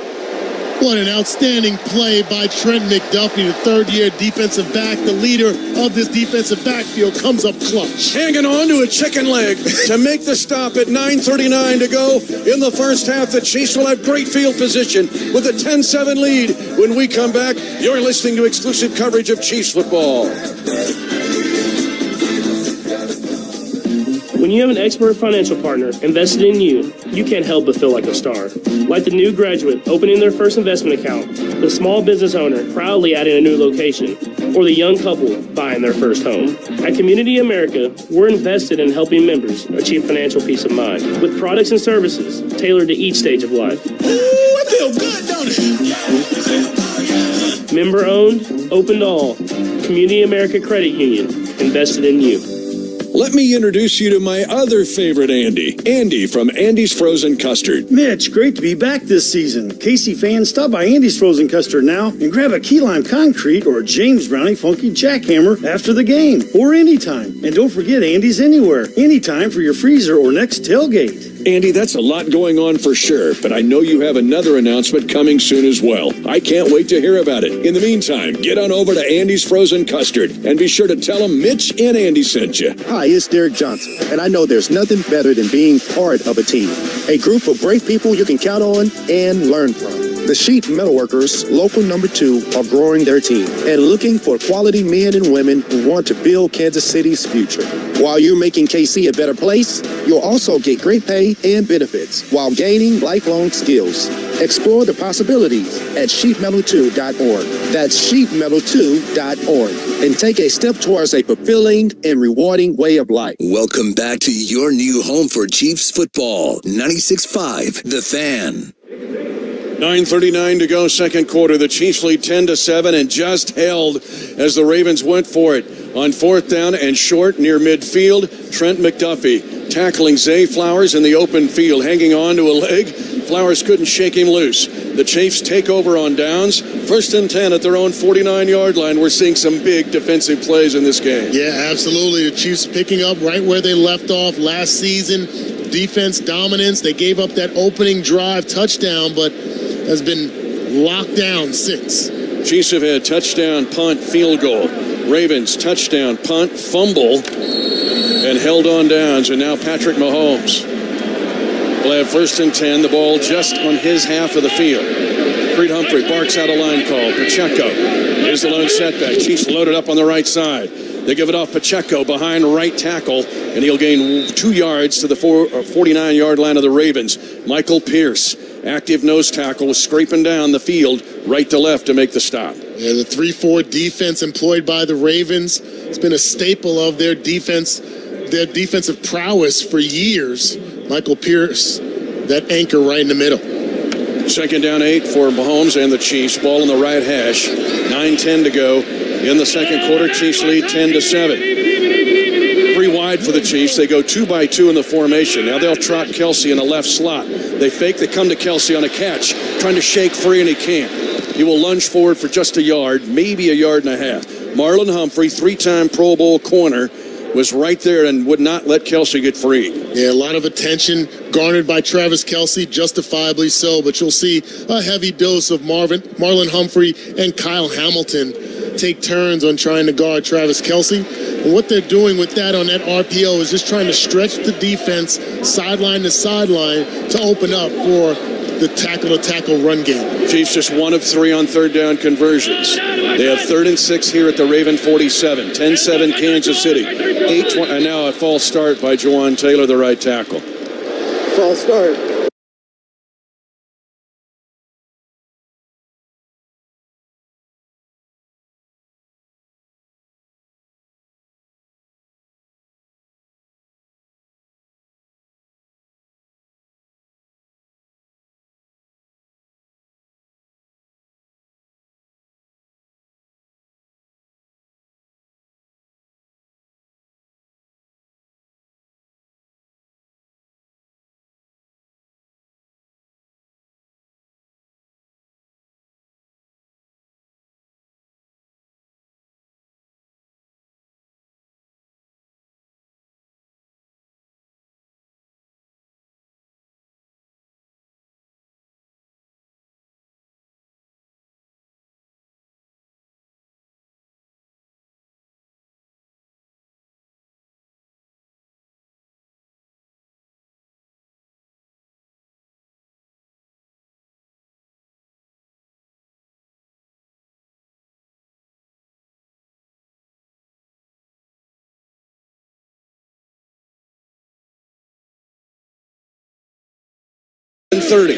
What an outstanding play by Trent McDuffie, the third-year defensive back. The leader of this defensive backfield comes up clutch. Hanging on to a chicken leg to make the stop at 9:39 to go in the first half. The Chiefs will have great field position with a 10-7 lead. When we come back, you're listening to exclusive coverage of Chiefs football. When you have an expert financial partner invested in you, you can't help but feel like a star. Like the new graduate opening their first investment account, the small business owner proudly adding a new location, or the young couple buying their first home. At Community America, we're invested in helping members achieve financial peace of mind with products and services tailored to each stage of life. Ooh, it feel good, don't it? Member owned, open to all. Community America Credit Union, invested in you. Let me introduce you to my other favorite Andy. Andy from Andy's Frozen Custard. Mitch, great to be back this season. Casey fans, stop by Andy's Frozen Custard now and grab a key lime concrete or a James Brownie funky jackhammer after the game or anytime. And don't forget Andy's Anywhere, anytime for your freezer or next tailgate. Andy, that's a lot going on for sure, but I know you have another announcement coming soon as well. I can't wait to hear about it. In the meantime, get on over to Andy's Frozen Custard and be sure to tell them Mitch and Andy sent you. Hi, it's Derek Johnson, and I know there's nothing better than being part of a team. A group of great people you can count on and learn from. The Sheet Metalworkers, local number 2, are growing their team and looking for quality men and women who want to build Kansas City's future. While you're making KC a better place, you'll also get great pay and benefits while gaining lifelong skills. Explore the possibilities at sheetmetal2.org. That's sheetmetal2.org. And take a step towards a fulfilling and rewarding way of life. Welcome back to your new home for Chiefs football. 96.5, The Fan. 9:39 to go, second quarter. The Chiefs lead 10-7 and just held as the Ravens went for it on 4th down and short near midfield. Trent McDuffie tackling Zay Flowers in the open field, hanging on to a leg. Flowers couldn't shake him loose. The Chiefs take over on downs. 1st and 10 at their own 49-yard line. We're seeing some big defensive plays in this game. Yeah, absolutely. The Chiefs picking up right where they left off last season. Defense dominance. They gave up that opening drive touchdown, but has been locked down since. Chiefs have had touchdown, punt, field goal. Ravens touchdown, punt, fumble, and held on downs. And now Patrick Mahomes will have 1st and 10. The ball just on his half of the field. Creed Humphrey barks out a line call. Pacheco is the lone setback. Chiefs loaded up on the right side. They give it off Pacheco behind right tackle, and he'll gain 2 yards to the 49-yard line of the Ravens. Michael Pierce, active nose tackle, was scraping down the field right to left to make the stop. Yeah, the 3-4 defense employed by the Ravens. It's been a staple of their defense, their defensive prowess for years. Michael Pierce, that anchor right in the middle. 2nd down 8 for Mahomes and the Chiefs. Ball on the right hash. 9:10 to go in the second quarter. Chiefs lead 10-7. 3 wide for the Chiefs. They go 2 by 2 in the formation. Now they'll trot Kelce in the left slot. They fake. They come to Kelce on a catch, trying to shake free, and he can't. He will lunge forward for just a yard, maybe a yard and a half. Marlon Humphrey, 3-time Pro Bowl corner, was right there and would not let Kelce get free. Yeah, a lot of attention garnered by Travis Kelce, justifiably so, but you'll see a heavy dose of Marlon Humphrey and Kyle Hamilton take turns on trying to guard Travis Kelce. And what they're doing with that on that RPO is just trying to stretch the defense sideline to sideline to open up for the tackle-to-tackle run game. Chiefs just 1 of 3 on third down conversions. They have 3rd and 6 here at the Raven 47. 10-7 Kansas City. 8-20, and now a false start by Jawan Taylor, the right tackle. False start. And 30.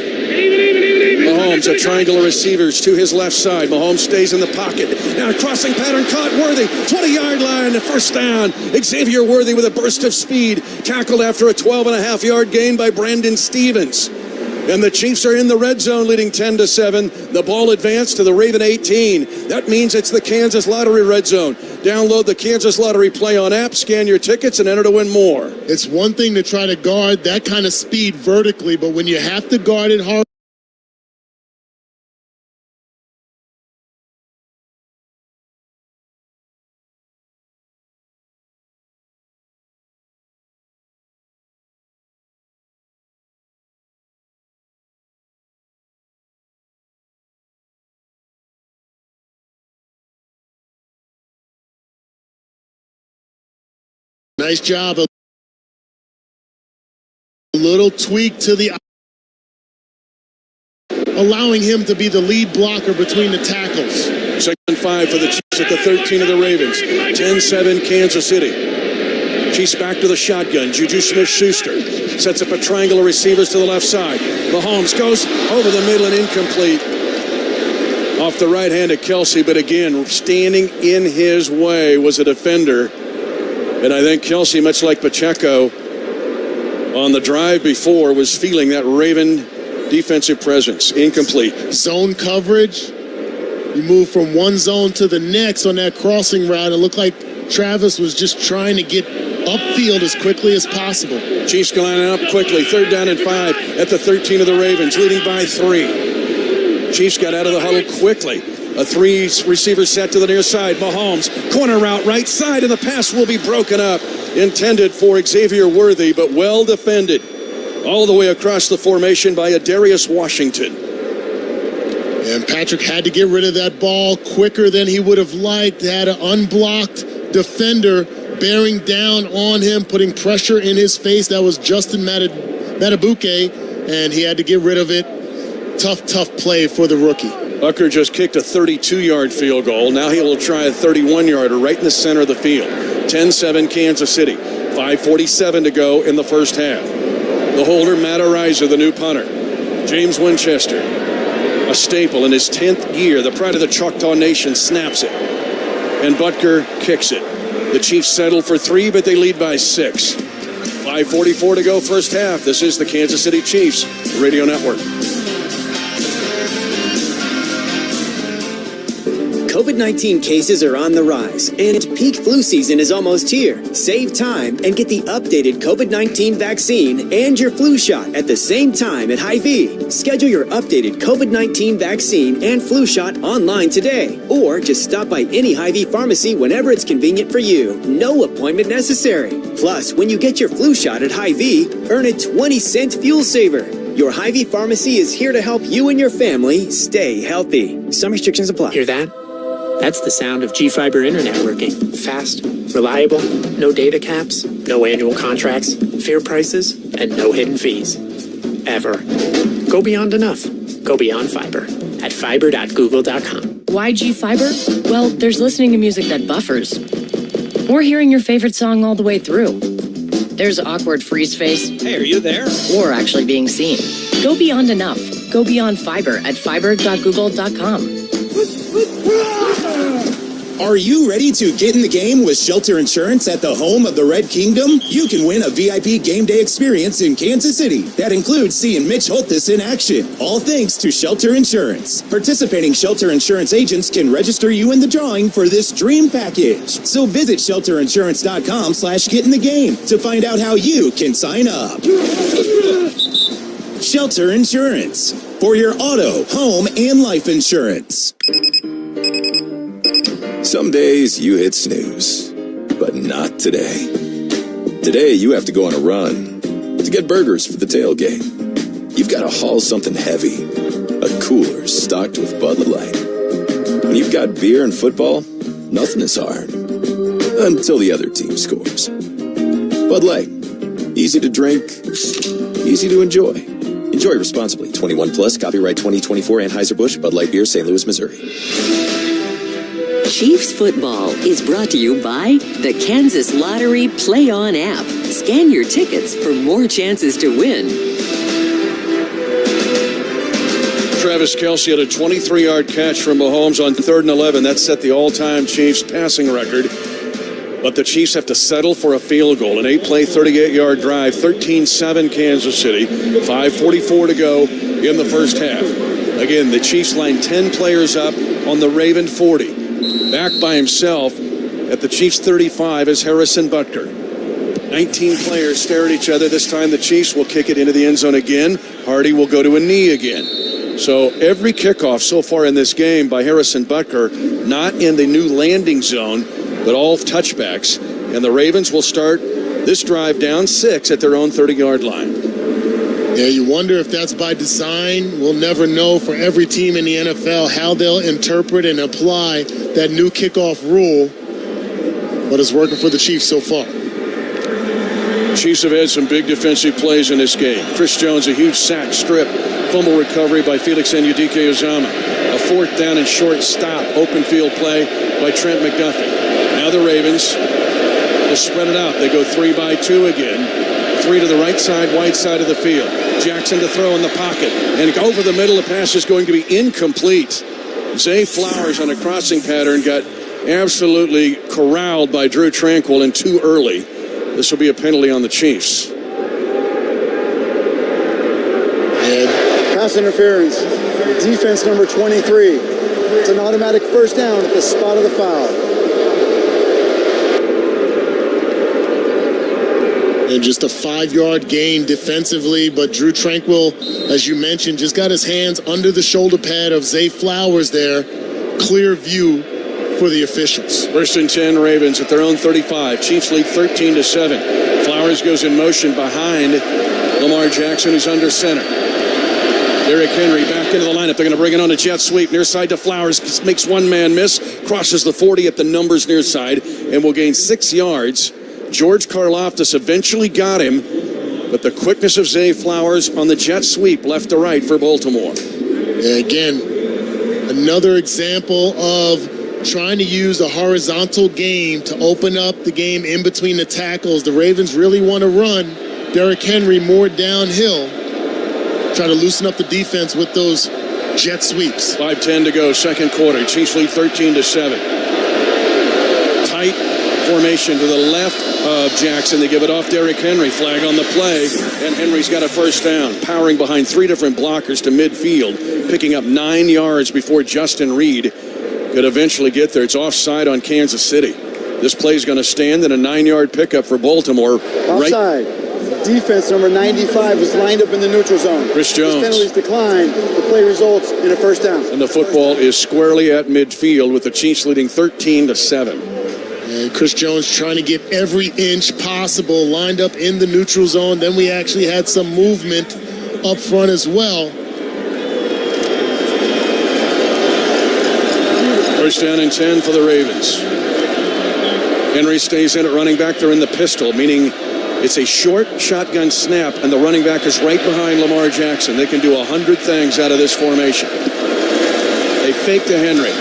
Mahomes, a triangle of receivers to his left side. Mahomes stays in the pocket. Now a crossing pattern caught. Worthy, 20-yard line, the first down. Xavier Worthy with a burst of speed. Tackled after a 12.5-yard gain by Brandon Stevens. And the Chiefs are in the red zone, leading 10-7. The ball advanced to the Raven 18. That means it's the Kansas Lottery red zone. Download the Kansas Lottery Play On app, scan your tickets, and enter to win more. It's one thing to try to guard that kind of speed vertically, but when you have to guard it hard, nice job. A little tweak to the allowing him to be the lead blocker between the tackles. 2nd and 5 for the Chiefs at the 13 of the Ravens. 10-7 Kansas City. Chiefs back to the shotgun. Juju Smith-Schuster sets up a triangle of receivers to the left side. Mahomes goes over the middle and incomplete. Off the right hand of Kelce, but again, standing in his way was a defender. And I think Kelce, much like Pacheco on the drive before, was feeling that Raven defensive presence. Incomplete. Zone coverage. You move from one zone to the next on that crossing route. It looked like Travis was just trying to get upfield as quickly as possible. Chiefs line up quickly. 3rd down and 5 at the 13 of the Ravens, leading by 3. Chiefs got out of the huddle quickly. A 3-receiver set to the near side. Mahomes, corner route, right side, and the pass will be broken up. Intended for Xavier Worthy, but well defended. All the way across the formation by Adarius Washington. And Patrick had to get rid of that ball quicker than he would have liked. Had an unblocked defender bearing down on him, putting pressure in his face. That was Justin Matabuke, and he had to get rid of it. Tough play for the rookie. Bucker just kicked a 32-yard field goal. Now he will try a 31-yarder right in the center of the field. 10-7 Kansas City. 5:47 to go in the first half. The holder, Matt Ariza, the new punter. James Winchester, a staple in his 10th year. The pride of the Choctaw Nation, snaps it. And Butker kicks it. The Chiefs settle for 3, but they lead by 6. 5:44 to go first half. This is the Kansas City Chiefs Radio Network. COVID-19 cases are on the rise, and peak flu season is almost here. Save time and get the updated COVID-19 vaccine and your flu shot at the same time at Hy-Vee. Schedule your updated COVID-19 vaccine and flu shot online today, or just stop by any Hy-Vee pharmacy whenever it's convenient for you. No appointment necessary. Plus, when you get your flu shot at Hy-Vee, earn a 20-cent fuel saver. Your Hy-Vee pharmacy is here to help you and your family stay healthy. Some restrictions apply. Hear that? That's the sound of G-Fiber internet working. Fast, reliable, no data caps, no annual contracts, fair prices, and no hidden fees. Ever. Go beyond enough. Go beyond fiber at fiber.google.com. Why G-Fiber? Well, there's listening to music that buffers. Or hearing your favorite song all the way through. There's awkward freeze face. Hey, are you there? Or actually being seen. Go beyond enough. Go beyond fiber at fiber.google.com. Are you ready to get in the game with Shelter Insurance at the home of the Red Kingdom? You can win a VIP game day experience in Kansas City. That includes seeing Mitch Holthus in action. All thanks to Shelter Insurance. Participating Shelter Insurance agents can register you in the drawing for this dream package. So visit shelterinsurance.com/get in the game to find out how you can sign up. Shelter Insurance. For your auto, home, and life insurance. Some days you hit snooze, but not today. Today you have to go on a run to get burgers for the tailgate. You've got to haul something heavy, a cooler stocked with Bud Light. When you've got beer and football, nothing is hard. Until the other team scores. Bud Light. Easy to drink, easy to enjoy. Enjoy responsibly. 21 plus, copyright 2024 Anheuser-Busch, Bud Light Beer, St. Louis, Missouri. Chiefs football is brought to you by the Kansas Lottery Play On app. Scan your tickets for more chances to win. Travis Kelce had a 23-yard catch from Mahomes on 3rd and 11. That set the all-time Chiefs passing record. But the Chiefs have to settle for a field goal. An 8-play, 38-yard drive, 13-7 Kansas City. 5:44 to go in the first half. Again, the Chiefs line 10 players up on the Raven 40. Back by himself at the Chiefs 35 is Harrison Butker. 19 players stare at each other. This time the Chiefs will kick it into the end zone again. Hardy will go to a knee again. So every kickoff so far in this game by Harrison Butker, not in the new landing zone, but all touchbacks. And the Ravens will start this drive down 6 at their own 30-yard line. Yeah, you wonder if that's by design. We'll never know for every team in the NFL how they'll interpret and apply that new kickoff rule. But it's working for the Chiefs so far. Chiefs have had some big defensive plays in this game. Chris Jones, a huge sack strip. Fumble recovery by Felix Anudike-Uzomah. A 4th down and short stop. Open field play by Trent McDuffie. Now the Ravens will spread it out. They go 3-by-2 again. 3 to the right side, wide side of the field. Jackson to throw in the pocket. And over the middle, the pass is going to be incomplete. Zay Flowers on a crossing pattern got absolutely corralled by Drew Tranquill and too early. This will be a penalty on the Chiefs. Pass interference. Defense number 23. It's an automatic first down at the spot of the foul. And just a 5-yard gain defensively, but Drew Tranquill, as you mentioned, just got his hands under the shoulder pad of Zay Flowers there. Clear view for the officials. 1st and 10 Ravens at their own 35. Chiefs lead 13-7. Flowers goes in motion behind Lamar Jackson, who's under center. Derrick Henry back into the lineup. They're going to bring it on a jet sweep. Near side to Flowers. Makes one man miss. Crosses the 40 at the numbers near side and will gain 6 yards. George Karlaftis eventually got him, but the quickness of Zay Flowers on the jet sweep left to right for Baltimore. Again, another example of trying to use a horizontal game to open up the game in between the tackles. The Ravens really want to run Derrick Henry more downhill. Try to loosen up the defense with those jet sweeps. 5:10 to go, second quarter. Chiefs lead 13-7. Tight formation to the left of Jackson. They give it off Derrick Henry. Flag on the play, and Henry's got a first down. Powering behind 3 different blockers to midfield, picking up 9 yards before Justin Reed could eventually get there. It's offside on Kansas City. This play is going to stand in a 9-yard pickup for Baltimore. Offside. Defense number 95 is lined up in the neutral zone. Chris Jones. His penalties decline. The play results in a first down. And the football is squarely at midfield with the Chiefs leading 13-7. And Chris Jones trying to get every inch possible lined up in the neutral zone. Then we actually had some movement up front as well. First down and 10 for the Ravens. Henry stays in at running back. They're in the pistol, meaning it's a short shotgun snap, and the running back is right behind Lamar Jackson. They can do 100 things out of this formation. They fake to Henry.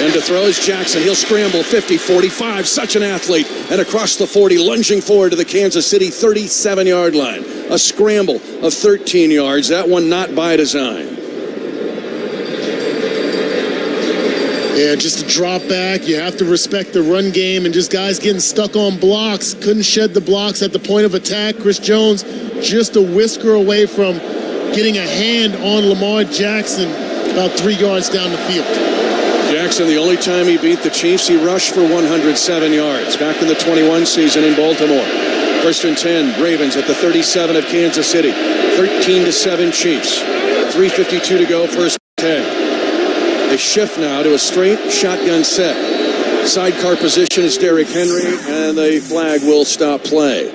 And to throw is Jackson. He'll scramble 50, 45. Such an athlete. And across the 40, lunging forward to the Kansas City 37-yard line. A scramble of 13 yards. That one not by design. Yeah, just a drop back. You have to respect the run game, and just guys getting stuck on blocks. Couldn't shed the blocks at the point of attack. Chris Jones just a whisker away from getting a hand on Lamar Jackson about 3 yards down the field. Jackson, the only time he beat the Chiefs, he rushed for 107 yards back in the 21 season in Baltimore. First and 10, Ravens at the 37 of Kansas City. 13-7 Chiefs. 3:52 to go, first 10. They shift now to a straight shotgun set. Sidecar position is Derrick Henry, and the flag will stop play.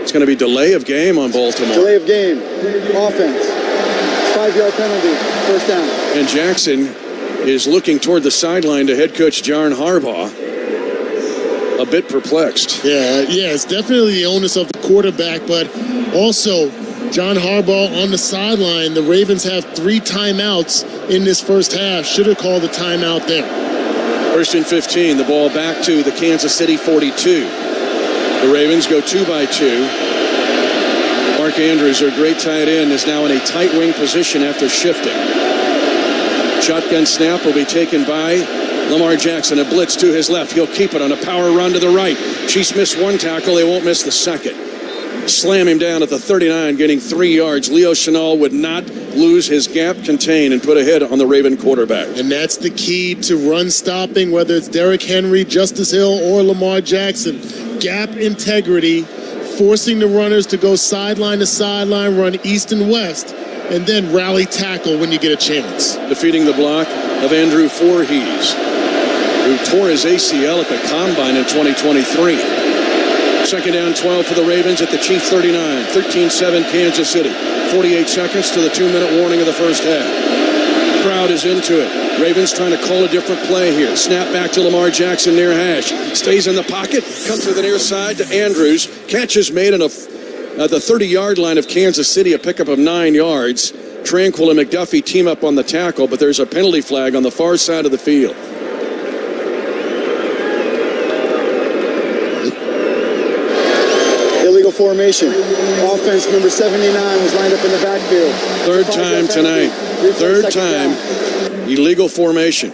It's going to be delay of game on Baltimore. Delay of game. Offense. 5-yard penalty. First down. And Jackson is looking toward the sideline to head coach John Harbaugh. A bit perplexed. Yeah, it's definitely the onus of the quarterback, but also John Harbaugh on the sideline. The Ravens have 3 timeouts in this first half. Should have called the timeout there. First and 15, the ball back to the Kansas City 42. The Ravens go 2-by-2. Mark Andrews, their great tight end, is now in a tight wing position after shifting. Shotgun snap will be taken by Lamar Jackson. A blitz to his left. He'll keep it on a power run to the right. Chiefs miss one tackle. They won't miss the second. Slam him down at the 39, getting 3 yards. Leo Chenal would not lose his gap contain and put a hit on the Raven quarterback. And that's the key to run stopping, whether it's Derrick Henry, Justice Hill, or Lamar Jackson. Gap integrity, forcing the runners to go sideline to sideline, run east and west, and then rally tackle when you get a chance. Defeating the block of Andrew Voorhees, who tore his ACL at the Combine in 2023. Second down, 12 for the Ravens at the Chiefs 39. 13-7 Kansas City. 48 seconds to the 2-minute warning of the first half. Crowd is into it. Ravens trying to call a different play here. Snap back to Lamar Jackson near hash. Stays in the pocket. Comes to the near side to Andrews. Catch is made at the 30-yard line of Kansas City. A pickup of 9 yards. Tranquil and McDuffie team up on the tackle, but there's a penalty flag on the far side of the field. Illegal formation. Offense number 79 was lined up in the backfield. Third time tonight. Third time. Illegal formation.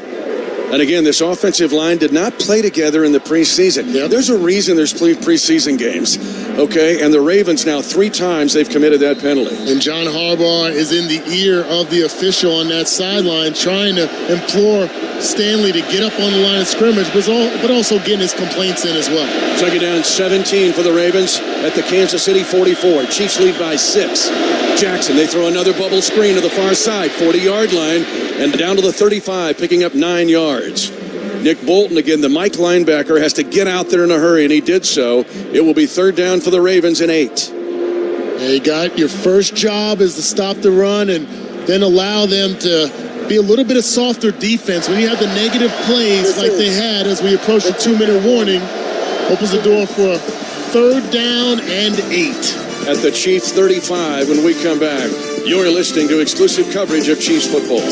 And again, this offensive line did not play together in the preseason. Yep. There's a reason there's preseason games. Okay, and the Ravens now 3 times they've committed that penalty. And John Harbaugh is in the ear of the official on that sideline, trying to implore Stanley to get up on the line of scrimmage, but also getting his complaints in as well. Second down, 17 for the Ravens at the Kansas City 44. Chiefs lead by 6. Jackson, they throw another bubble screen to the far side, 40-yard line, and down to the 35, picking up 9 yards. Nick Bolton, again, the Mike linebacker, has to get out there in a hurry, and he did so. It will be third down for the Ravens and 8. You got your first job is to stop the run and then allow them to be a little bit of softer defense. When you have the negative plays like they had as we approach the 2-minute warning, opens the door for a third down and 8. At the Chiefs 35 when we come back. You're listening to exclusive coverage of Chiefs football.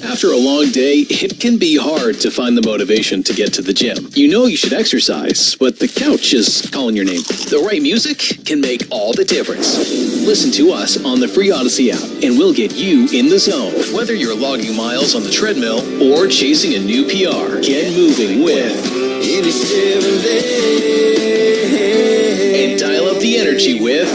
After a long day, it can be hard to find the motivation to get to the gym. You know you should exercise, but the couch is calling your name. The right music can make all the difference. Listen to us on the free Odyssey app, and we'll get you in the zone. Whether you're logging miles on the treadmill or chasing a new PR, get moving with and dial up the energy with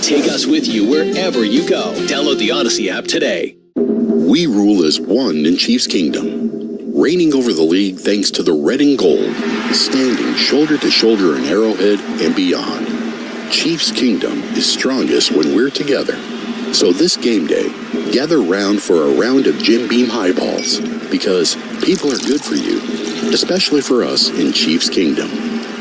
Take us with you wherever you go. Download the Odyssey app today. We rule as one in Chiefs Kingdom, reigning over the league thanks to the red and gold, standing shoulder to shoulder in Arrowhead and beyond. Chiefs Kingdom is strongest when we're together. So this game day, gather round for a round of Jim Beam highballs, because people are good for you, especially for us in Chiefs Kingdom.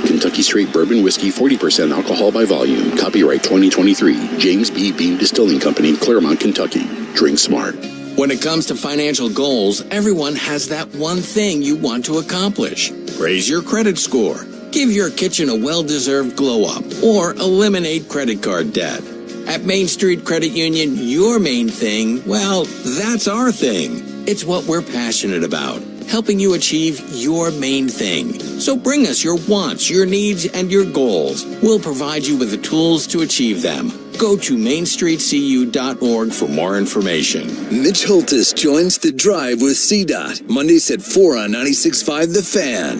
Kentucky Straight Bourbon Whiskey, 40% alcohol by volume. Copyright 2023. James B. Beam Distilling Company, Claremont, Kentucky. Drink smart. When it comes to financial goals, everyone has that one thing you want to accomplish. Raise your credit score, give your kitchen a well-deserved glow-up, or eliminate credit card debt. At Main Street Credit Union, your main thing, well, that's our thing. It's what we're passionate about, helping you achieve your main thing. So bring us your wants, your needs, and your goals. We'll provide you with the tools to achieve them. Go to mainstreetcu.org for more information. Mitch Holtis joins the drive with CDOT, Mondays at 4 on 96.5 The Fan.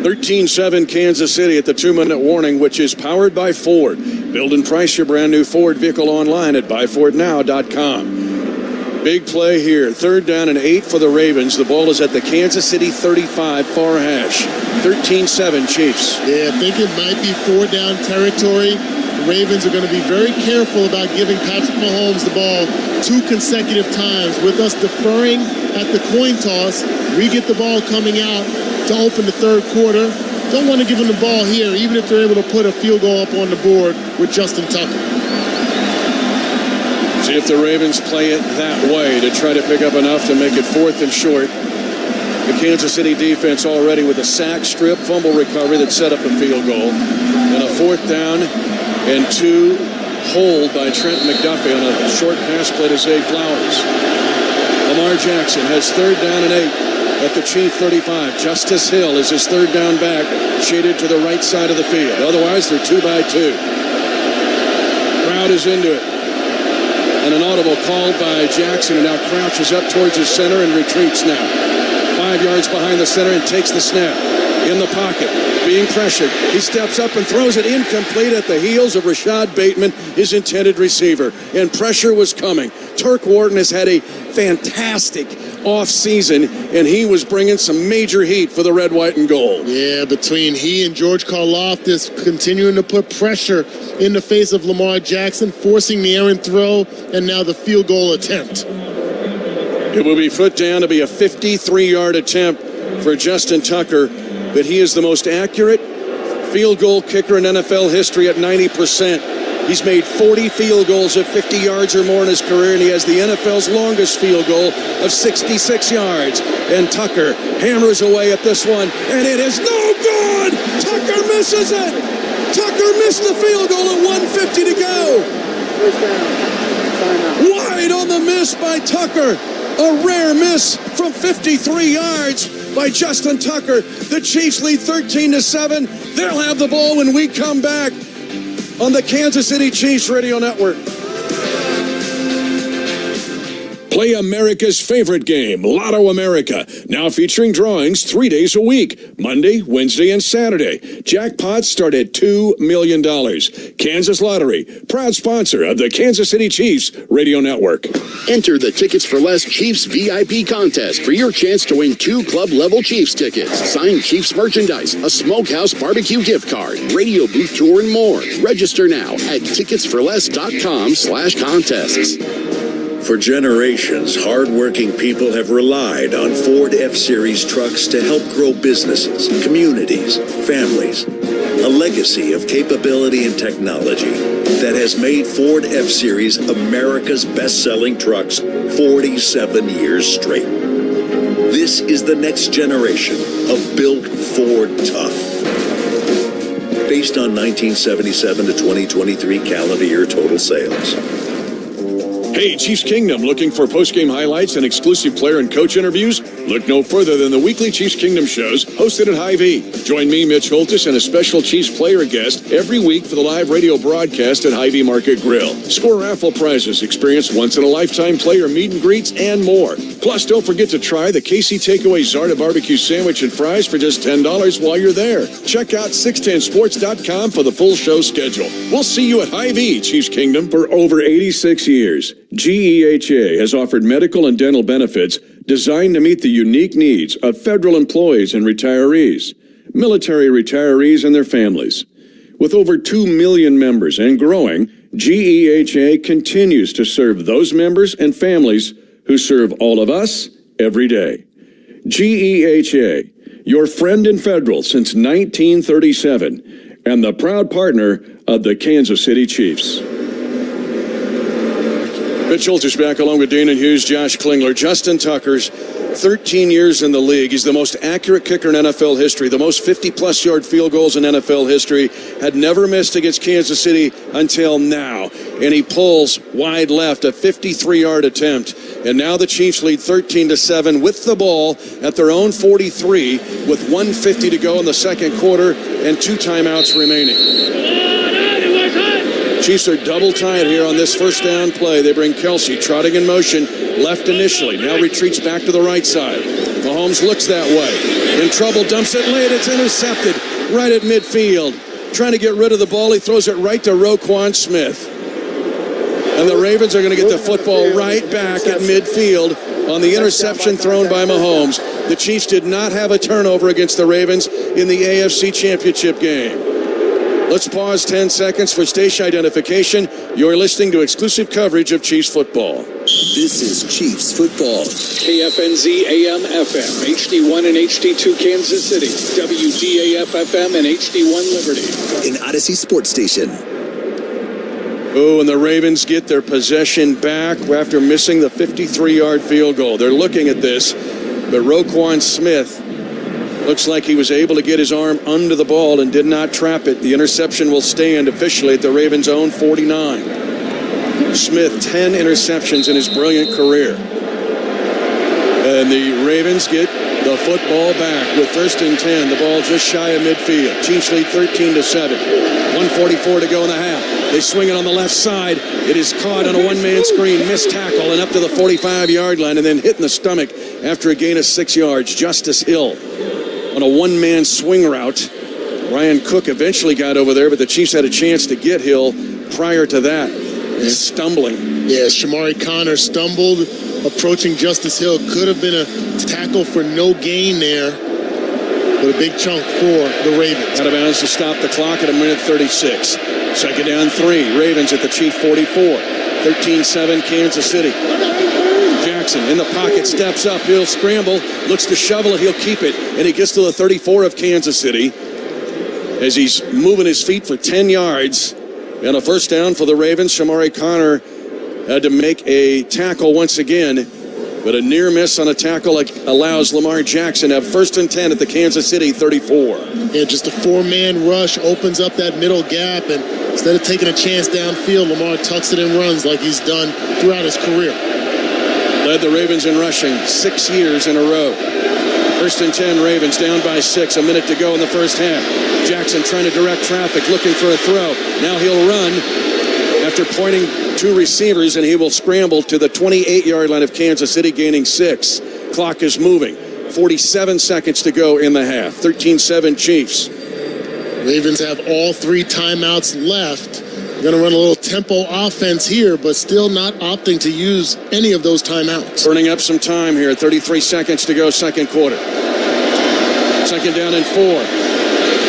13-7 Kansas City at the 2-minute warning, which is powered by Ford. Build and price your brand new Ford vehicle online at buyfordnow.com. Big play here. 3rd down and 8 for the Ravens. The ball is at the Kansas City 35 far hash. 13-7 Chiefs. Yeah, I think it might be 4-down territory. The Ravens are going to be very careful about giving Patrick Mahomes the ball 2 consecutive times. With us deferring at the coin toss, we get the ball coming out to open the 3rd quarter. Don't want to give them the ball here, even if they're able to put a field goal up on the board with Justin Tucker. See if the Ravens play it that way to try to pick up enough to make it 4th and short. The Kansas City defense already with a sack, strip, fumble recovery that set up the field goal. And a 4th down and 2 hold by Trent McDuffie on a short pass play to Zay Flowers. Lamar Jackson has 3rd down and 8 at the Chief 35. Justice Hill is his 3rd down back, shaded to the right side of the field. Otherwise, they're 2 by 2. Crowd is into it. And an audible called by Jackson, and now crouches up towards his center and retreats now. 5 yards behind the center and takes the snap. In the pocket, being pressured. He steps up and throws it incomplete at the heels of Rashond Bateman, his intended receiver. And pressure was coming. Turk Wharton has had a fantastic off-season, and he was bringing some major heat for the red, white, and gold. Yeah, between he and George Karlaftis continuing to put pressure in the face of Lamar Jackson, forcing the errant throw, and now the field goal attempt. It will be put down to be a 53-yard attempt for Justin Tucker, but he is the most accurate field goal kicker in NFL history at 90%. He's made 40 field goals at 50 yards or more in his career, and he has the NFL's longest field goal of 66 yards. And Tucker hammers away at this one, and it is no good! Tucker misses it! Tucker missed the field goal at 1:50 to go. Wide on the miss by Tucker. A rare miss from 53 yards by Justin Tucker. The Chiefs lead 13-7. They'll have the ball when we come back on the Kansas City Chiefs Radio Network. Play America's favorite game, Lotto America, now featuring drawings 3 days a week, Monday, Wednesday, and Saturday. Jackpots start at $2 million. Kansas Lottery, proud sponsor of the Kansas City Chiefs Radio Network. Enter the Tickets for Less Chiefs VIP contest for your chance to win 2 club-level Chiefs tickets, signed Chiefs merchandise, a Smokehouse barbecue gift card, radio booth tour, and more. Register now at ticketsforless.com/contests. For generations, hardworking people have relied on Ford F-Series trucks to help grow businesses, communities, families. A legacy of capability and technology that has made Ford F-Series America's best-selling trucks 47 years straight. This is the next generation of Built Ford Tough. Based on 1977 to 2023 calendar year total sales. Hey, Chiefs Kingdom, looking for post-game highlights and exclusive player and coach interviews? Look no further than the weekly Chiefs Kingdom shows hosted at Hy-Vee. Join me, Mitch Holtis, and a special Chiefs player guest every week for the live radio broadcast at Hy-Vee Market Grill. Score raffle prizes, experience once-in-a-lifetime player meet and greets, and more. Plus, don't forget to try the KC Takeaway Zarda Barbecue Sandwich and Fries for just $10 while you're there. Check out 610sports.com for the full show schedule. We'll see you at Hy-Vee, Chiefs Kingdom. For over 86 years, GEHA has offered medical and dental benefits designed to meet the unique needs of federal employees and retirees, military retirees and their families. With over 2 million members and growing, GEHA continues to serve those members and families who serve all of us every day. GEHA, your friend in Federal since 1937, and the proud partner of the Kansas City Chiefs. Mitch Schultz is back along with Dana Hughes, Josh Klingler. Justin Tucker's 13 years in the league. He's the most accurate kicker in NFL history, the most 50-plus yard field goals in NFL history. Had never missed against Kansas City until now. And he pulls wide left, a 53-yard attempt. And now the Chiefs lead 13-7 with the ball at their own 43 with 1:50 to go in the second quarter and 2 timeouts remaining. Chiefs are double tied here on this first down play. They bring Kelce trotting in motion, left initially, now retreats back to the right side. Mahomes looks that way. In trouble, dumps it late. It's intercepted right at midfield. Trying to get rid of the ball. He throws it right to Roquan Smith. And the Ravens are going to get the football right back at midfield on the interception thrown by Mahomes. The Chiefs did not have a turnover against the Ravens in the AFC Championship game. Let's pause 10 seconds for station identification. You're listening to exclusive coverage of Chiefs football. This is Chiefs football. KFNZ AM FM, HD1 and HD2 Kansas City, WGAF FM and HD1 Liberty. An Odyssey Sports Station. Oh, and the Ravens get their possession back after missing the 53-yard field goal. They're looking at this, but Roquan Smith looks like he was able to get his arm under the ball and did not trap it. The interception will stand officially at the Ravens' own 49. Smith, 10 interceptions in his brilliant career. And the Ravens get the football back with 1st and 10. The ball just shy of midfield. Chiefs lead 13-7. 1:44 to go in the half. They swing it on the left side. It is caught on a one-man screen, missed tackle, and up to the 45-yard line, and then hit in the stomach after a gain of 6 yards. Justice Hill on a one-man swing route. Ryan Cook eventually got over there, but the Chiefs had a chance to get Hill prior to that. Stumbling. Yeah, Shamari Connor stumbled, approaching Justice Hill. Could have been a tackle for no gain there, but a big chunk for the Ravens. Out of bounds to stop the clock at 1:36. Second down 3. Ravens at the Chief 44. 13-7 Kansas City. Jackson in the pocket, steps up, he'll scramble, looks to shovel it, he'll keep it, and he gets to the 34 of Kansas City as he's moving his feet for 10 yards. And a first down for the Ravens. Shamari Connor had to make a tackle once again, but a near miss on a tackle allows Lamar Jackson to have 1st and 10 at the Kansas City 34. Yeah, just a 4-man rush opens up that middle gap, and instead of taking a chance downfield, Lamar tucks it and runs like he's done throughout his career. Led the Ravens in rushing 6 years in a row. 1st and 10, Ravens down by 6. A minute to go in the first half. Jackson trying to direct traffic, looking for a throw. Now he'll run after pointing 2 receivers, and he will scramble to the 28-yard line of Kansas City, gaining 6. Clock is moving. 47 seconds to go in the half. 13-7 Chiefs. Ravens have all 3 timeouts left. Going to run a little tempo offense here, but still not opting to use any of those timeouts. Burning up some time here. 33 seconds to go, second quarter. Second down and 4.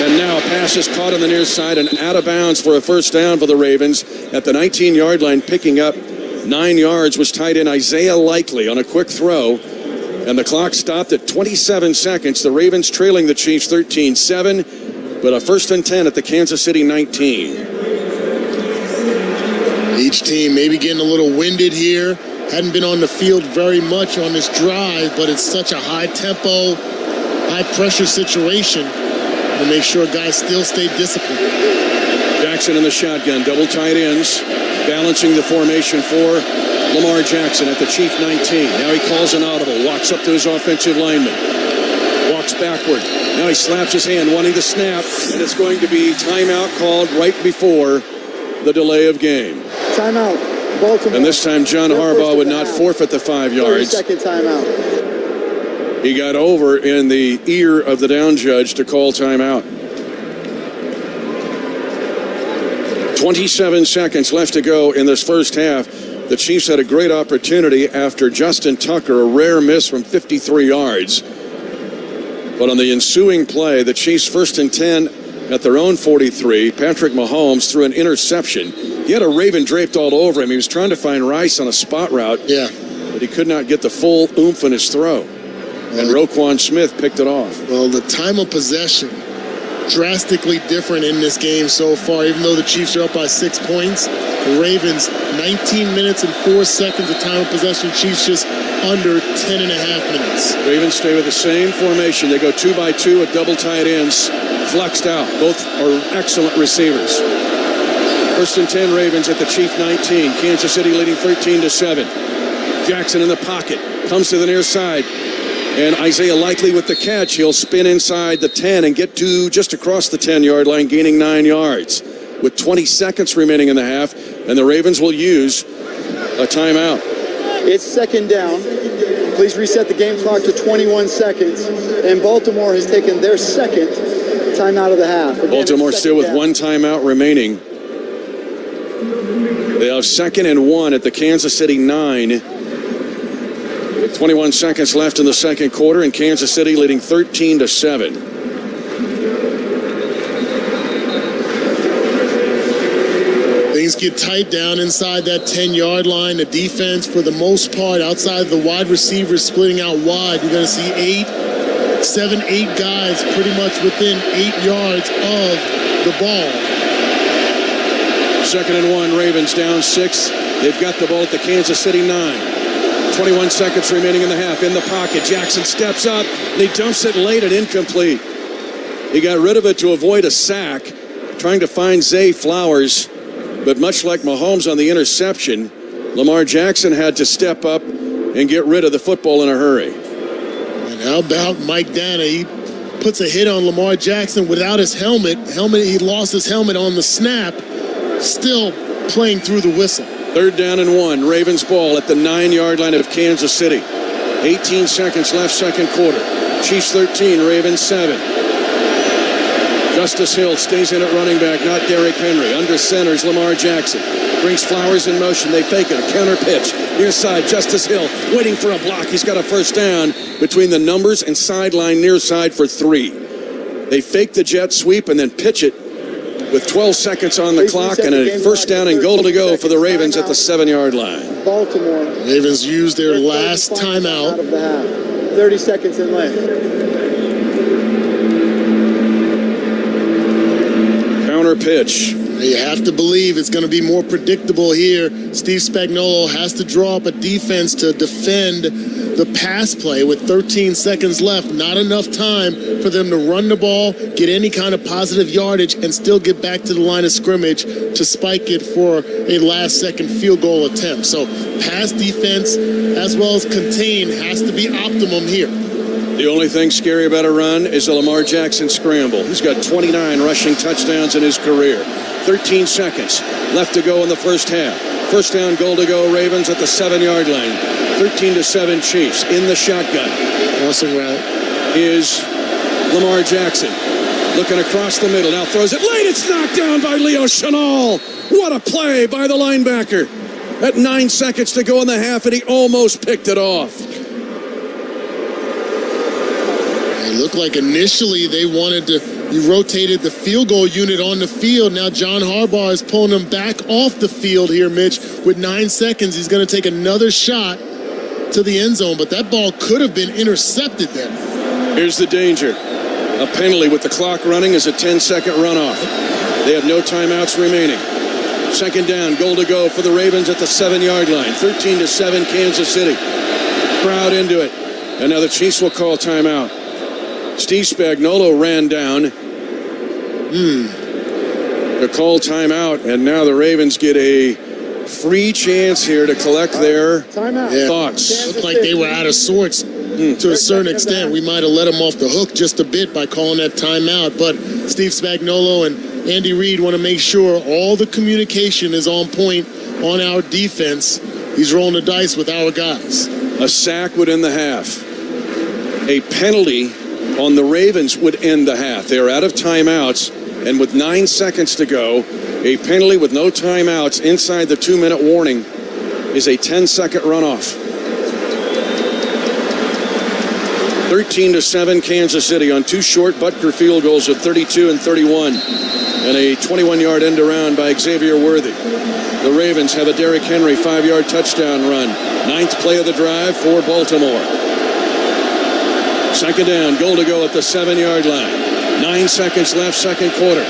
And now a pass is caught on the near side and out of bounds for a first down for the Ravens. At the 19-yard line, picking up 9 yards was tight end Isaiah Likely on a quick throw. And the clock stopped at 27 seconds. The Ravens trailing the Chiefs 13-7, but a 1st and 10 at the Kansas City 19. Each team maybe getting a little winded here. Hadn't been on the field very much on this drive, but it's such a high-tempo, high-pressure situation to make sure guys still stay disciplined. Jackson in the shotgun, double tight ends, balancing the formation for Lamar Jackson at the Chief 19. Now he calls an audible, walks up to his offensive lineman, walks backward. Now he slaps his hand, wanting the snap, and it's going to be timeout called right before the delay of game. Timeout, Baltimore. And this time John Harbaugh would not forfeit the 5 yards. 30-second timeout. He got over in the ear of the down judge to call timeout. 27 seconds left to go in this first half. The Chiefs had a great opportunity after Justin Tucker, a rare miss from 53 yards. But on the ensuing play, the Chiefs 1st and 10 at their own 43. Patrick Mahomes threw an interception. He had a Raven draped all over him. He was trying to find Rice on a spot route. Yeah. But he could not get the full oomph in his throw. And Roquan Smith picked it off. Well, the time of possession drastically different in this game so far. Even though the Chiefs are up by 6 points, the Ravens 19 minutes and 4 seconds of time of possession. Chiefs just under 10 and a half minutes. Ravens stay with the same formation. They go 2 by 2 with double tight ends, flexed out. Both are excellent receivers. 1st and 10, Ravens at the Chief 19. Kansas City leading 13-7. Jackson in the pocket, comes to the near side. And Isaiah Likely with the catch. He'll spin inside the 10 and get to just across the 10-yard line, gaining 9 yards. With 20 seconds remaining in the half, and the Ravens will use a timeout. It's 2nd down. Please reset the game clock to 21 seconds. And Baltimore has taken their 2nd timeout of the half. Again, Baltimore still with 1 timeout remaining. They have 2nd and 1 at the Kansas City 9. With 21 seconds left in the second quarter, and Kansas City leading 13-7. Things get tight down inside that 10-yard line. The defense, for the most part, outside of the wide receivers splitting out wide, you're going to see 7, 8 guys pretty much within 8 yards of the ball. 2nd and 1, Ravens down 6. They've got the ball at the Kansas City 9. 21 seconds remaining in the half. In the pocket, Jackson steps up, and he dumps it late and incomplete. He got rid of it to avoid a sack, trying to find Zay Flowers. But much like Mahomes on the interception, Lamar Jackson had to step up and get rid of the football in a hurry. And how about Mike Dana? He puts a hit on Lamar Jackson without his helmet. He lost his helmet on the snap, still playing through the whistle. 3rd down and 1. Ravens ball at the 9-yard line of Kansas City. 18 seconds left, second quarter. Chiefs 13, Ravens 7. Justice Hill stays in at running back, not Derrick Henry. Under centers Lamar Jackson. Brings Flowers in motion. They fake it. A counter pitch. Near side, Justice Hill waiting for a block. He's got a 1st down between the numbers and sideline near side for 3. They fake the jet sweep and then pitch it with 12 seconds on the clock and a 1st down and goal to go for the Ravens at the 7-yard line. Baltimore. Ravens used their last timeout. 30 seconds in left. Counter pitch. You have to believe it's going to be more predictable here. Steve Spagnuolo has to draw up a defense to defend the pass play with 13 seconds left. Not enough time for them to run the ball, get any kind of positive yardage, and still get back to the line of scrimmage to spike it for a last-second field goal attempt. So pass defense as well as contain has to be optimum here. The only thing scary about a run is the Lamar Jackson scramble. He's got 29 rushing touchdowns in his career. 13 seconds left to go in the first half. 1st down, goal to go, Ravens at the 7-yard line. 13-7 Chiefs in the shotgun. Crossing route is Lamar Jackson. Looking across the middle, now throws it late. It's knocked down by Leo Chenal. What a play by the linebacker. At 9 seconds to go in the half, and he almost picked it off. It looked like initially they wanted to, you rotated the field goal unit on the field. Now John Harbaugh is pulling them back off the field here, Mitch. With 9 seconds, he's going to take another shot to the end zone, but that ball could have been intercepted then. Here's the danger. A penalty with the clock running is a 10-second runoff. They have no timeouts remaining. 2nd down, goal to go for the Ravens at the 7-yard line. 13-7 Kansas City. Crowd into it. And now the Chiefs will call timeout. Steve Spagnuolo ran down to call timeout, and now the Ravens get a free chance here to collect their thoughts. Looked like they were out of sorts to a certain extent. We might have let them off the hook just a bit by calling that timeout, but Steve Spagnuolo and Andy Reid want to make sure all the communication is on point on our defense. He's rolling the dice with our guys. A sack would end the half. A penalty on the Ravens would end the half. They are out of timeouts, and with 9 seconds to go, a penalty with no timeouts inside the 2-minute warning is a 10-second runoff. 13-7 Kansas City on 2 short Butker field goals of 32 and 31, and a 21-yard end around by Xavier Worthy. The Ravens have a Derrick Henry 5-yard touchdown run. 9th play of the drive for Baltimore. Second down, goal to go at the 7-yard line. 9 seconds left, second quarter.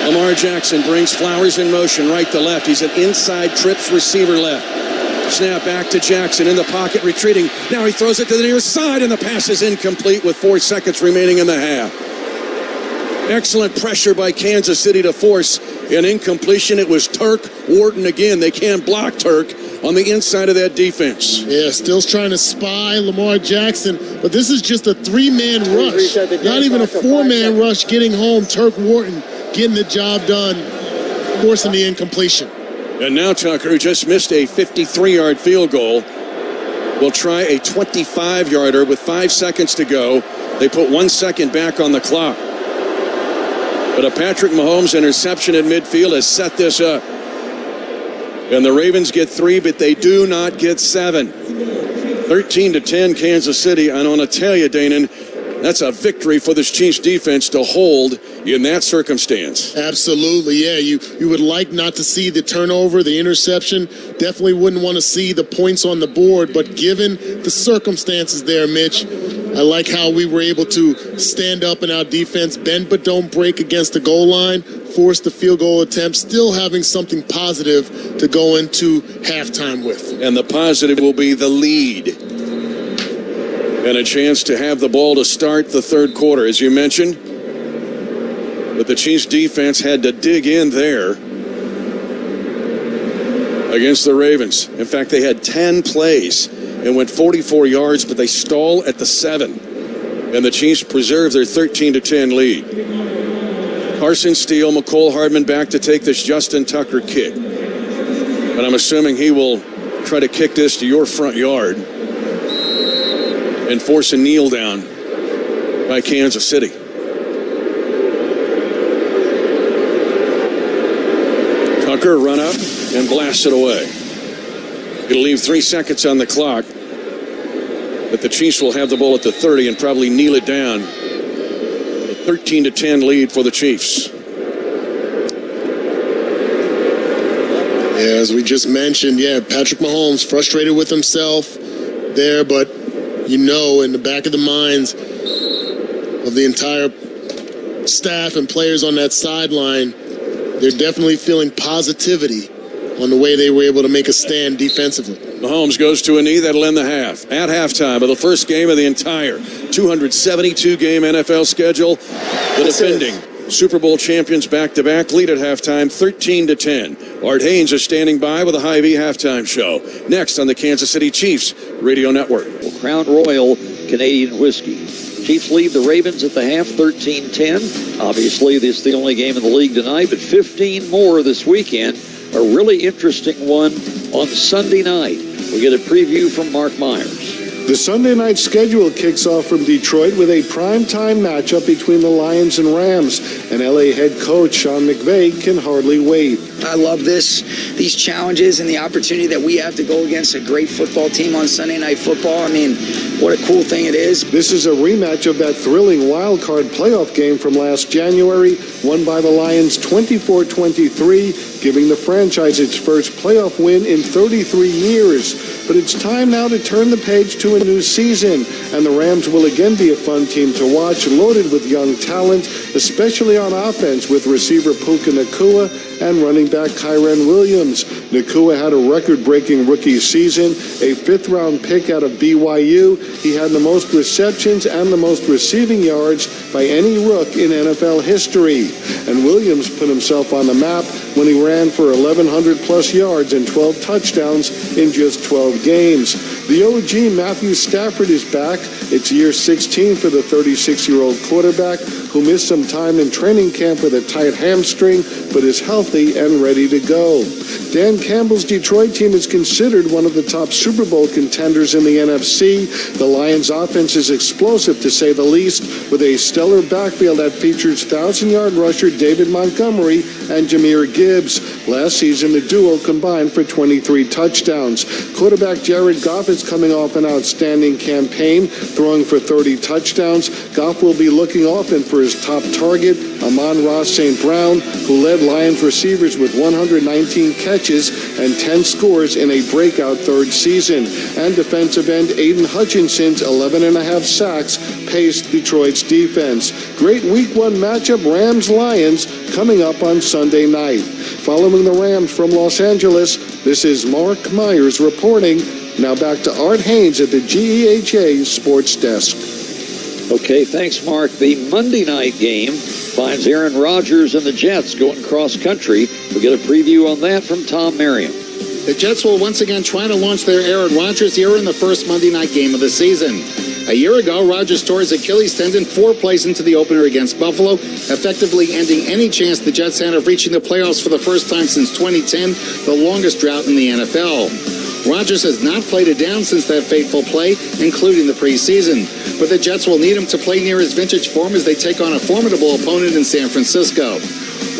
Lamar Jackson brings Flowers in motion, right to left. He's an inside trips receiver left. Snap back to Jackson in the pocket, retreating. Now he throws it to the near side, and the pass is incomplete with 4 seconds remaining in the half. Excellent pressure by Kansas City to force an incompletion. It was Turk Wharton again. They can't block Turk on the inside of that defense. Yeah, still trying to spy Lamar Jackson, but this is just a 3-man rush. Not even a 4-man rush getting home. Turk Wharton getting the job done, forcing the incompletion. And now Tucker, who just missed a 53-yard field goal, will try a 25-yarder with 5 seconds to go. They put 1 second back on the clock. But a Patrick Mahomes interception at midfield has set this up. And the Ravens get 3, but they do not get 7. 13-10 Kansas City. I want to tell you, Danon, that's a victory for this Chiefs defense to hold in that circumstance. Absolutely, yeah. You would like not to see the turnover, the interception. Definitely wouldn't want to see the points on the board. But given the circumstances there, Mitch, I like how we were able to stand up in our defense, bend but don't break against the goal line, force the field goal attempt, still having something positive to go into halftime with. And the positive will be the lead. And a chance to have the ball to start the third quarter, as you mentioned. But the Chiefs defense had to dig in there against the Ravens. In fact, they had 10 plays and went 44 yards, but they stall at the 7. And the Chiefs preserve their 13-10 lead. Carson Steele, McCole Hardman back to take this Justin Tucker kick. But I'm assuming he will try to kick this to your front yard and force a kneel down by Kansas City. Tucker run up and blast it away. It'll leave 3 seconds on the clock, but the Chiefs will have the ball at the 30 and probably kneel it down. A 13-10 lead for the Chiefs. Yeah, as we just mentioned, Patrick Mahomes frustrated with himself there, but you know, in the back of the minds of the entire staff and players on that sideline, they're definitely feeling positivity on the way they were able to make a stand defensively. Mahomes goes to a knee. That'll end the half. At halftime of the first game of the entire 272-game NFL schedule, the defending Super Bowl champions back-to-back lead at halftime 13-10. Art Haynes is standing by with a Hy-Vee halftime show. Next on the Kansas City Chiefs Radio Network. Crown Royal Canadian whiskey. Chiefs lead the Ravens at the half 13-10. Obviously, this is the only game in the league tonight, but 15 more this weekend. A really interesting one on Sunday night. We get a preview from Mark Myers. The Sunday night schedule kicks off from Detroit with a primetime matchup between the Lions and Rams, and LA head coach Sean McVay can hardly wait. I love these challenges and the opportunity that we have to go against a great football team on Sunday Night Football. I mean, what a cool thing it is. This is a rematch of that thrilling wild card playoff game from last January, won by the Lions 24-23, giving the franchise its first playoff win in 33 years. But it's time now to turn the page to a new season, and the Rams will again be a fun team to watch, loaded with young talent, especially on offense with receiver Puka Nacua and running back Kyren Williams. Nacua had a record-breaking rookie season, a fifth-round pick out of BYU. He had the most receptions and the most receiving yards by any rook in NFL history. And Williams put himself on the map when he ran for 1,100-plus yards and 12 touchdowns in just 12 games. The OG Matthew Stafford is back. It's year 16 for the 36-year-old quarterback who missed some time in training camp with a tight hamstring, but is healthy and ready to go. Dan Campbell's Detroit team is considered one of the top Super Bowl contenders in the NFC. The Lions' offense is explosive, to say the least, with a stellar backfield that features 1,000-yard rusher David Montgomery and Jahmyr Gibbs. Last season, the duo combined for 23 touchdowns. Quarterback Jared Goff profits coming off an outstanding campaign, throwing for 30 touchdowns. Goff will be looking often for his top target, Amon-Ra St. Brown, who led Lions receivers with 119 catches and 10 scores in a breakout third season. And defensive end Aiden Hutchinson's 11.5 sacks paced Detroit's defense. Great Week 1 matchup, Rams-Lions, coming up on Sunday night. Following the Rams from Los Angeles, this is Mark Myers reporting. Now back to Art Haynes at the GEHA Sports Desk. Okay, thanks, Mark. The Monday night game finds Aaron Rodgers and the Jets going cross country. We'll get a preview on that from Tom Merriam. The Jets will once again try to launch their Aaron Rodgers era in the first Monday night game of the season. A year ago, Rodgers tore his Achilles tendon 4 plays into the opener against Buffalo, effectively ending any chance the Jets had of reaching the playoffs for the first time since 2010, the longest drought in the NFL. Rodgers has not played it down since that fateful play, including the preseason. But the Jets will need him to play near his vintage form as they take on a formidable opponent in San Francisco.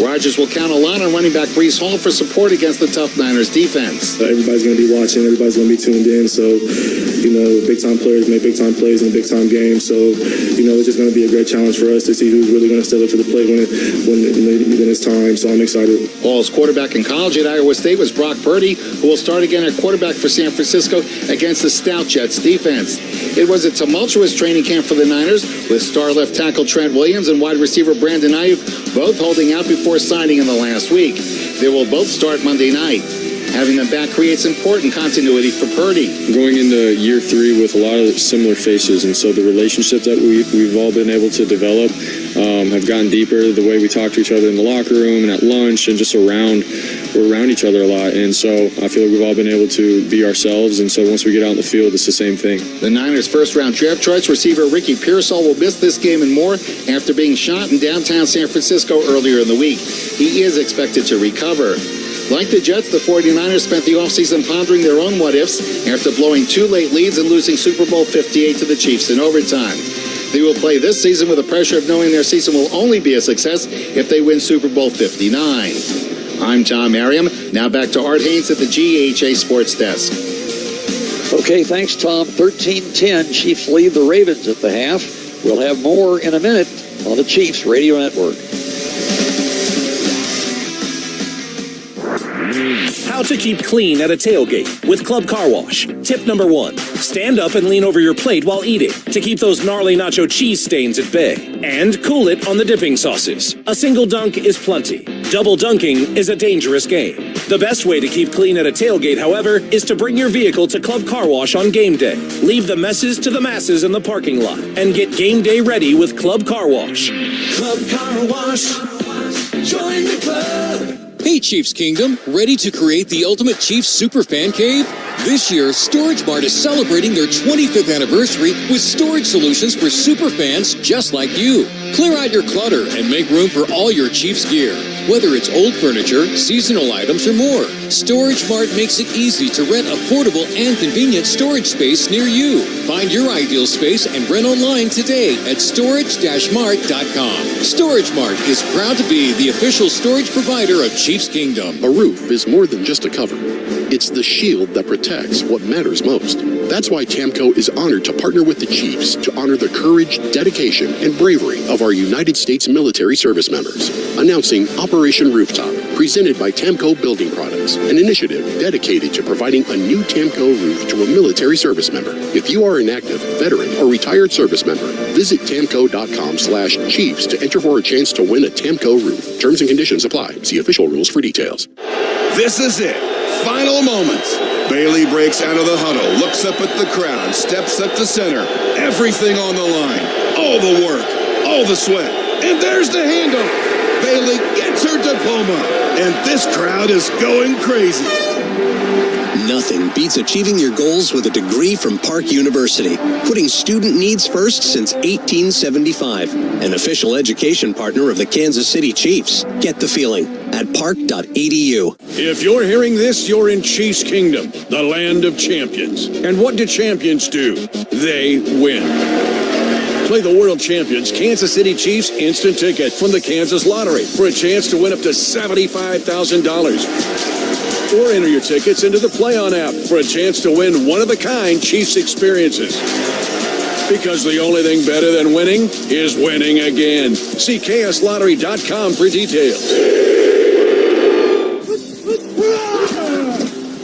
Rodgers will count a lot on running back Breece Hall for support against the tough Niners defense. Everybody's going to be watching. Everybody's going to be tuned in. So, big-time players make big-time plays in big-time games. So, it's just going to be a great challenge for us to see who's really going to step up to the plate when it's time. So I'm excited. Hall's quarterback in college at Iowa State was Brock Purdy, who will start again at quarterback for San Francisco against the stout Jets defense. It was a tumultuous training camp for the Niners, with star left tackle Trent Williams and wide receiver Brandon Ayuk both holding out before signing in the last week. They will both start Monday night. Having them back creates important continuity for Purdy. Going into year 3 with a lot of similar faces, and so the relationships that we've all been able to develop have gotten deeper. The way we talk to each other in the locker room and at lunch and just around, we're around each other a lot. And so I feel like we've all been able to be ourselves. And so once we get out in the field, it's the same thing. The Niners' first-round draft choice receiver Ricky Pearsall will miss this game and more after being shot in downtown San Francisco earlier in the week. He is expected to recover. Like the Jets, the 49ers spent the offseason pondering their own what-ifs after blowing 2 late leads and losing Super Bowl 58 to the Chiefs in overtime. They will play this season with the pressure of knowing their season will only be a success if they win Super Bowl 59. I'm Tom Merriam. Now back to Art Haynes at the GEHA Sports Desk. Okay, thanks, Tom. 13-10, Chiefs lead the Ravens at the half. We'll have more in a minute on the Chiefs Radio Network. How to keep clean at a tailgate with Club Car Wash. Tip number 1, stand up and lean over your plate while eating to keep those gnarly nacho cheese stains at bay. And cool it on the dipping sauces. A single dunk is plenty. Double dunking is a dangerous game. The best way to keep clean at a tailgate, however, is to bring your vehicle to Club Car Wash on game day. Leave the messes to the masses in the parking lot and get game day ready with Club Car Wash. Club Car Wash. Join the club. Hey Chiefs Kingdom, ready to create the ultimate Chiefs super fan cave? This year, Storage Mart is celebrating their 25th anniversary with storage solutions for super fans just like you. Clear out your clutter and make room for all your Chiefs gear. Whether it's old furniture, seasonal items, or more, Storage Mart makes it easy to rent affordable and convenient storage space near you. Find your ideal space and rent online today at storage-mart.com. Storage Mart is proud to be the official storage provider of Chiefs Kingdom. A roof is more than just a cover. It's the shield that protects what matters most. That's why TAMCO is honored to partner with the Chiefs to honor the courage, dedication, and bravery of our United States military service members. Announcing Operation Rooftop, presented by TAMCO Building Products, an initiative dedicated to providing a new TAMCO roof to a military service member. If you are an active, veteran, or retired service member, visit TAMCO.com/Chiefs to enter for a chance to win a TAMCO roof. Terms and conditions apply. See official rules for details. This is it. Final moments. Bailey breaks out of the huddle, looks up at the crowd, steps up to center. Everything on the line. All the work, all the sweat. And there's the handoff. Bailey gets her diploma. And this crowd is going crazy. Nothing beats achieving your goals with a degree from Park University, putting student needs first since 1875. An official education partner of the Kansas City Chiefs. Get the feeling at park.edu. If you're hearing this, you're in Chiefs Kingdom, the land of champions. And what do champions do? They win. Play the world champions Kansas City Chiefs instant ticket from the Kansas Lottery for a chance to win up to $75,000. Or enter your tickets into the Play On app for a chance to win one-of-a-kind Chiefs experiences. Because the only thing better than winning is winning again. See kslottery.com for details.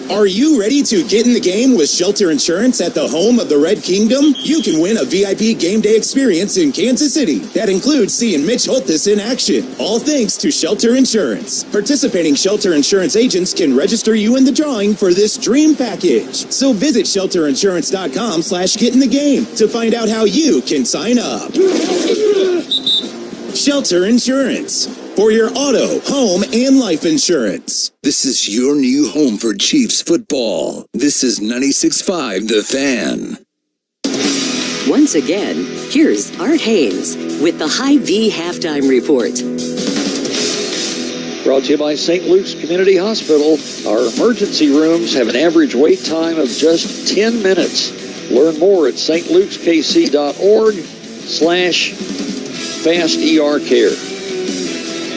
Are you ready to get in the game with Shelter Insurance at the home of the Red Kingdom? You can win a VIP game day experience in Kansas City that includes seeing Mitch Holthus in action. All thanks to Shelter Insurance. Participating Shelter Insurance agents can register you in the drawing for this dream package. So visit shelterinsurance.com/get-in-the-game to find out how you can sign up. Shelter Insurance. For your auto, home, and life insurance. This is your new home for Chiefs football. This is 96.5 The Fan. Once again, here's Art Haynes with the Hy-Vee Halftime Report. Brought to you by St. Luke's Community Hospital. Our emergency rooms have an average wait time of just 10 minutes. Learn more at stlukeskc.org/FastERCare.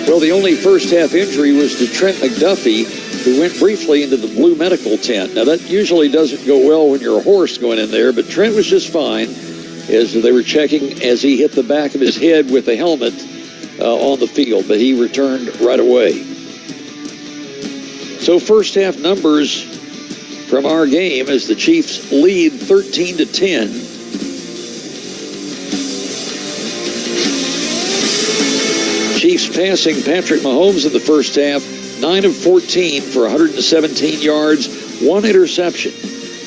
Well, the only first-half injury was to Trent McDuffie, who went briefly into the blue medical tent. Now, that usually doesn't go well when you're a horse going in there, but Trent was just fine as they were checking as he hit the back of his head with the helmet on the field, but he returned right away. So first-half numbers from our game as the Chiefs lead 13-10. Chiefs passing Patrick Mahomes in the first half, 9 of 14 for 117 yards, 1 interception.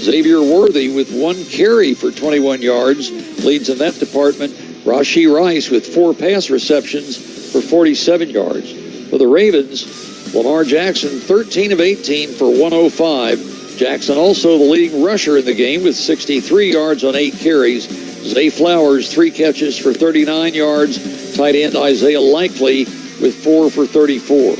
Xavier Worthy with 1 carry for 21 yards, leads in that department. Rashee Rice with 4 pass receptions for 47 yards. For the Ravens, Lamar Jackson, 13 of 18 for 105. Jackson also the leading rusher in the game with 63 yards on 8 carries. Zay Flowers, 3 catches for 39 yards. Tight end Isaiah Likely with 4 for 34.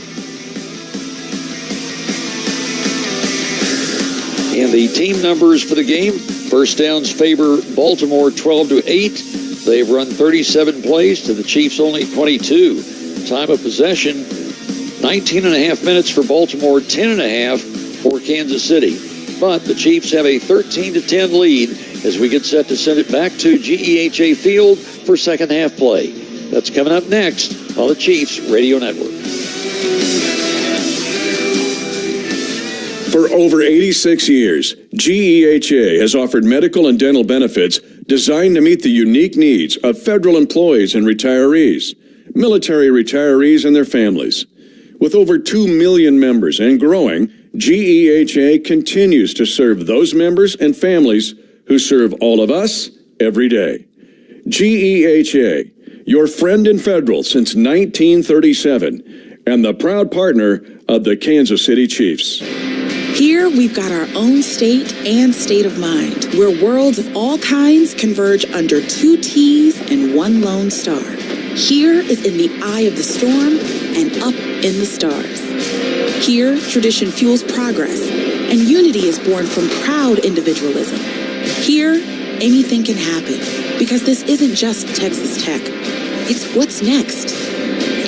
And the team numbers for the game, first downs favor Baltimore 12-8. They've run 37 plays to the Chiefs only 22. Time of possession, 19 and a half minutes for Baltimore, 10 and a half for Kansas City. But the Chiefs have a 13-10 lead as we get set to send it back to GEHA Field for second half play. That's coming up next on the Chiefs Radio Network. For over 86 years, GEHA has offered medical and dental benefits designed to meet the unique needs of federal employees and retirees, military retirees and their families. With over 2 million members and growing, GEHA continues to serve those members and families who serve all of us every day. GEHA, your friend in federal since 1937, and the proud partner of the Kansas City Chiefs. Here, we've got our own state and state of mind, where worlds of all kinds converge under 2 T's and 1 lone star. Here is in the eye of the storm and up in the stars. Here, tradition fuels progress, and unity is born from proud individualism. Here, anything can happen, because this isn't just Texas Tech. It's what's next.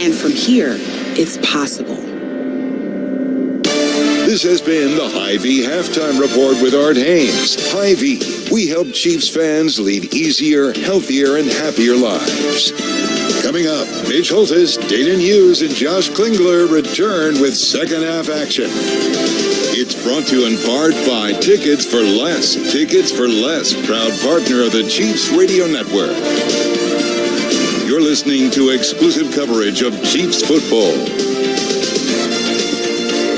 And from here, it's possible. This has been the Hy-Vee Halftime Report with Art Haynes. Hy-Vee, we help Chiefs fans lead easier, healthier, and happier lives. Coming up, Mitch Holthus, Dayton Hughes, and Josh Klingler return with second half action. It's brought to you in part by Tickets for Less. Tickets for Less, proud partner of the Chiefs Radio Network. You're listening to exclusive coverage of Chiefs football.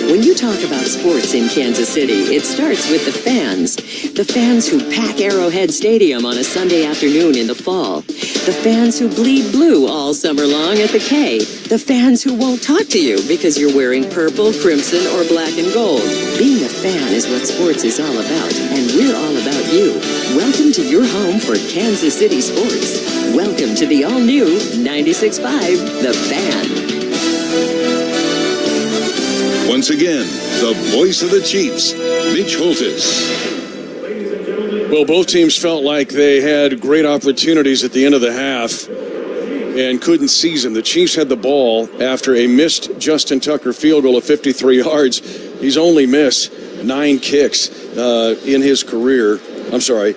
When you talk about sports in Kansas City, it starts with the fans. The fans who pack Arrowhead Stadium on a Sunday afternoon in the fall. The fans who bleed blue all summer long at the K. The fans who won't talk to you because you're wearing purple, crimson, or black and gold. Being a fan is what sports is all about, and we're all about you. Welcome to your home for Kansas City sports. Welcome to the all-new 96.5 The Fan. Once again, the voice of the Chiefs, Mitch Holthus. Ladies and gentlemen, Well, both teams felt like they had great opportunities at the end of the half and couldn't seize them. The Chiefs had the ball after a missed Justin Tucker field goal of 53 yards. He's only missed 9 kicks in his career. I'm sorry.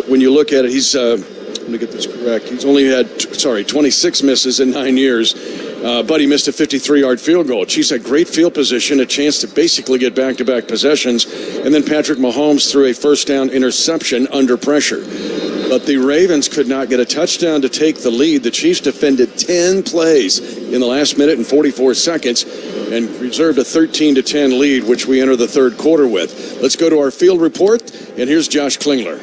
When you look at it, he's, let me get this correct. He's only had, 26 misses in 9 years. But he missed a 53-yard field goal. Chiefs had great field position, a chance to basically get back-to-back possessions, and then Patrick Mahomes threw a first-down interception under pressure. But the Ravens could not get a touchdown to take the lead. The Chiefs defended 10 plays in the last minute and 44 seconds and reserved a 13-10 lead, which we enter the third quarter with. Let's go to our field report, and here's Josh Klingler.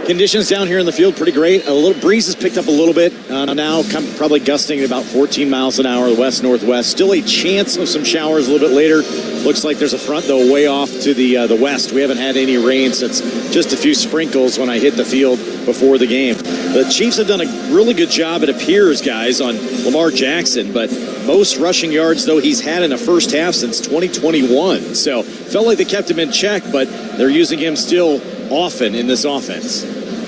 Conditions down here in the field pretty great. A little breeze has picked up a little bit. Now probably gusting at about 14 miles an hour, west-northwest. Still a chance of some showers a little bit later. Looks like there's a front, though, way off to the west. We haven't had any rain since just a few sprinkles when I hit the field before the game. The Chiefs have done a really good job, it appears, guys, on Lamar Jackson, but most rushing yards, though, he's had in a first half since 2021. So felt like they kept him in check, but they're using him still often in this offense.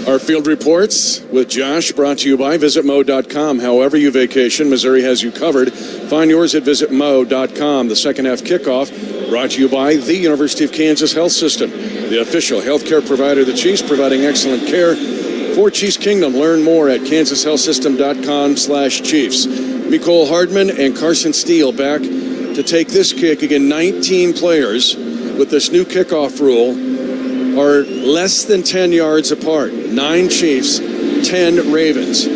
Our field reports with Josh, brought to you by visitmo.com. However you vacation, Missouri has you covered. Find yours at visitmo.com. The second half kickoff brought to you by the University of Kansas Health System, the official healthcare provider of the Chiefs, providing excellent care for Chiefs Kingdom. Learn more at kansashealthsystem.com/Chiefs. Nicole Hardman and Carson Steele back to take this kick. Again, 19 players with this new kickoff rule are less than 10 yards apart. 9 Chiefs, 10 Ravens.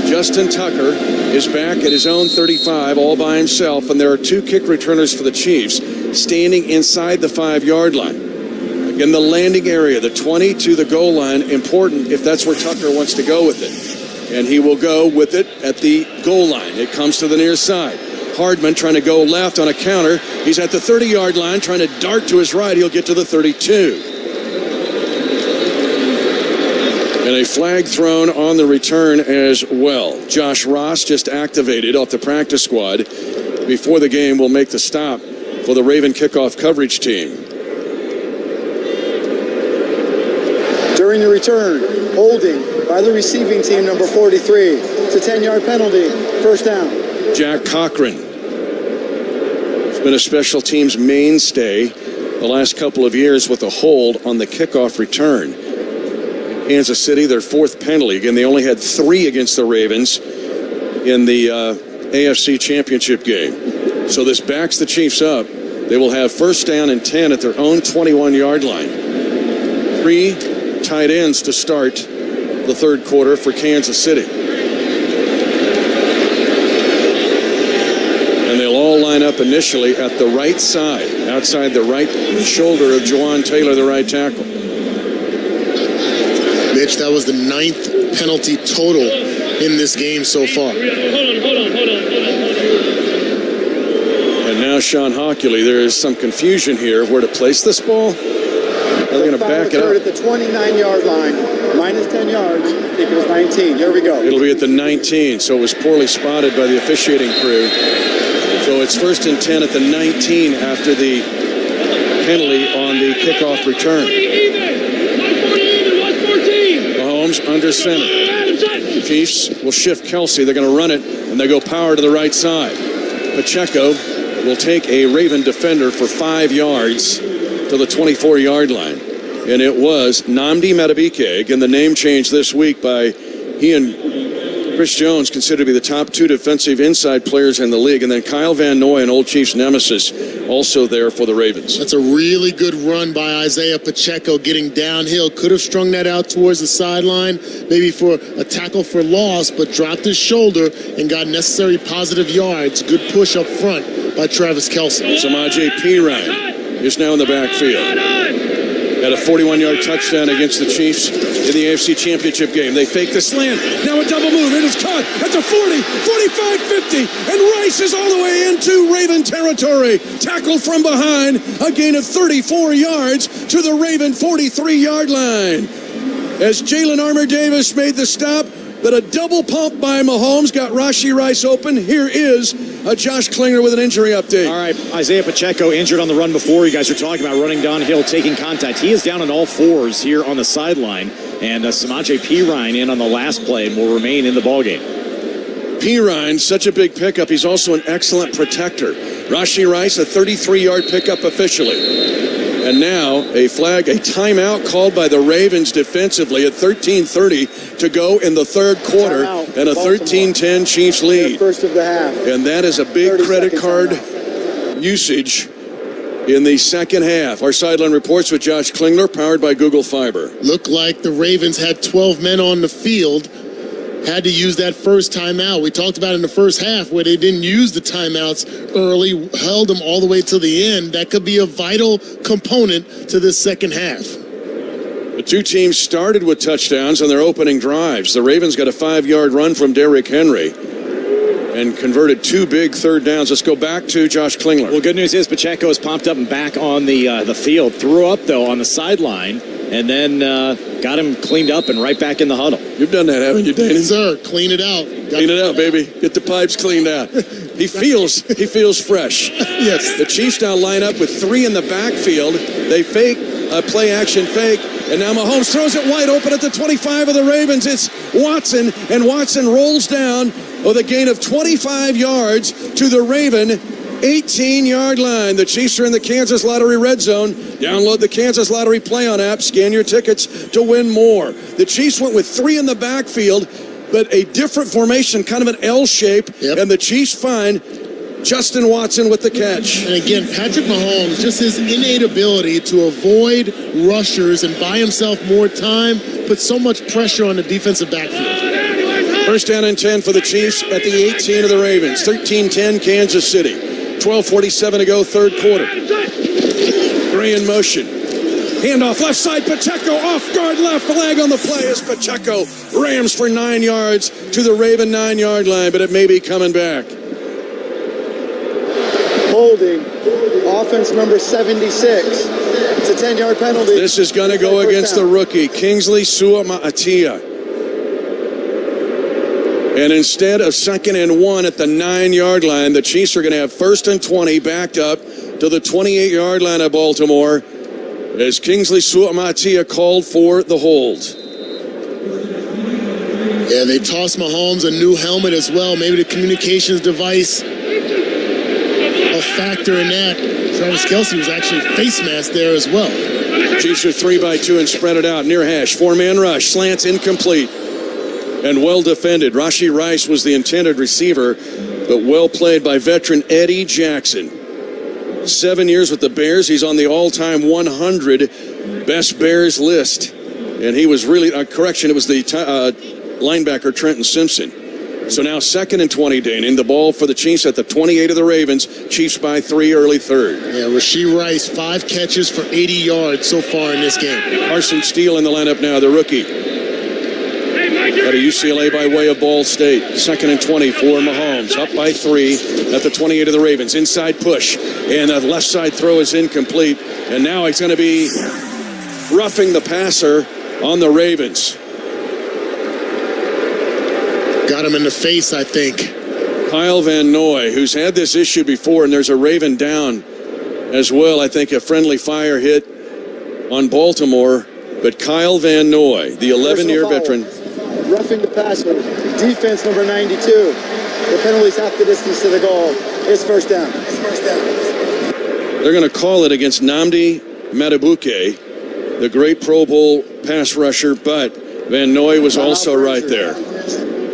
Justin Tucker is back at his own 35 all by himself, and there are 2 kick returners for the Chiefs standing inside the 5-yard line. Again, the landing area, the 20 to the goal line, important if that's where Tucker wants to go with it. And he will go with it at the goal line. It comes to the near side. Hardman trying to go left on a counter. He's at the 30-yard line trying to dart to his right. He'll get to the 32. And a flag thrown on the return as well. Josh Ross just activated off the practice squad before the game will make the stop for the Raven kickoff coverage team. During the return, holding by the receiving team, number 43. It's a 10-yard penalty, first down. Jack Cochran has been a special teams mainstay the last couple of years with a hold on the kickoff return. Kansas City, their 4th penalty. Again, they only had 3 against the Ravens in the AFC Championship game. So this backs the Chiefs up. They will have first down and 10 at their own 21-yard line. 3 tight ends to start the third quarter for Kansas City. And they'll all line up initially at the right side, outside the right shoulder of Jawan Taylor, the right tackle. Mitch, that was the 9th penalty total in this game so far. And now Sean Hockley, there is some confusion here of where to place this ball. They're going to back it up. At the 29-yard line, minus 10 yards, equals 19. Here we go. It'll be at the 19, so it was poorly spotted by the officiating crew. So it's first and 10 at the 19 after the penalty on the kickoff return. Under center. Chiefs will shift Kelce. They're going to run it, and they go power to the right side. Pacheco will take a Raven defender for 5 yards to the 24-yard line. And it was Nnamdi Madubuike. Again, the name change this week by he and Chris Jones, considered to be the top 2 defensive inside players in the league. And then Kyle Van Noy, an old Chiefs nemesis, also there for the Ravens. That's a really good run by Isaiah Pacheco, getting downhill. Could have strung that out towards the sideline, maybe for a tackle for loss, but dropped his shoulder and got necessary positive yards. Good push up front by Travis Kelce. Samaje Perine is now in the backfield. Had a 41-yard touchdown against the Chiefs in the AFC Championship game. They fake the slant. Now a double move. It is caught at the 40, 45, 50, and Rice is all the way into Raven territory. Tackled from behind. A gain of 34 yards to the Raven 43-yard line. As Jalen Armour-Davis made the stop, but a double pump by Mahomes got Rashee Rice open. Here is Josh Klinger with an injury update. All right, Isiah Pacheco injured on the run before. You guys are talking about running downhill, taking contact. He is down on all fours here on the sideline. And Samaje Perine in on the last play and will remain in the ballgame. Perine, such a big pickup. He's also an excellent protector. Rashee Rice, a 33-yard pickup officially. And now a flag, a timeout called by the Ravens defensively at 13:30 to go in the third quarter, and a 13-10 Chiefs lead. First of the half. And that is a big credit card usage in the second half. Our sideline reports with Josh Klingler, powered by Google Fiber. Looked like the Ravens had 12 men on the field. Had to use that first timeout. We talked about in the first half where they didn't use the timeouts early, held them all the way to the end. That could be a vital component to this second half. The two teams started with touchdowns on their opening drives. The Ravens got a 5-yard run from Derrick Henry and converted 2 big third downs. Let's go back to Josh Klingler. Well, good news is Pacheco is pumped up and back on the field. Threw up, though, on the sideline, and then got him cleaned up and right back in the huddle. You've done that, haven't you, Danny? Yes, sir. Clean it out. Clean it out, baby. Get the pipes cleaned out. He feels fresh. Yes. The Chiefs now line up with 3 in the backfield. They fake a play-action fake, and now Mahomes throws it wide open at the 25 of the Ravens. It's Watson, and Watson rolls down with a gain of 25 yards to the Raven 18-yard line. The Chiefs are in the Kansas Lottery red zone. Download the Kansas Lottery Play-On app. Scan your tickets to win more. The Chiefs went with 3 in the backfield, but a different formation, kind of an L shape, and the Chiefs find Justin Watson with the catch. And again, Patrick Mahomes, just his innate ability to avoid rushers and buy himself more time, put so much pressure on the defensive backfield. First down and 10 for the Chiefs at the 18 of the Ravens. 13-10 Kansas City. 12:47 to go, third quarter. Gray in motion. Handoff left side, Pacheco off guard left. Flag on the play as Pacheco rams for 9 yards to the Raven 9-yard line, but it may be coming back. Holding. Offense number 76. It's a 10-yard penalty. This is going to go against the rookie, Kingsley Suama'atiya. And instead of 2nd and 1 at the 9-yard line, the Chiefs are going to have 1st and 20 backed up to the 28-yard line of Baltimore as Kingsley Suama'atiya called for the hold. Yeah, they tossed Mahomes a new helmet as well. Maybe the communications device a factor in that. Travis Kelce was actually face masked there as well. Chiefs are 3-by-2 and spread it out. Near hash, 4-man rush, slants incomplete. And well defended. Rashee Rice was the intended receiver, but well played by veteran Eddie Jackson. 7 years with the Bears. He's on the all-time 100 best Bears list. And he was really, correction, it was the linebacker Trenton Simpson. So now 2nd and 20, Dane. The ball for the Chiefs at the 28 of the Ravens. Chiefs by 3, early third. Yeah, Rashee Rice, 5 catches for 80 yards so far in this game. Carson Steele in the lineup now, the rookie. Out of UCLA by way of Ball State. 2nd and 20 for Mahomes. Up by 3 at the 28 of the Ravens. Inside push. And the left side throw is incomplete. And now he's going to be roughing the passer on the Ravens. Got him in the face, I think. Kyle Van Noy, who's had this issue before, and there's a Raven down as well. I think a friendly fire hit on Baltimore. But Kyle Van Noy, the 11-year veteran. Roughing the passer. Defense number 92. The penalty's half the distance to the goal. It's first down. They're going to call it against Nnamdi Madubuike, the great Pro Bowl pass rusher, but Van Noy was also right there.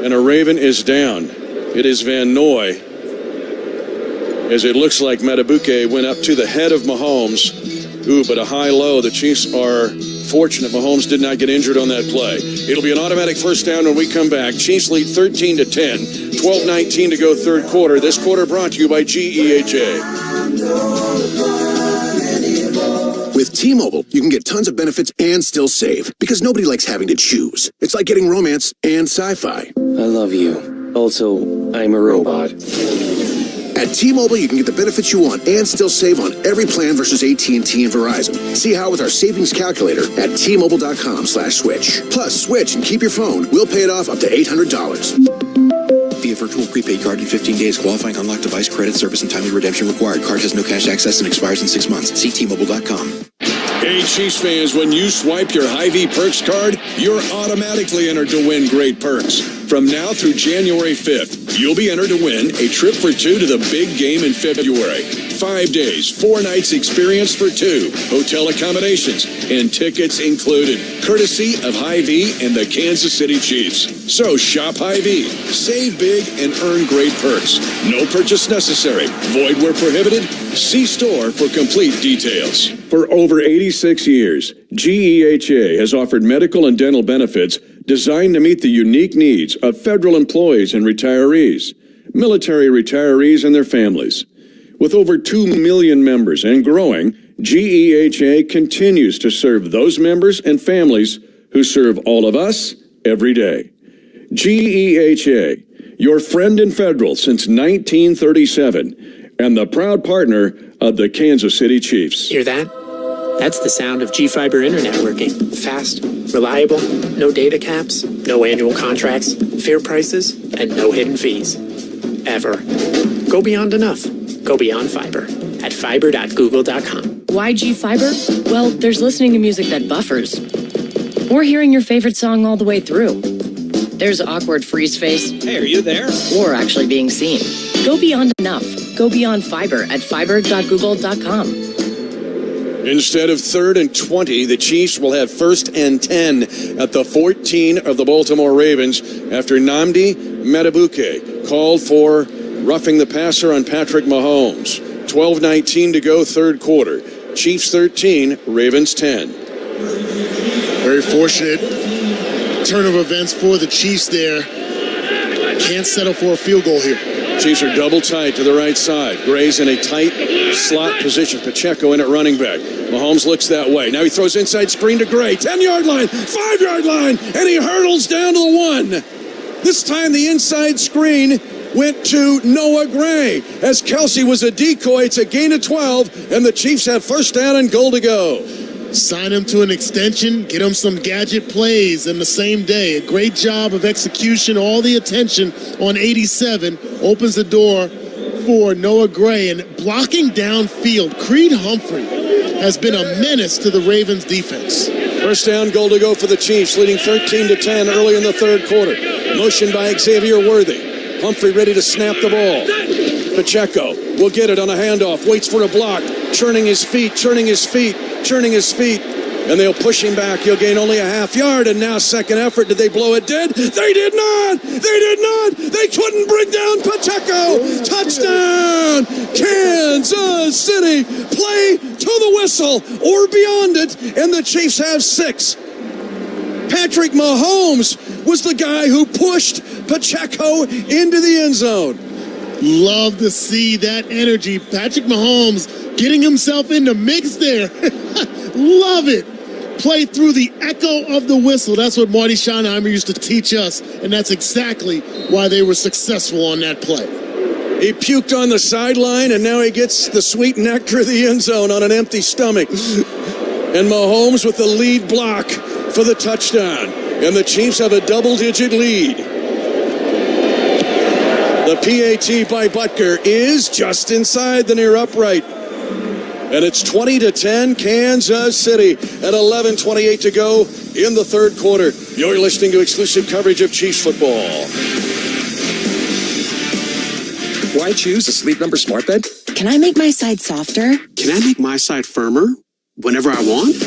And a Raven is down. It is Van Noy, as it looks like Madubuike went up to the head of Mahomes. Ooh, but a high-low. The Chiefs are fortunate Mahomes did not get injured on that play. It'll be an automatic first down when we come back. Chiefs lead 13-10, 12-19 to go third quarter. This quarter brought to you by GEHA. With T-Mobile, you can get tons of benefits and still save, because nobody likes having to choose. It's like getting romance and sci-fi. I love you. Also, I'm a robot. At T-Mobile, you can get the benefits you want and still save on every plan versus AT&T and Verizon. See how with our savings calculator at T-Mobile.com/switch. Plus, switch and keep your phone. We'll pay it off up to $800. via virtual prepaid card in 15 days. Qualifying unlocked device credit service and timely redemption required. Card has no cash access and expires in 6 months. See T-Mobile.com. Hey, Chiefs fans, when you swipe your Hy-Vee Perks card, you're automatically entered to win great perks. From now through January 5th, you'll be entered to win a trip for two to the big game in February. 5 days, 4 nights experience for two, hotel accommodations, and tickets included. Courtesy of Hy-Vee and the Kansas City Chiefs. So shop Hy-Vee, save big, and earn great perks. No purchase necessary. Void where prohibited. See store for complete details. For over 86 years, GEHA has offered medical and dental benefits designed to meet the unique needs of federal employees and retirees, military retirees and their families. With over 2 million members and growing, GEHA continues to serve those members and families who serve all of us every day. GEHA, your friend in federal since 1937, and the proud partner of the Kansas City Chiefs. Hear that? That's the sound of G-Fiber internet working. Fast, reliable, no data caps, no annual contracts, fair prices, and no hidden fees. Ever. Go beyond enough. Go beyond fiber at fiber.google.com. Why G-Fiber? Well, there's listening to music that buffers. Or hearing your favorite song all the way through. There's awkward freeze face. Hey, are you there? Or actually being seen. Go beyond enough. Go beyond fiber at fiber.google.com. Instead of 3rd and 20, the Chiefs will have 1st and 10 at the 14 of the Baltimore Ravens after Nnamdi Madubuike called for roughing the passer on Patrick Mahomes. 12:19 to go, third quarter. Chiefs 13, Ravens 10. Very fortunate turn of events for the Chiefs there. Can't settle for a field goal here. Chiefs are double tight to the right side. Gray's in a tight slot position. Pacheco in at running back. Mahomes looks that way. Now he throws inside screen to Gray. 10-yard line, 5-yard line, and he hurdles down to the 1. This time the inside screen went to Noah Gray. As Kelce was a decoy, it's a gain of 12, and the Chiefs have first down and goal to go. Sign him to an extension, get him some gadget plays in the same day. A great job of execution, all the attention on 87. Opens the door for Noah Gray, and blocking downfield. Creed Humphrey has been a menace to the Ravens defense. First down, goal to go for the Chiefs, leading 13-10 early in the third quarter. Motion by Xavier Worthy. Humphrey ready to snap the ball. Pacheco will get it on a handoff, waits for a block, churning his feet, and they'll push him back. He'll gain only a half yard, and now second effort. Did they blow it dead? They did not! They couldn't bring down Pacheco! Touchdown! Kansas City! Play to the whistle or beyond it, and the Chiefs have 6. Patrick Mahomes was the guy who pushed Pacheco into the end zone. Love to see that energy. Patrick Mahomes getting himself in the mix there. Love it. Play through the echo of the whistle. That's what Marty Schottenheimer used to teach us, and that's exactly why they were successful on that play. He puked on the sideline, and now he gets the sweet nectar of the end zone on an empty stomach. And Mahomes with the lead block for the touchdown. And the Chiefs have a double-digit lead. The PAT by Butker is just inside the near upright. And it's 20-10 Kansas City at 11:28 to go in the third quarter. You're listening to exclusive coverage of Chiefs football. Why choose a Sleep Number smart bed? Can I make my side softer? Can I make my side firmer whenever I want?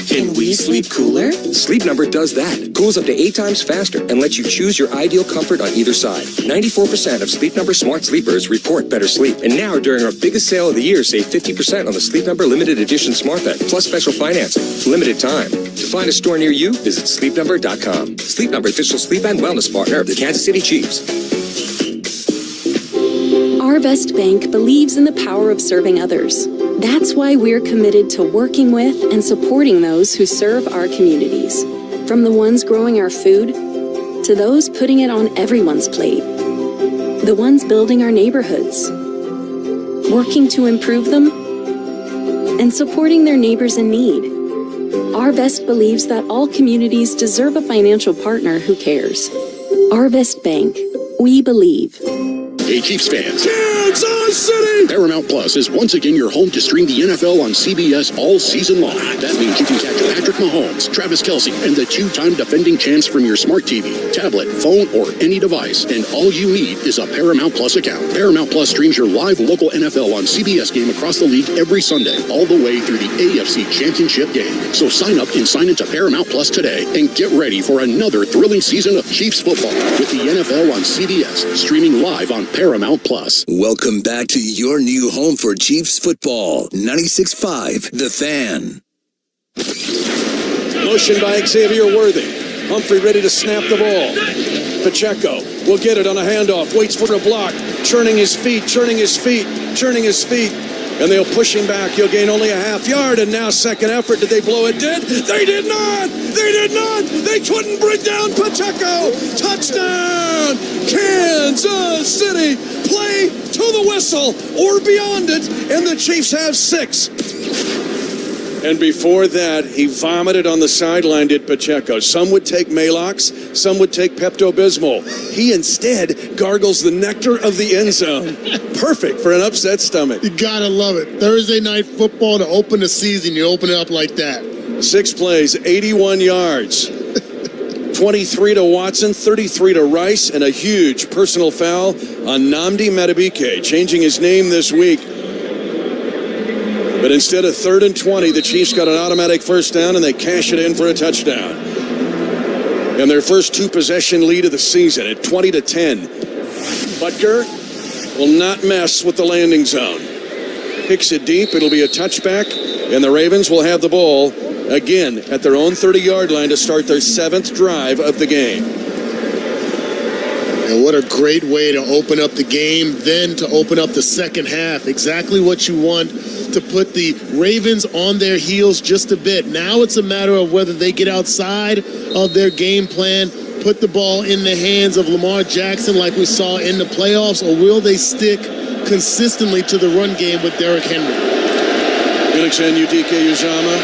Can we sleep cooler? Sleep Number does that. Cools up to 8 times faster and lets you choose your ideal comfort on either side. 94% of Sleep Number smart sleepers report better sleep. And now, during our biggest sale of the year, save 50% on the Sleep Number limited edition smart bed, plus special financing. Limited time. To find a store near you, visit sleepnumber.com. Sleep Number, official sleep and wellness partner of the Kansas City Chiefs. Arvest Bank believes in the power of serving others. That's why we're committed to working with and supporting those who serve our communities. From the ones growing our food, to those putting it on everyone's plate. The ones building our neighborhoods, working to improve them, and supporting their neighbors in need. Arvest believes that all communities deserve a financial partner who cares. Arvest Bank, We believe. Hey, Chiefs fans. Kansas City! Paramount Plus is once again your home to stream the NFL on CBS all season long. That means you can catch Patrick Mahomes, Travis Kelce, and the two-time defending champs from your smart TV, tablet, phone, or any device. And all you need is a Paramount Plus account. Paramount Plus streams your live local NFL on CBS game across the league every Sunday, all the way through the AFC Championship game. So sign up and sign into Paramount Plus today and get ready for another thrilling season of Chiefs football with the NFL on CBS, streaming live on Paramount Plus. Welcome back to your new home for Chiefs football. 96.5 The Fan. Motion by Xavier Worthy. Humphrey ready to snap the ball. Pacheco will get it on a handoff. Waits for a block. Churning his feet. And they'll push him back. He'll gain only a half yard. And now second effort. Did they blow it? They did not. They couldn't bring down Pacheco. Touchdown. Kansas City. Play to the whistle or beyond it. And the Chiefs have 6. And before that, he vomited on the sideline, did Pacheco. Some would take Malox, some would take Pepto-Bismol. He instead gargles the nectar of the end zone. Perfect for an upset stomach. You gotta love it. Thursday night football to open the season, you open it up like that. 6 plays, 81 yards. 23 to Watson, 33 to Rice, and a huge personal foul on Nnamdi Madubuike, changing his name this week. But instead of 3rd and 20, the Chiefs got an automatic first down, and they cash it in for a touchdown. And their first 2-possession lead of the season at 20-10. Butker will not mess with the landing zone. Kicks it deep. It'll be a touchback, and the Ravens will have the ball again at their own 30-yard line to start their 7th drive of the game. And what a great way to open up the game, then to open up the second half. Exactly what you want to put the Ravens on their heels just a bit. Now it's a matter of whether they get outside of their game plan, put the ball in the hands of Lamar Jackson like we saw in the playoffs, or will they stick consistently to the run game with Derrick Henry? Felix Uzama,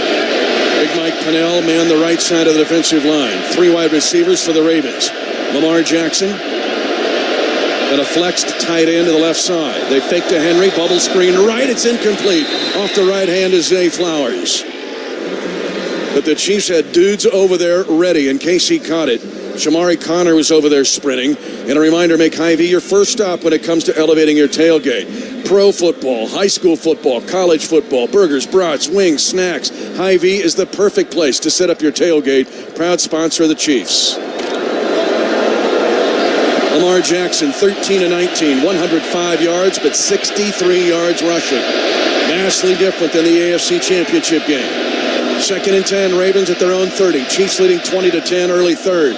Big Mike Pennell man the right side of the defensive line. 3 wide receivers for the Ravens. Lamar Jackson and a flexed tight end to the left side. They fake to Henry, bubble screen right. It's incomplete. Off the right hand is Zay Flowers. But the Chiefs had dudes over there ready in case he caught it. Shamari Connor was over there sprinting. And a reminder, make Hy-Vee your first stop when it comes to elevating your tailgate. Pro football, high school football, college football, burgers, brats, wings, snacks. Hy-Vee is the perfect place to set up your tailgate. Proud sponsor of the Chiefs. Lamar Jackson, 13-19, 105 yards, but 63 yards rushing. Vastly different than the AFC Championship game. 2nd and 10, Ravens at their own 30. Chiefs leading 20-10, early 3rd.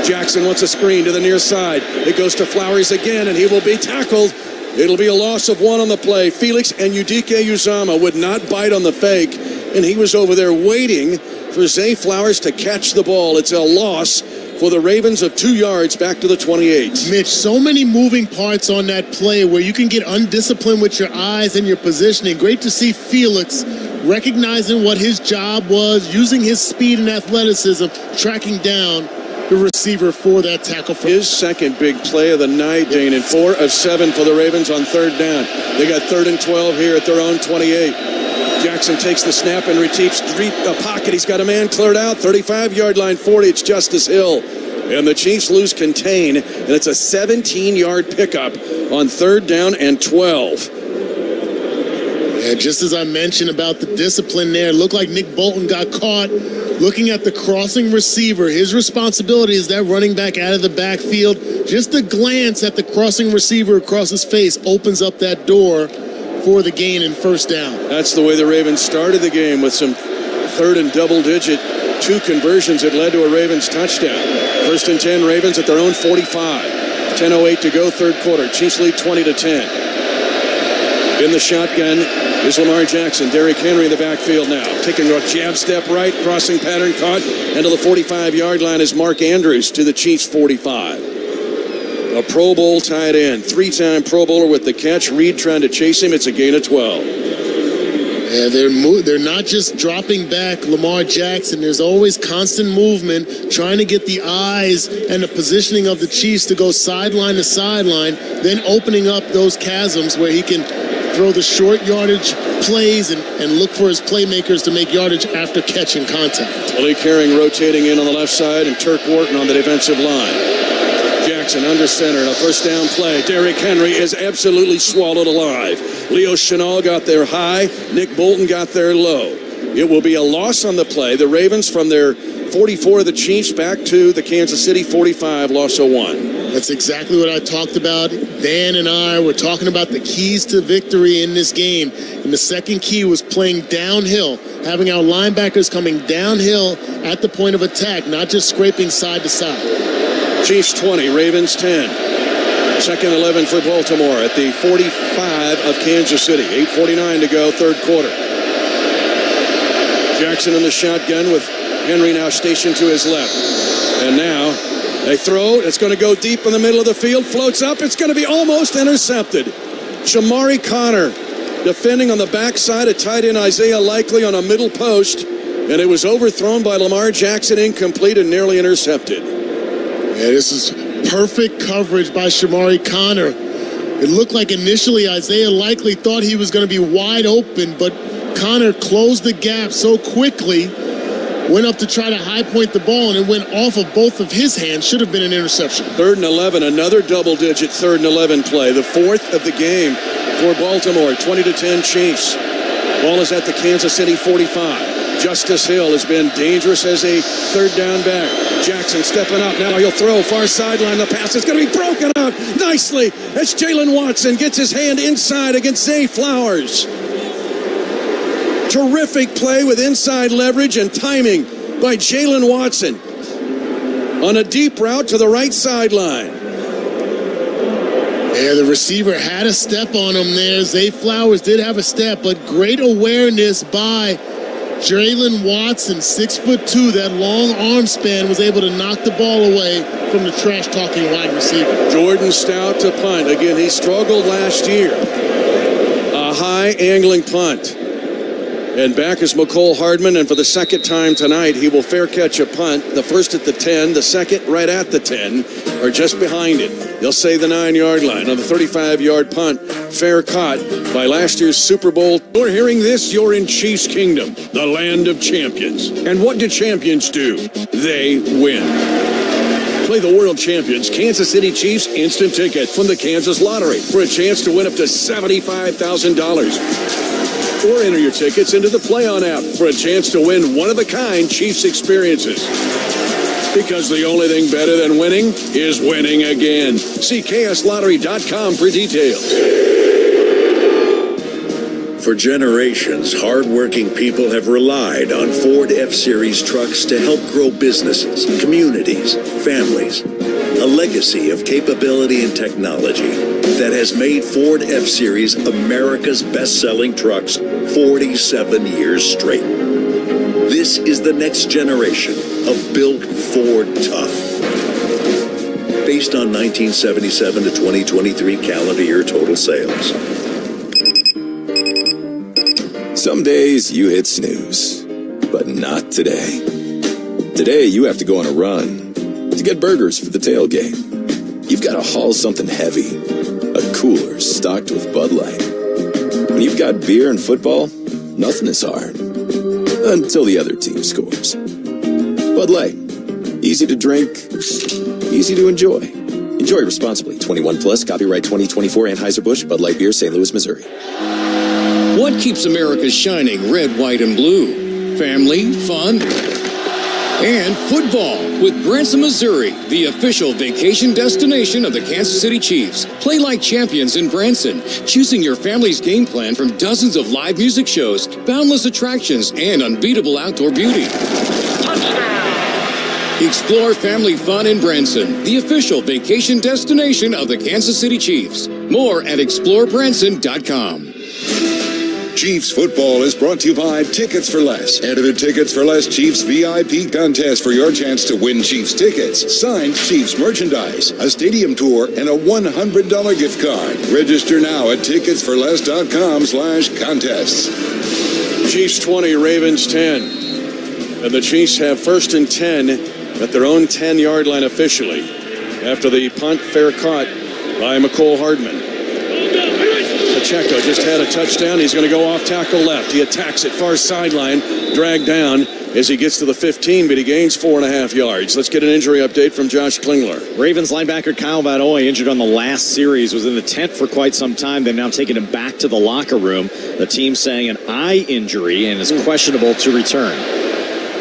Jackson wants a screen to the near side. It goes to Flowers again, and he will be tackled. It'll be a loss of 1 on the play. Felix and Uzama would not bite on the fake, and he was over there waiting for Zay Flowers to catch the ball. It's a loss for the Ravens of 2 yards back to the 28. Mitch, so many moving parts on that play where you can get undisciplined with your eyes and your positioning. Great to see Felix recognizing what his job was, using his speed and athleticism, tracking down the receiver for that tackle. His second big play of the night, Dane, and 4 of 7 for the Ravens on 3rd down. They got 3rd and 12 here at their own 28. Jackson takes the snap and retrieves the pocket. He's got a man cleared out. 35-yard line, 40. It's Justice Hill. And the Chiefs lose contain, and it's a 17-yard pickup on 3rd down and 12. Yeah, just as I mentioned about the discipline there, it looked like Nick Bolton got caught looking at the crossing receiver. His responsibility is that running back out of the backfield. Just a glance at the crossing receiver across his face opens up that door for the gain and 1st down. That's the way the Ravens started the game, with some 3rd and double-digit 2 conversions that led to a Ravens touchdown. 1st and 10, Ravens at their own 45. 10:08 to go, 3rd quarter. Chiefs lead 20-10. In the shotgun is Lamar Jackson. Derrick Henry in the backfield now. Taking a jab step right, crossing pattern caught. And to the 45-yard line is Mark Andrews to the Chiefs' 45. A Pro Bowl tight end, 3-time Pro Bowler with the catch. Reed trying to chase him. It's a gain of 12. Yeah, they're not just dropping back Lamar Jackson. There's always constant movement, trying to get the eyes and the positioning of the Chiefs to go sideline to sideline, then opening up those chasms where he can throw the short yardage plays and look for his playmakers to make yardage after catching contact. Malik Herring rotating in on the left side and Turk Wharton on the defensive line. Jackson under center and a first down play. Derrick Henry is absolutely swallowed alive. Leo Chenal got there high. Nick Bolton got there low. It will be a loss on the play. The Ravens from their 44 of the Chiefs back to the Kansas City 45, loss of 1. That's exactly what I talked about. Dan and I were talking about the keys to victory in this game. And the second key was playing downhill, having our linebackers coming downhill at the point of attack, not just scraping side to side. Chiefs 20, Ravens 10. Second 11 for Baltimore at the 45 of Kansas City. 8:49 to go, third quarter. Jackson in the shotgun with Henry now stationed to his left. And now they throw. It's going to go deep in the middle of the field. Floats up. It's going to be almost intercepted. Shamari Connor defending on the backside of tight end Isaiah Likely on a middle post. And it was overthrown by Lamar Jackson, incomplete and nearly intercepted. Yeah, this is perfect coverage by Shamari Connor. It looked like initially Isaiah Likely thought he was going to be wide open, but Connor closed the gap so quickly, went up to try to high point the ball, and it went off of both of his hands. Should have been an interception. 3rd and 11, another double-digit 3rd and 11 play, the fourth of the game for Baltimore. 20-10 Chiefs. Ball is at the Kansas City 45. Justice Hill has been dangerous as a third down back. Jackson stepping up. Now he'll throw far sideline. The pass is going to be broken up nicely as Jalen Watson gets his hand inside against Zay Flowers. Terrific play with inside leverage and timing by Jalen Watson on a deep route to the right sideline. Yeah, the receiver had a step on him there. Zay Flowers did have a step, but great awareness by Jalen Watson, 6'2", that long arm span, was able to knock the ball away from the trash-talking wide receiver. Jordan Stout to punt. Again, he struggled last year. A high angling punt. And back is McCole Hardman, and for the second time tonight, he will fair catch a punt. The first at the 10, the second right at the 10, or just behind it. They'll say the 9-yard line on the 35-yard punt. Fair caught by last year's Super Bowl. You're hearing this, you're in Chiefs Kingdom, the land of champions. And what do champions do? They win. Play the world champions, Kansas City Chiefs instant ticket from the Kansas Lottery for a chance to win up to $75,000. Or enter your tickets into the Play On app for a chance to win one-of-a-kind Chiefs experiences. Because the only thing better than winning is winning again. See kslottery.com for details. For generations, hardworking people have relied on Ford F-Series trucks to help grow businesses, communities, families. A legacy of capability and technology that has made Ford F-Series America's best-selling trucks 47 years straight. This is the next generation of Built Ford Tough. Based on 1977 to 2023 calendar year total sales. Some days you hit snooze, but not today. Today you have to go on a run to get burgers for the tailgate. You've got to haul something heavy, a cooler stocked with Bud Light. When you've got beer and football, nothing is hard. Until the other team scores. Bud Light. Easy to drink, easy to enjoy. Enjoy responsibly. 21 plus, copyright 2024 Anheuser-Busch, Bud Light Beer, St. Louis, Missouri. What keeps America shining red, white, and blue? Family, fun, and football with Branson, Missouri, the official vacation destination of the Kansas City Chiefs. Play like champions in Branson, choosing your family's game plan from dozens of live music shows, boundless attractions, and unbeatable outdoor beauty. Explore family fun in Branson, the official vacation destination of the Kansas City Chiefs. More at explorebranson.com. Chiefs football is brought to you by Tickets for Less. Enter the Tickets for Less Chiefs VIP contest for your chance to win Chiefs tickets, signed Chiefs merchandise, a stadium tour, and a $100 gift card. Register now at ticketsforless.com/contests. Chiefs 20, Ravens 10. And the Chiefs have 1st and 10 at their own 10-yard line officially after the punt fair caught by McCole Hardman. Pacheco just had a touchdown. He's going to go off tackle left. He attacks it far sideline, dragged down as he gets to the 15, but he gains 4.5 yards. Let's get an injury update from Josh Klingler. Ravens linebacker Kyle Van Noy, injured on the last series, was in the tent for quite some time. They've now taken him back to the locker room. The team saying an eye injury and is questionable to return.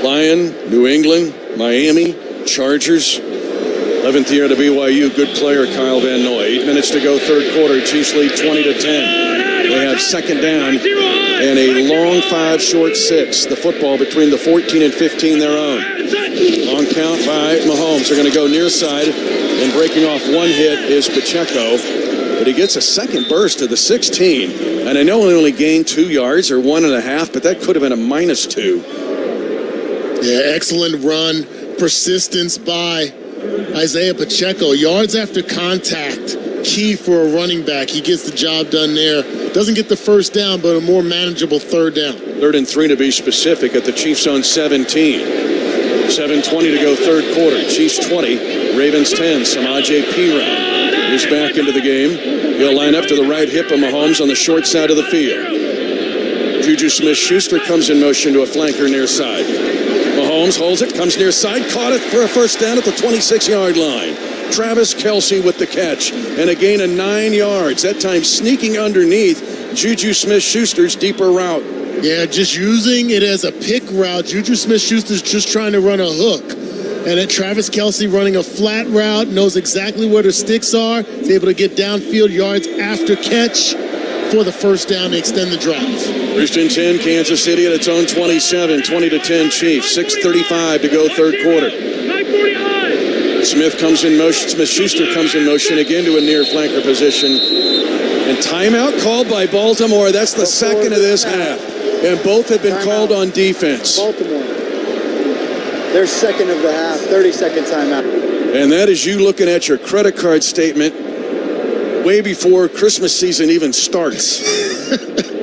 Lion, New England, Miami, Chargers. 11th year to BYU, good player Kyle Van Noy. 8 minutes to go, third quarter. Chiefs lead 20-10. They have second down and a long 5, short 6. The football between the 14 and 15 their own. Long count by Mahomes. They're going to go near side, and breaking off one hit is Pacheco. But he gets a second burst to the 16. And I know he only gained 2 yards or 1.5, but that could have been a -2. Yeah, excellent run. Persistence by Isiah Pacheco. Yards after contact. Key for a running back. He gets the job done there. Doesn't get the first down, but a more manageable third down. 3rd and 3 to be specific at the Chiefs on 17. 7:20 to go, third quarter. Chiefs 20, Ravens 10. Samaje Perine is back into the game. He'll line up to the right hip of Mahomes on the short side of the field. Juju Smith-Schuster comes in motion to a flanker near side. Mahomes holds it, comes near side, caught it for a first down at the 26-yard line. Travis Kelce with the catch, and a gain of 9 yards. That time sneaking underneath Juju Smith-Schuster's deeper route. Yeah, just using it as a pick route. Juju Smith-Schuster's just trying to run a hook. And then Travis Kelce running a flat route, knows exactly where the sticks are. He's able to get downfield yards after catch for the first down to extend the drive. 1st and 10, Kansas City at its own 27, 20-10 Chiefs. 6:35 to go, third quarter. Smith comes in motion. Smith-Schuster comes in motion again to a near flanker position. And timeout called by Baltimore. That's the second of this half. And both have been called on defense. Baltimore. Their second of the half, 30-second timeout. And that is you looking at your credit card statement way before Christmas season even starts.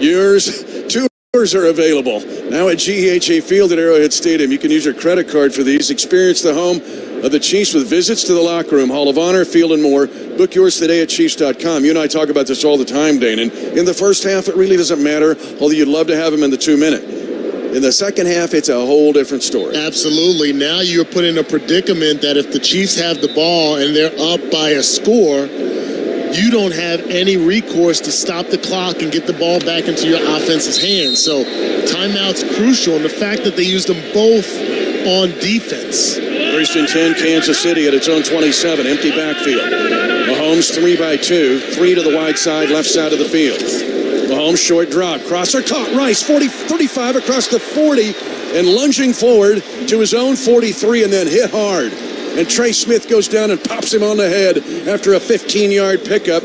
Tours are available. Now at GEHA Field at Arrowhead Stadium, you can use your credit card for these. Experience the home of the Chiefs with visits to the locker room, Hall of Honor, Field, and more. Book yours today at Chiefs.com. You and I talk about this all the time, Dane. And in the first half, it really doesn't matter, although you'd love to have them in the 2-minute. In the second half, it's a whole different story. Absolutely. Now you're put in a predicament that if the Chiefs have the ball and they're up by a score, you don't have any recourse to stop the clock and get the ball back into your offense's hands. So timeout's crucial, and the fact that they used them both on defense. 1st and 10, Kansas City at its own 27, empty backfield. Mahomes 3 by 2, 3 to the wide side, left side of the field. Mahomes short drop, crosser caught, Rice 35 across the 40, and lunging forward to his own 43 and then hit hard. And Trey Smith goes down and pops him on the head after a 15-yard pickup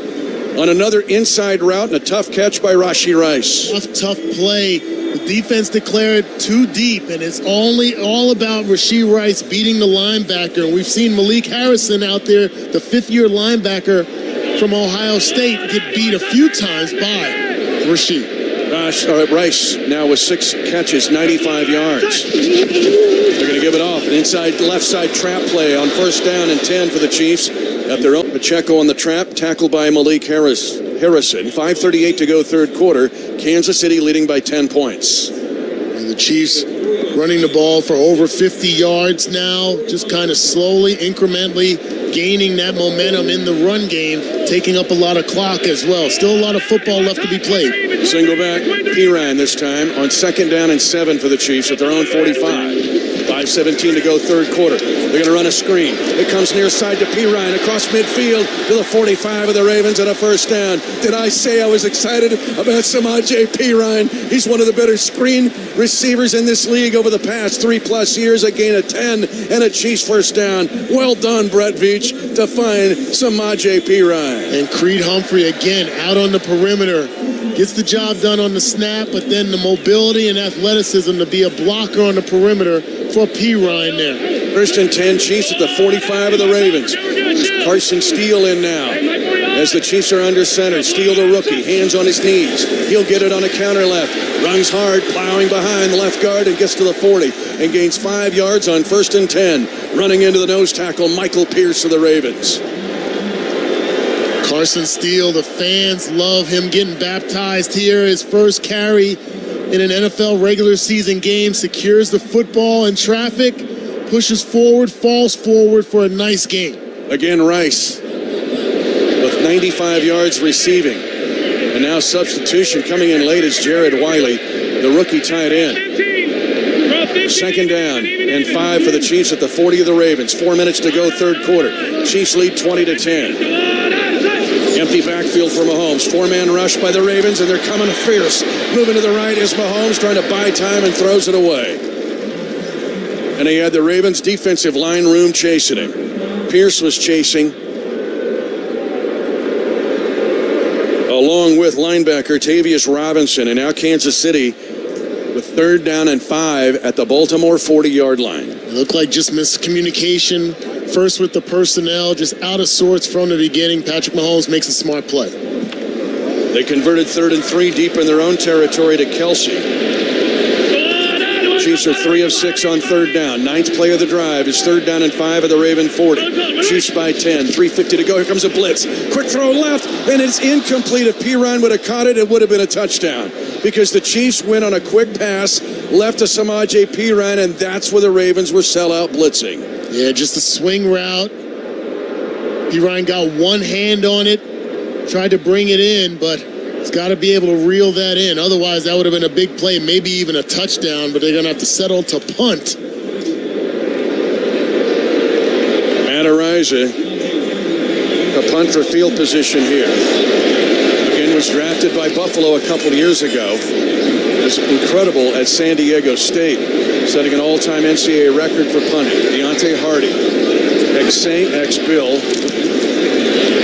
on another inside route and a tough catch by Rashee Rice. Tough play. The defense declared too deep, and it's all about Rashee Rice beating the linebacker. And we've seen Malik Harrison out there, the 5th-year linebacker from Ohio State, get beat a few times by Rashee. Rice now with 6 catches, 95 yards. They're going to give it off. An inside left side trap play on first down and 10 for the Chiefs at their own. Pacheco on the trap, tackled by Malik Harrison. 5:38 to go, third quarter. Kansas City leading by 10 points. And the Chiefs running the ball for over 50 yards now, just kind of slowly, incrementally gaining that momentum in the run game, taking up a lot of clock as well. Still a lot of football left to be played. Single back, Perine this time on 2nd down and 7 for the Chiefs at their own 45. 5:17 to go, third quarter. They're going to run a screen. It comes near side to Perine across midfield to the 45 of the Ravens and a first down. Did I say I was excited about Samaje Perine? He's one of the better screen receivers in this league over the past 3+ years. A gain of 10 and a Chiefs first down. Well done, Brett Veach, to find Samaje Perine. And Creed Humphrey again out on the perimeter. Gets the job done on the snap, but then the mobility and athleticism to be a blocker on the perimeter for Perine there. 1st and 10, Chiefs at the 45 of the Ravens. Carson Steele in now. as the Chiefs are under center. Steele the rookie, hands on his knees. He'll get it on a counter left. Runs hard, plowing behind the left guard and gets to the 40 and gains 5 yards on 1st and 10. Running into the nose tackle, Michael Pierce of the Ravens. Carson Steele, the fans love him getting baptized here. His first carry in an NFL regular season game, secures the football in traffic, pushes forward, falls forward for a nice game. Again, Rice with 95 yards receiving. And now substitution coming in late is Jared Wiley, the rookie tight end. 2nd down and 5 for the Chiefs at the 40 of the Ravens. 4 minutes to go, third quarter. Chiefs lead 20-10. Empty backfield for Mahomes. 4-man rush by the Ravens, and they're coming fierce. Moving to the right is Mahomes, trying to buy time and throws it away. And he had the Ravens defensive line room chasing him. Pierce was chasing, along with linebacker Tavius Robinson, and now Kansas City with 3rd down and 5 at the Baltimore 40-yard line. It looked like just miscommunication. First with the personnel, just out of sorts from the beginning. Patrick Mahomes makes a smart play. They converted 3rd and 3 deep in their own territory to Kelce. Chiefs are 3 of 6 on 3rd down. 9th play of the drive is 3rd down and 5 at the Raven 40. Chiefs by 10. 3:50 to go. Here comes a blitz. Quick throw left, and it's incomplete. If Pirine would have caught it, it would have been a touchdown. Because the Chiefs went on a quick pass, left to Samaje Pirine, and that's where the Ravens were sellout blitzing. Yeah, just a swing route. Pirine got one hand on it, tried to bring it in, but he's got to be able to reel that in. Otherwise, that would have been a big play, maybe even a touchdown, but they're going to have to settle to punt. Matt Araiza, a punt for field position here. Again, was drafted by Buffalo a couple years ago. Was incredible at San Diego State, setting an all-time NCAA record for punting. Deontay Hardy, ex-Saint, ex-Bill,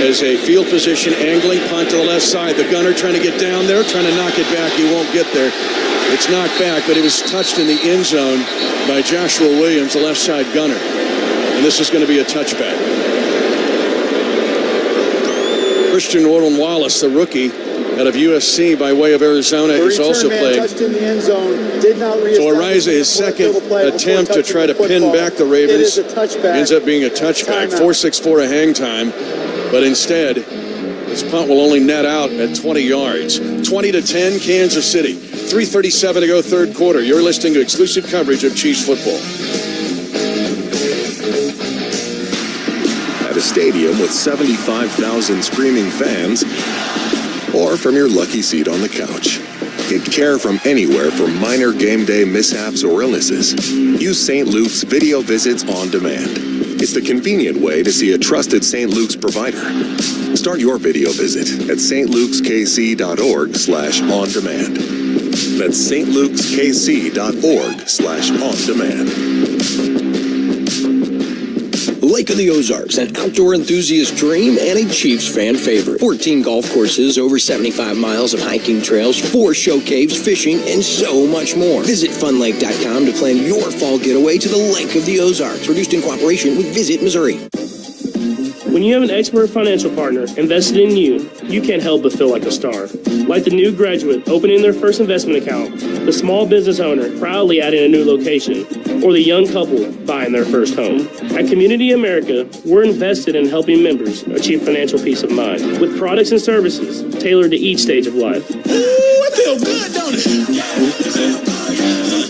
as a field position angling punt to the left side. The gunner trying to get down there, trying to knock it back. He won't get there. It's knocked back, but it was touched in the end zone by Joshua Williams, the left side gunner. And this is going to be a touchback. Christian Wallace, the rookie out of USC by way of Arizona, is also playing. Touched in the end zone, did not so Araiza, his second attempt to try to pin back the Ravens, ends up being a touchback. 4.64 a hang time, but instead, this punt will only net out at 20 yards. 20-10, Kansas City. 3:37 to go, third quarter. You're listening to exclusive coverage of Chiefs football. At a stadium with 75,000 screaming fans, or from your lucky seat on the couch. Get care from anywhere for minor game day mishaps or illnesses. Use St. Luke's Video Visits on Demand. It's the convenient way to see a trusted St. Luke's provider. Start your video visit at stlukeskc.org/on-demand. That's stlukeskc.org/on-demand. Lake of the Ozarks, an outdoor enthusiast dream and a Chiefs fan favorite. 14 golf courses, over 75 miles of hiking trails, 4 show caves, fishing, and so much more. Visit funlake.com to plan your fall getaway to the Lake of the Ozarks. Produced in cooperation with Visit Missouri. When you have an expert financial partner invested in you, you can't help but feel like a star. Like the new graduate opening their first investment account, the small business owner proudly adding a new location, or the young couple buying their first home. At Community America, we're invested in helping members achieve financial peace of mind with products and services tailored to each stage of life. Ooh, I feel good, don't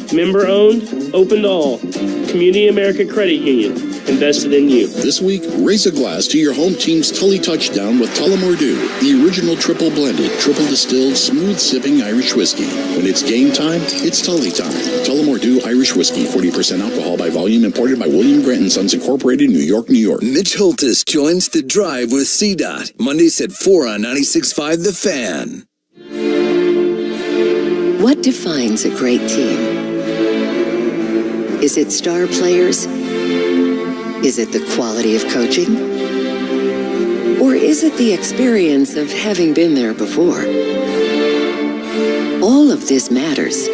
it? Member owned, open to all. Community America Credit Union. Invested in you. This week, raise a glass to your home team's Tully touchdown with Tullamore Dew, the original triple blended, triple distilled, smooth sipping Irish whiskey. When it's game time, it's Tully time. Tullamore Dew Irish Whiskey, 40% alcohol by volume, imported by William Grant & Sons Incorporated, New York, New York. Mitch Holtis joins The Drive with CDOT, Mondays at 4 on 96.5 The Fan. What defines a great team? Is it star players? Is it the quality of coaching? Or is it the experience of having been there before? All of this matters.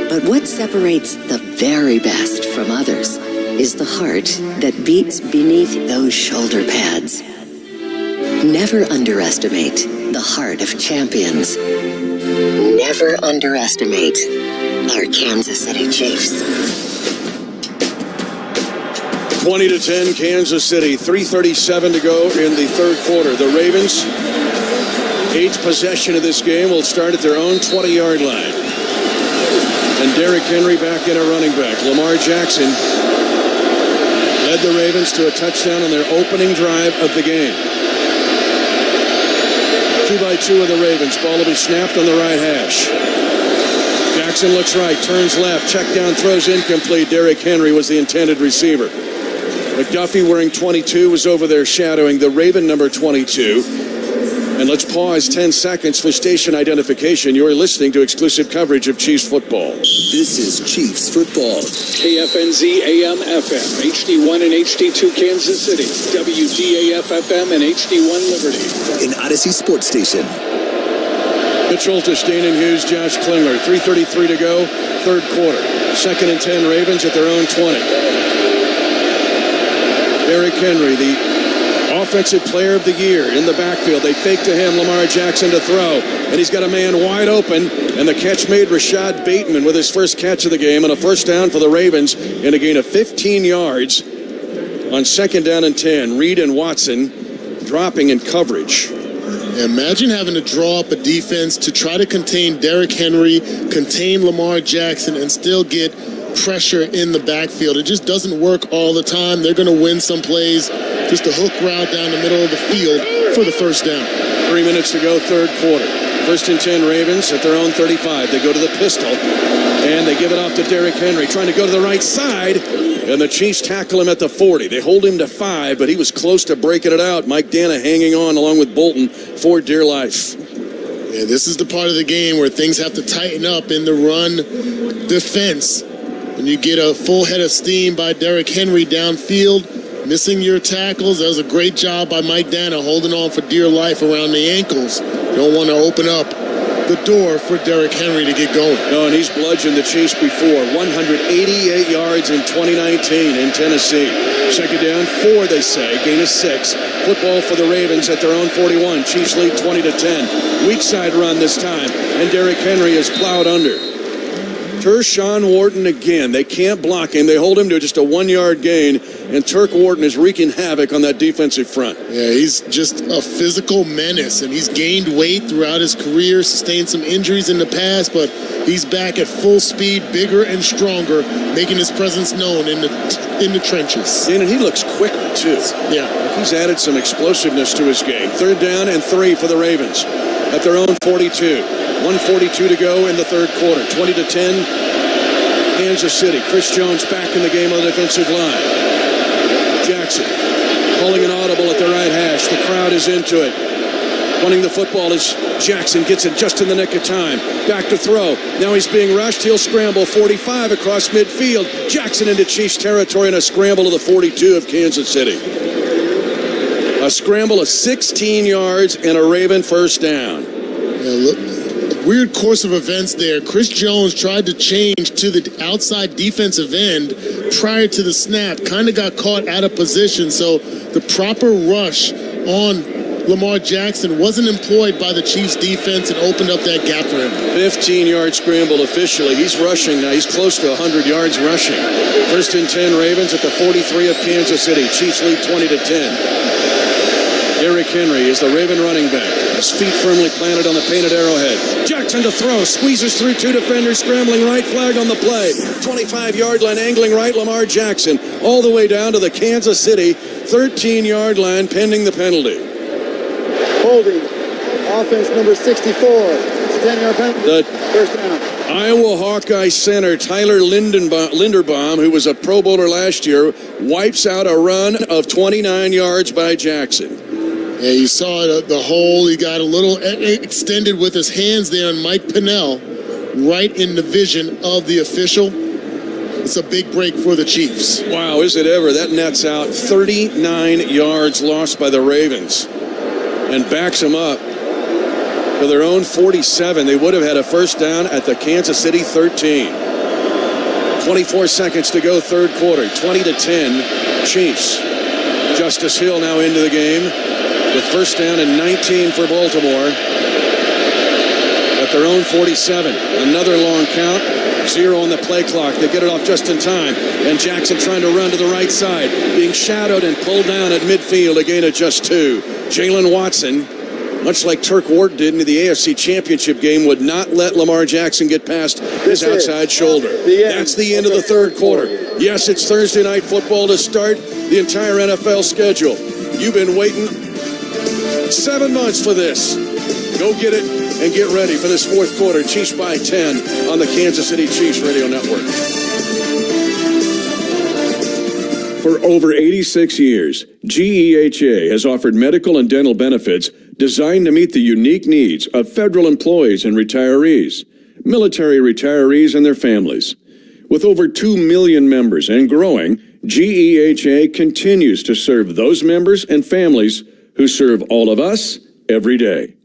But what separates the very best from others is the heart that beats beneath those shoulder pads. Never underestimate the heart of champions. Never underestimate our Kansas City Chiefs. 20-10 Kansas City, 3:37 to go in the third quarter. The Ravens, eighth possession of this game, will start at their own 20-yard line. And Derrick Henry back in a running back. Lamar Jackson led the Ravens to a touchdown on their opening drive of the game. 2-by-2 of the Ravens. Ball will be snapped on the right hash. Jackson looks right, turns left, check down, throws incomplete. Derrick Henry was the intended receiver. McDuffie, wearing 22, was over there shadowing the Raven number 22. And let's pause 10 seconds for station identification. You're listening to exclusive coverage of Chiefs football. This is Chiefs football. KFNZ AM FM, HD1 and HD2 Kansas City, WGAF FM and HD1 Liberty. An Odyssey Sports Station. Mitch Oltestein and Hughes, Josh Klingler. 3:33 to go, third quarter. 2nd and 10 Ravens at their own 20. Derrick Henry, the offensive player of the year, in the backfield. They fake to him, Lamar Jackson to throw, and he's got a man wide open, and the catch made Rashond Bateman with his first catch of the game, and a first down for the Ravens in a gain of 15 yards on 2nd down and 10. Reed and Watson dropping in coverage. Imagine having to draw up a defense to try to contain Derrick Henry, contain Lamar Jackson, and still get pressure in the backfield. It just doesn't work all the time. They're going to win some plays. Just a hook route down the middle of the field for the first down. 3 minutes to go, third quarter. 1st and 10 Ravens at their own 35. They go to the pistol, and they give it off to Derrick Henry, trying to go to the right side, and the Chiefs tackle him at the 40. They hold him to 5, but he was close to breaking it out. Mike Dana hanging on along with Bolton for dear life. Yeah, this is the part of the game where things have to tighten up in the run defense. When you get a full head of steam by Derrick Henry downfield, missing your tackles. That was a great job by Mike Dana, holding on for dear life around the ankles. Don't want to open up the door for Derrick Henry to get going. No, and he's bludgeoned the Chiefs before. 188 yards in 2019 in Tennessee. 2nd down, 4, they say. Gain of 6. Football for the Ravens at their own 41. Chiefs lead 20-10. Weak side run this time, and Derrick Henry is plowed under. Tershawn Wharton again. They can't block him. They hold him to just a 1-yard gain, and Turk Wharton is wreaking havoc on that defensive front. Yeah, he's just a physical menace, and he's gained weight throughout his career, sustained some injuries in the past, but he's back at full speed, bigger and stronger, making his presence known in the trenches. And he looks quicker, too. Yeah. He's added some explosiveness to his game. 3rd down and 3 for the Ravens at their own 42. 1:42 to go in the third quarter. 20-10, Kansas City. Chris Jones back in the game on the defensive line. Jackson calling an audible at the right hash. The crowd is into it. Running the football as Jackson gets it just in the nick of time. Back to throw. Now he's being rushed. He'll scramble 45 across midfield. Jackson into Chiefs territory and a scramble to the 42 of Kansas City. A scramble of 16 yards and a Raven first down. Yeah, look. Weird course of events there. Chris Jones tried to change to the outside defensive end prior to the snap. Kind of got caught out of position. So the proper rush on Lamar Jackson wasn't employed by the Chiefs defense and opened up that gap for him. 15-yard scramble officially. He's rushing now. He's close to 100 yards rushing. 1st and 10 Ravens at the 43 of Kansas City. Chiefs lead 20-10. Derrick Henry is the Raven running back. His feet firmly planted on the painted arrowhead. Jackson to throw. Squeezes through 2 defenders. Scrambling right. Flag on the play. 25-yard line. Angling right. Lamar Jackson all the way down to the Kansas City 13-yard line pending the penalty. Holding. Offense number 64. It's a 10-yard penalty. First down. Iowa Hawkeye center Tyler Linderbaum, who was a Pro Bowler last year, wipes out a run of 29 yards by Jackson. Yeah, you saw the hole. He got a little extended with his hands there on Mike Pinnell, right in the vision of the official. It's a big break for the Chiefs. Wow, is it ever? That nets out 39 yards lost by the Ravens and backs them up for their own 47. They would have had a first down at the Kansas City 13. 24 seconds to go, third quarter. 20-10, Chiefs. Justice Hill now into the game. with first down and 19 for Baltimore at their own 47. Another long count, 0 on the play clock. They get it off just in time, and Jackson trying to run to the right side, being shadowed and pulled down at midfield, a gain of just 2. Jalen Watson, much like Turk Ward did in the AFC Championship game, would not let Lamar Jackson get past his outside shoulder. That's the end of the third quarter. Yes, it's Thursday Night Football to start the entire NFL schedule. You've been waiting 7 months for this. Go get it and get ready for this fourth quarter. Chiefs by 10 on the Kansas City Chiefs Radio Network. For over 86 years, GEHA has offered medical and dental benefits designed to meet the unique needs of federal employees and retirees, military retirees and their families. With over 2 million members and growing, GEHA continues to serve those members and families who serve all of us every day.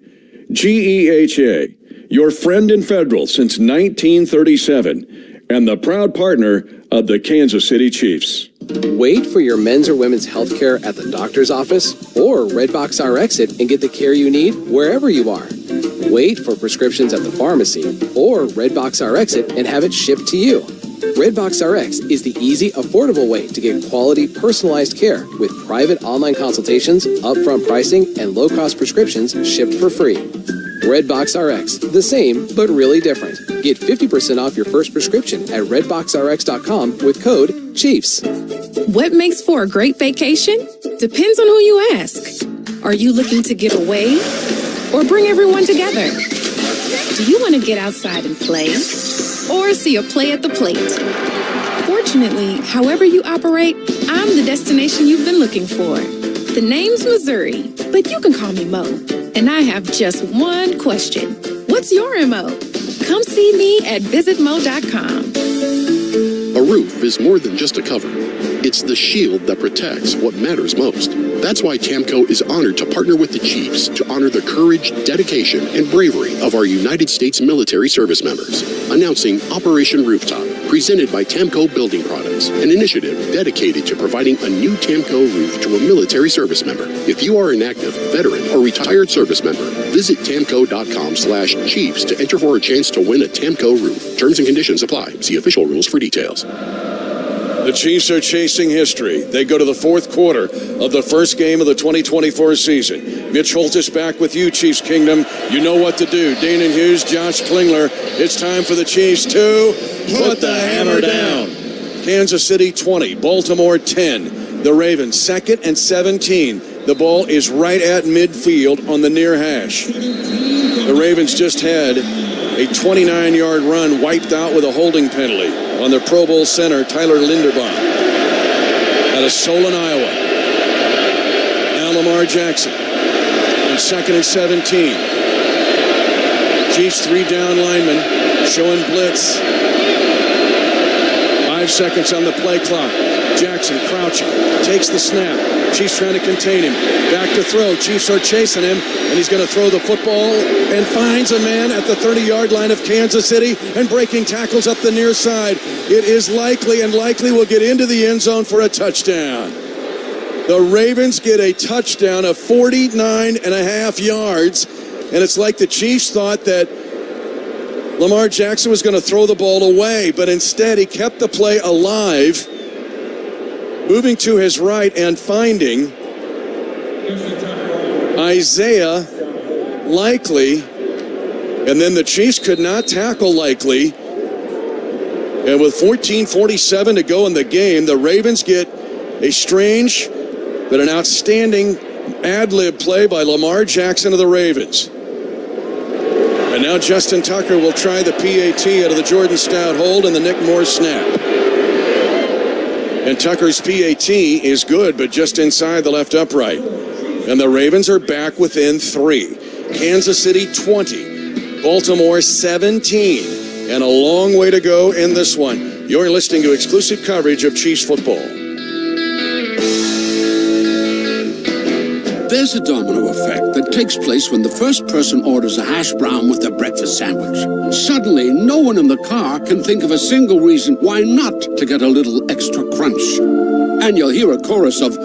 GEHA, your friend in federal since 1937, and the proud partner of the Kansas City Chiefs. Wait for your men's or women's health care at the doctor's office or Redbox RX it and get the care you need wherever you are. Wait for prescriptions at the pharmacy or Redbox RX it and have it shipped to you. Redbox RX is the easy, affordable way to get quality, personalized care with private online consultations, upfront pricing, and low-cost prescriptions shipped for free. Redbox RX, the same, but really different. Get 50% off your first prescription at redboxrx.com with code CHIEFS. What makes for a great vacation? Depends on who you ask. Are you looking to get away or bring everyone together? Do you want to get outside and play or see a play at the plate? Fortunately, however you operate, I'm the destination you've been looking for. The name's Missouri, but you can call me Mo. And I have just one question. What's your MO? Come see me at visitmo.com. A roof is more than just a cover. It's the shield that protects what matters most. That's why TAMCO is honored to partner with the Chiefs to honor the courage, dedication, and bravery of our United States military service members. Announcing Operation Rooftop, presented by TAMCO Building Products, an initiative dedicated to providing a new TAMCO roof to a military service member. If you are an active, veteran, or retired service member, visit TAMCO.com/Chiefs to enter for a chance to win a TAMCO roof. Terms and conditions apply. See official rules for details. The Chiefs are chasing history. They go to the fourth quarter of the first game of the 2024 season. Mitch Holt is back with you, Chiefs Kingdom. You know what to do. Dana Hughes, Josh Klingler. It's time for the Chiefs to put the hammer down. Kansas City 20, Baltimore 10. The Ravens 2nd and 17. The ball is right at midfield on the near hash. The Ravens just had a 29-yard run wiped out with a holding penalty on their Pro Bowl center, Tyler Linderbaum, out of Solon, Iowa. Now Lamar Jackson on 2nd and 17. Chiefs 3 down linemen showing blitz. 5 seconds on the play clock. Jackson crouching, takes the snap. Chiefs trying to contain him. Back to throw. Chiefs are chasing him, and he's going to throw the football and finds a man at the 30-yard line of Kansas City and breaking tackles up the near side. It is likely will get into the end zone for a touchdown. The Ravens get a touchdown of 49.5 yards, and it's like the Chiefs thought that Lamar Jackson was going to throw the ball away, but instead he kept the play alive, moving to his right and finding Isaiah Likely, and then the Chiefs could not tackle Likely. And with 14:47 to go in the game, the Ravens get a strange but an outstanding ad-lib play by Lamar Jackson of the Ravens. And now Justin Tucker will try the PAT out of the Jordan Stout hold and the Nick Moore snap. And Tucker's PAT is good, but just inside the left upright. And the Ravens are back within 3. Kansas City 20, Baltimore 17. And a long way to go in this one. You're listening to exclusive coverage of Chiefs football. There's a domino effect that takes place when the first person orders a hash brown with their breakfast sandwich. Suddenly, no one in the car can think of a single reason why not to get a little extra crunch. And you'll hear a chorus of,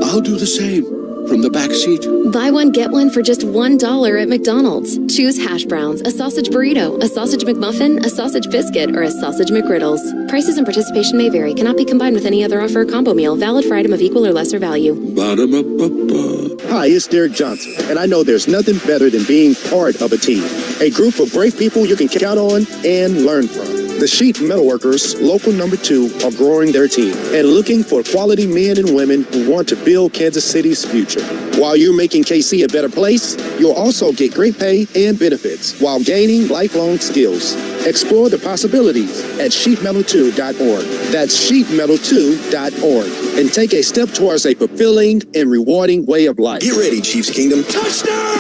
"I'll do the same," from the back seat. Buy one, get one for just $1 at McDonald's. Choose hash browns, a sausage burrito, a sausage McMuffin, a sausage biscuit, or a sausage McGriddles. Prices and participation may vary. Cannot be combined with any other offer or combo meal. Valid for item of equal or lesser value. Ba-da-ba-ba-ba. Hi, it's Derek Johnson, and I know there's nothing better than being part of a team. A group of brave people you can count on and learn from. The Sheet Metalworkers, local number 2, are growing their team and looking for quality men and women who want to build Kansas City's future. While you're making KC a better place, you'll also get great pay and benefits while gaining lifelong skills. Explore the possibilities at sheetmetal2.org. That's sheetmetal2.org. And take a step towards a fulfilling and rewarding way of life. Get ready, Chiefs Kingdom. Touchdown!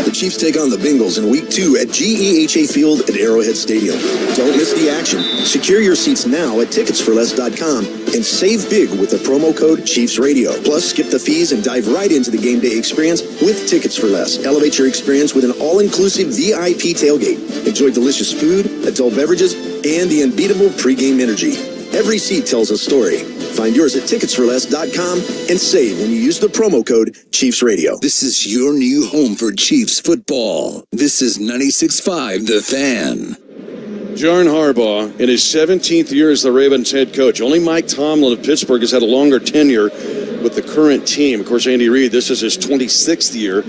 The Chiefs take on the Bengals in Week 2 at GEHA Field at Arrowhead Stadium. Don't miss the action. Secure your seats now at ticketsforless.com and save big with the promo code Chiefs Radio. Plus, skip the fees and dive right into the game day experience with Tickets for Less. Elevate your experience with an all-inclusive VIP tailgate. Enjoy delicious food, adult beverages, and the unbeatable pregame energy. Every seat tells a story. Find yours at ticketsforless.com and save when you use the promo code Chiefs Radio. This is your new home for Chiefs football. This is 96.5 The Fan. John Harbaugh, in his 17th year as the Ravens head coach. Only Mike Tomlin of Pittsburgh has had a longer tenure with the current team. Of course, Andy Reid, this is his 26th year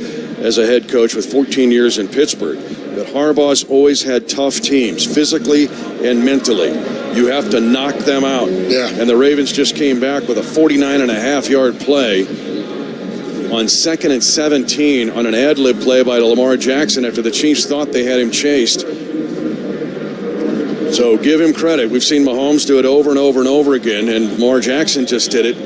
as a head coach with 14 years in Pittsburgh. But Harbaugh's always had tough teams, physically and mentally. You have to knock them out. Yeah. And the Ravens just came back with a 49.5-yard play on 2nd and 17 on an ad-lib play by Lamar Jackson after the Chiefs thought they had him chased. So give him credit. We've seen Mahomes do it over and over and over again, and Lamar Jackson just did it.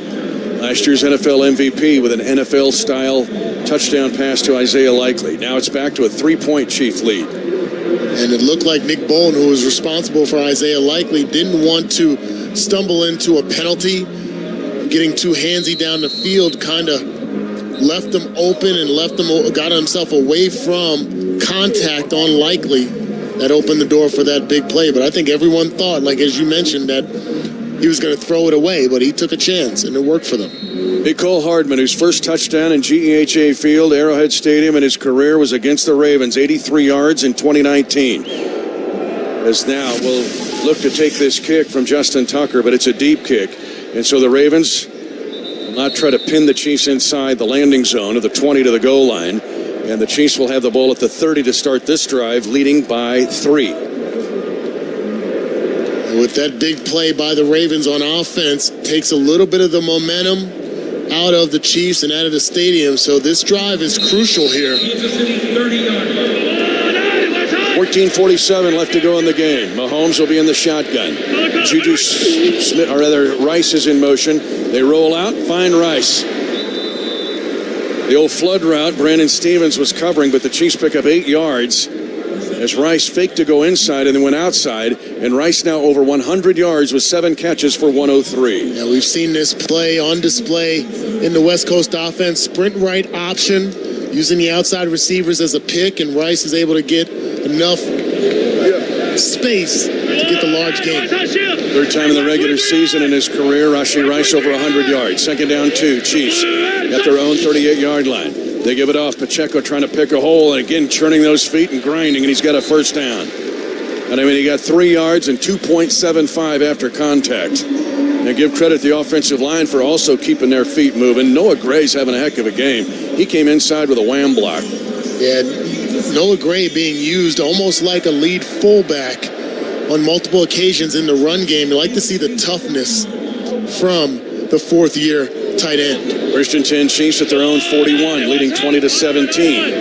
Last year's NFL MVP with an NFL-style touchdown pass to Isaiah Likely. Now it's back to a 3-point Chief lead. And it looked like Nick Bowen, who was responsible for Isaiah Likely, didn't want to stumble into a penalty. Getting too handsy down the field kind of left him open and got himself away from contact on Likely. That opened the door for that big play. But I think everyone thought, like as you mentioned, that he was going to throw it away, but he took a chance, and it worked for them. Nicole Hardman, whose first touchdown in GEHA Field, Arrowhead Stadium in his career was against the Ravens, 83 yards in 2019. As now we'll look to take this kick from Justin Tucker, but it's a deep kick. And so the Ravens will not try to pin the Chiefs inside the landing zone of the 20 to the goal line. And the Chiefs will have the ball at the 30 to start this drive, leading by 3. With that big play by the Ravens on offense, takes a little bit of the momentum out of the Chiefs and out of the stadium. So this drive is crucial here. 14:47 left to go in the game. Mahomes will be in the shotgun. Juju Smith, or rather Rice is in motion. They roll out, find Rice. The old flood route, Brandon Stevens was covering, but the Chiefs pick up 8 yards as Rice faked to go inside and then went outside. And Rice now over 100 yards with 7 catches for 103. Yeah, we've seen this play on display in the West Coast offense. Sprint right option, using the outside receivers as a pick, and Rice is able to get enough space to get the large gain. Third time in the regular season in his career, Rashee Rice over 100 yards. Second down 2, Chiefs at their own 38-yard line. They give it off. Pacheco trying to pick a hole, and again churning those feet and grinding, and he's got a first down. And I mean, he got 3 yards and 2.75 after contact. And give credit to the offensive line for also keeping their feet moving. Noah Gray's having a heck of a game. He came inside with a wham block. Yeah, Noah Gray being used almost like a lead fullback on multiple occasions in the run game. You like to see the toughness from the fourth-year tight end. First and 10, Chiefs at their own 41, leading 20-17.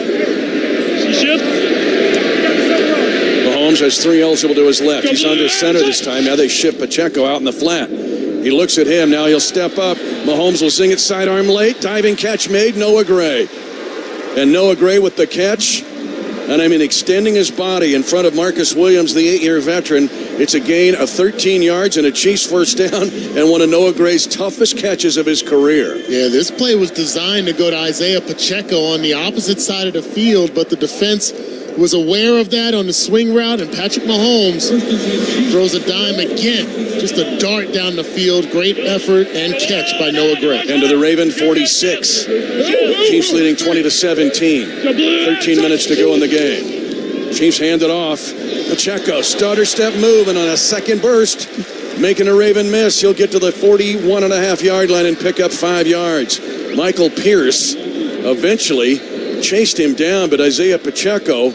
Mahomes has 3 eligible to his left. He's under center this time. Now they shift Pacheco out in the flat. He looks at him. Now he'll step up. Mahomes will zing it sidearm late. Diving catch made. Noah Gray. And Noah Gray with the catch. And I mean, extending his body in front of Marcus Williams, the 8-year veteran. It's a gain of 13 yards and a Chiefs first down and one of Noah Gray's toughest catches of his career. Yeah, this play was designed to go to Isaiah Pacheco on the opposite side of the field, but the defense was aware of that on the swing route, and Patrick Mahomes throws a dime again. Just a dart down the field. Great effort and catch by Noah Gray. Into the Raven 46. Chiefs leading 20-17. 13 minutes to go in the game. Chiefs hand it off. Pacheco, stutter step move, and on a second burst, making a Raven miss. He'll get to the 41.5-yard line and pick up 5 yards. Michael Pierce eventually chased him down, but Isiah Pacheco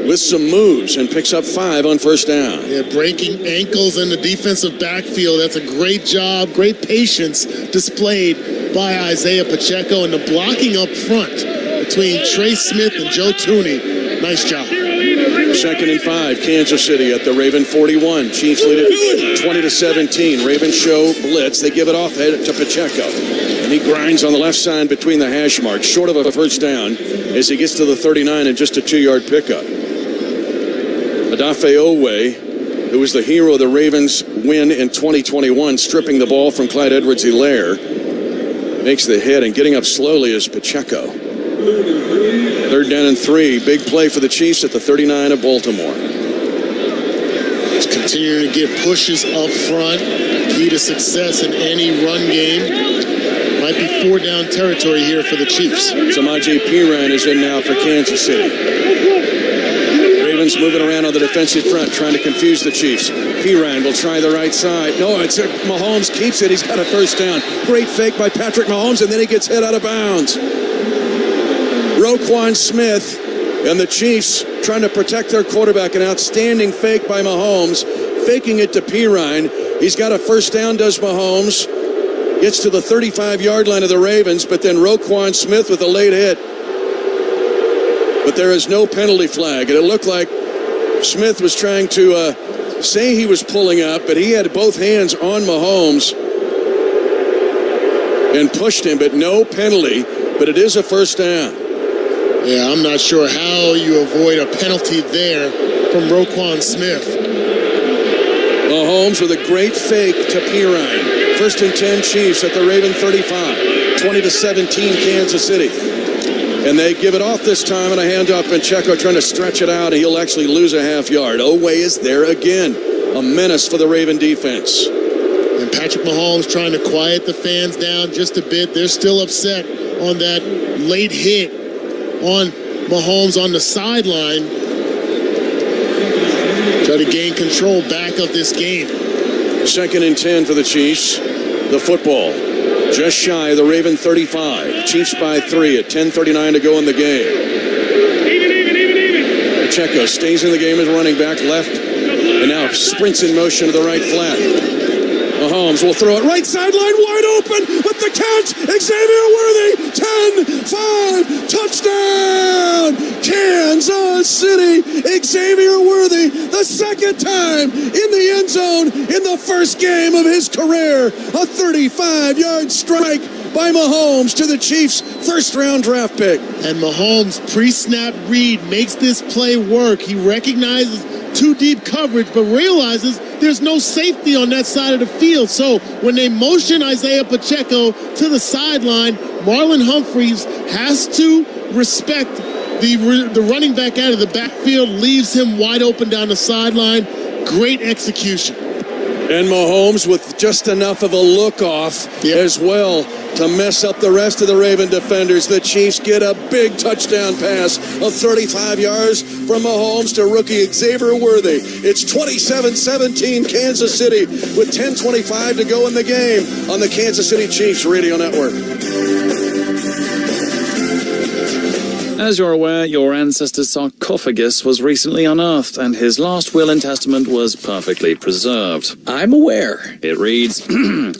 with some moves and picks up 5 on first down. Yeah, breaking ankles in the defensive backfield. That's a great job, great patience displayed by Isiah Pacheco, and the blocking up front between Trey Smith and Joe Tooney. Nice job. 2nd and 5, Kansas City at the Raven 41. Chiefs lead it 20-17. Ravens show blitz. They give it off to Pacheco, and he grinds on the left side between the hash marks, short of a first down as he gets to the 39 and just a 2-yard pickup. Adafe Owe, who was the hero of the Ravens' win in 2021, stripping the ball from Clyde Edwards-Helaire, makes the hit, and getting up slowly is Pacheco. 3rd down and 3. Big play for the Chiefs at the 39 of Baltimore. Just continuing to get pushes up front. Key to success in any run game. Might be 4-down territory here for the Chiefs. Samaje Perine is in now for Kansas City. Ravens moving around on the defensive front, trying to confuse the Chiefs. Perine will try the right side. No, it's Mahomes keeps it. He's got a first down. Great fake by Patrick Mahomes, and then he gets hit out of bounds. Roquan Smith and the Chiefs trying to protect their quarterback. An outstanding fake by Mahomes, faking it to Perine. He's got a first down, does Mahomes. Gets to the 35-yard line of the Ravens, but then Roquan Smith with a late hit. But there is no penalty flag, and it looked like Smith was trying to say he was pulling up, but he had both hands on Mahomes and pushed him, but no penalty, but it is a first down. Yeah, I'm not sure how you avoid a penalty there from Roquan Smith. Mahomes with a great fake to Perine. 1st and 10 Chiefs at the Raven 35. 20-17 Kansas City. And they give it off this time, and a handoff. Pacheco trying to stretch it out, and he'll actually lose a half yard. Owe is there again. A menace for the Raven defense. And Patrick Mahomes trying to quiet the fans down just a bit. They're still upset on that late hit on Mahomes on the sideline. Try to gain control back of this game. 2nd and 10 for the Chiefs. The football just shy of the Raven 35. Chiefs by 3 at 10:39 to go in the game. Pacheco stays in the game as running back left, and now sprints in motion to the right flat. Mahomes will throw it right sideline, wide open with the catch. Xavier Worthy, 10-5, touchdown, Kansas City. Xavier Worthy, the 2nd time in the end zone in the first game of his career. A 35-yard strike by Mahomes to the Chiefs' first-round draft pick. And Mahomes' pre-snap read makes this play work. He recognizes too deep coverage, but realizes there's no safety on that side of the field. So when they motion Isiah Pacheco to the sideline, Marlon Humphreys has to respect the running back out of the backfield, leaves him wide open down the sideline. Great execution. And Mahomes with just enough of a look off as well to mess up the rest of the Raven defenders. The Chiefs get a big touchdown pass of 35 yards from Mahomes to rookie Xavier Worthy. It's 27-17 Kansas City with 10:25 to go in the game on the Kansas City Chiefs Radio Network. As you're aware, your ancestor's sarcophagus was recently unearthed, and his last will and testament was perfectly preserved. I'm aware. It reads,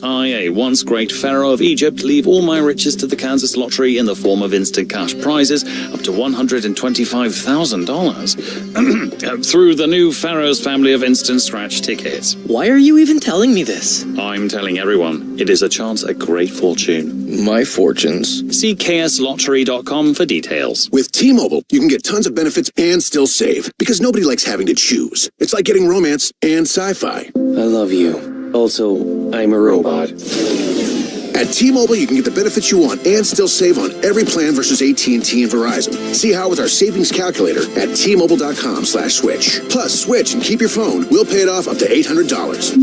I, a once great pharaoh of Egypt, leave all my riches to the Kansas lottery in the form of instant cash prizes up to $125,000 through the new pharaoh's family of instant scratch tickets. Why are you even telling me this? I'm telling everyone. It is a chance at great fortune. My fortunes. See kslottery.com for details. With T-Mobile, you can get tons of benefits and still save, because nobody likes having to choose. It's like getting romance and sci-fi. I love you. Also, I'm a robot. At T-Mobile, you can get the benefits you want and still save on every plan versus AT&T and Verizon. See how with our savings calculator at T-Mobile.com/switch. Plus, switch and keep your phone. We'll pay it off up to $800.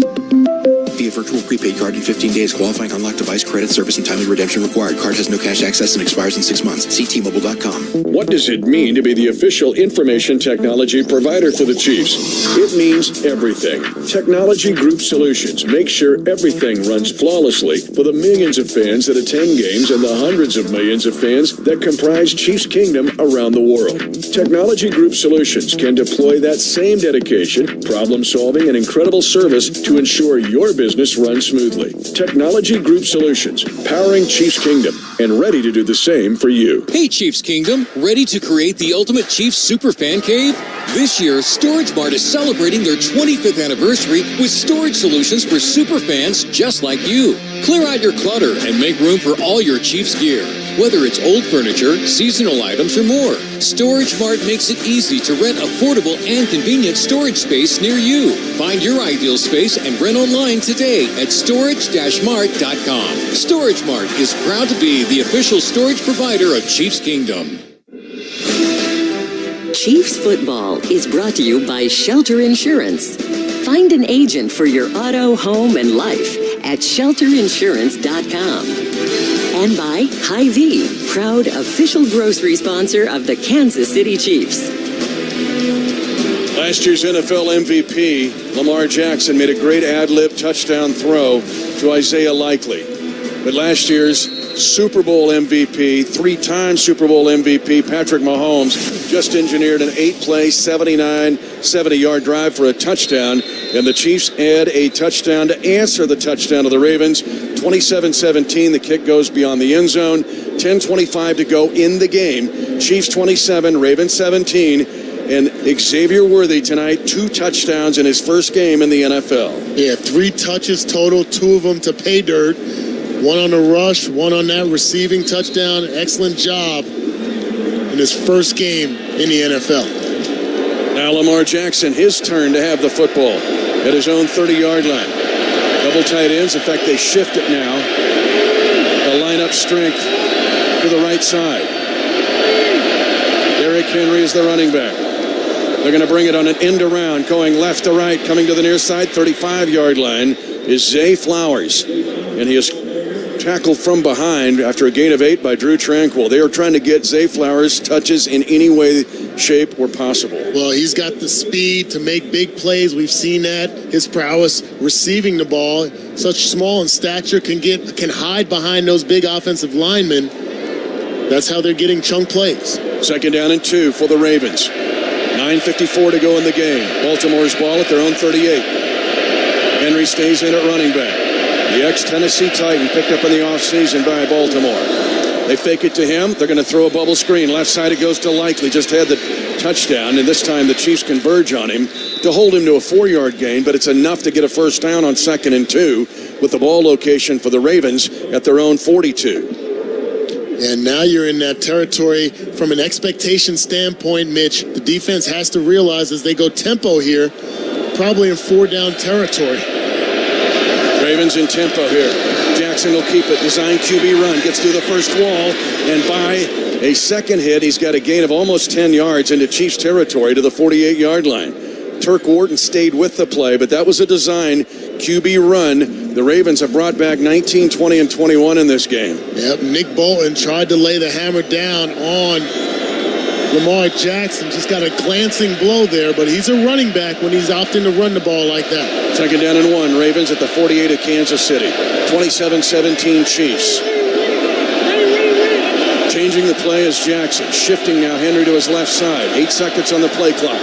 Via virtual prepaid card in 15 days. Qualifying unlocked device credit service and timely redemption required. Card has no cash access and expires in 6 months. See T-Mobile.com. What does it mean to be the official information technology provider for the Chiefs? It means everything. Technology Group Solutions make sure everything runs flawlessly for the millions of fans that attend games and the hundreds of millions of fans that comprise Chiefs Kingdom around the world. Technology Group Solutions can deploy that same dedication, problem solving, and incredible service to ensure your business runs smoothly. Technology Group Solutions, powering Chiefs Kingdom and ready to do the same for you. Hey Chiefs Kingdom, ready to create the ultimate Chiefs super fan cave? This year, Storage Mart is celebrating their 25th anniversary with storage solutions for super fans just like you. Clear out your clutter and make room for all your Chiefs gear. Whether it's old furniture, seasonal items, or more, Storage Mart makes it easy to rent affordable and convenient storage space near you. Find your ideal space and rent online today at storage-mart.com. Storage Mart is proud to be the official storage provider of Chiefs Kingdom. Chiefs football is brought to you by Shelter Insurance. Find an agent for your auto, home, and life at shelterinsurance.com. And by Hy-Vee, proud official grocery sponsor of the Kansas City Chiefs. Last year's NFL MVP, Lamar Jackson, made a great ad-lib touchdown throw to Isaiah Likely. But last year's Super Bowl MVP, three-time Super Bowl MVP, Patrick Mahomes, just engineered an 8-play, 70-yard drive for a touchdown, and the Chiefs add a touchdown to answer the touchdown of the Ravens. 27-17, the kick goes beyond the end zone. 10:25 to go in the game. Chiefs 27, Ravens 17, and Xavier Worthy tonight, 2 touchdowns in his first game in the NFL. Yeah, 3 touches total, 2 of them to pay dirt. 1 on the rush, 1 on that receiving touchdown. Excellent job in his first game in the NFL. Now Lamar Jackson, his turn to have the football at his own 30-yard line. Double tight ends. In fact, they shift it now. The lineup strength to the right side. Derrick Henry is the running back. They're going to bring it on an end around, going left to right, coming to the near side, 35-yard line is Zay Flowers. And he is tackled from behind after a gain of 8 by Drew Tranquil. They are trying to get Zay Flowers touches in any way, shape, or possible. Well, he's got the speed to make big plays. We've seen that. His prowess receiving the ball, such small in stature, can hide behind those big offensive linemen. That's how they're getting chunk plays. 2nd down and 2 for the Ravens. 9:54 to go in the game. Baltimore's ball at their own 38. Henry stays in at running back. The ex-Tennessee Titan picked up in the offseason by Baltimore. They fake it to him. They're going to throw a bubble screen. Left side it goes to Likely. Just had the touchdown, and this time the Chiefs converge on him to hold him to a 4-yard gain, but it's enough to get a first down on 2nd and 2 with the ball location for the Ravens at their own 42. And now you're in that territory from an expectation standpoint, Mitch. The defense has to realize as they go tempo here, probably in 4-down territory. Ravens in tempo here. Jackson will keep it. Design QB run. Gets through the first wall. And by a second hit, he's got a gain of almost 10 yards into Chiefs territory to the 48-yard line. Turk Wharton stayed with the play, but that was a design QB run. The Ravens have brought back 19, 20, and 21 in this game. Yep, Nick Bolton tried to lay the hammer down on Lamar Jackson. Just got a glancing blow there, but he's a running back when he's opting to run the ball like that. 2nd down and 1. Ravens at the 48 of Kansas City. 27-17 Chiefs. Changing the play is Jackson. Shifting now Henry to his left side. 8 seconds on the play clock.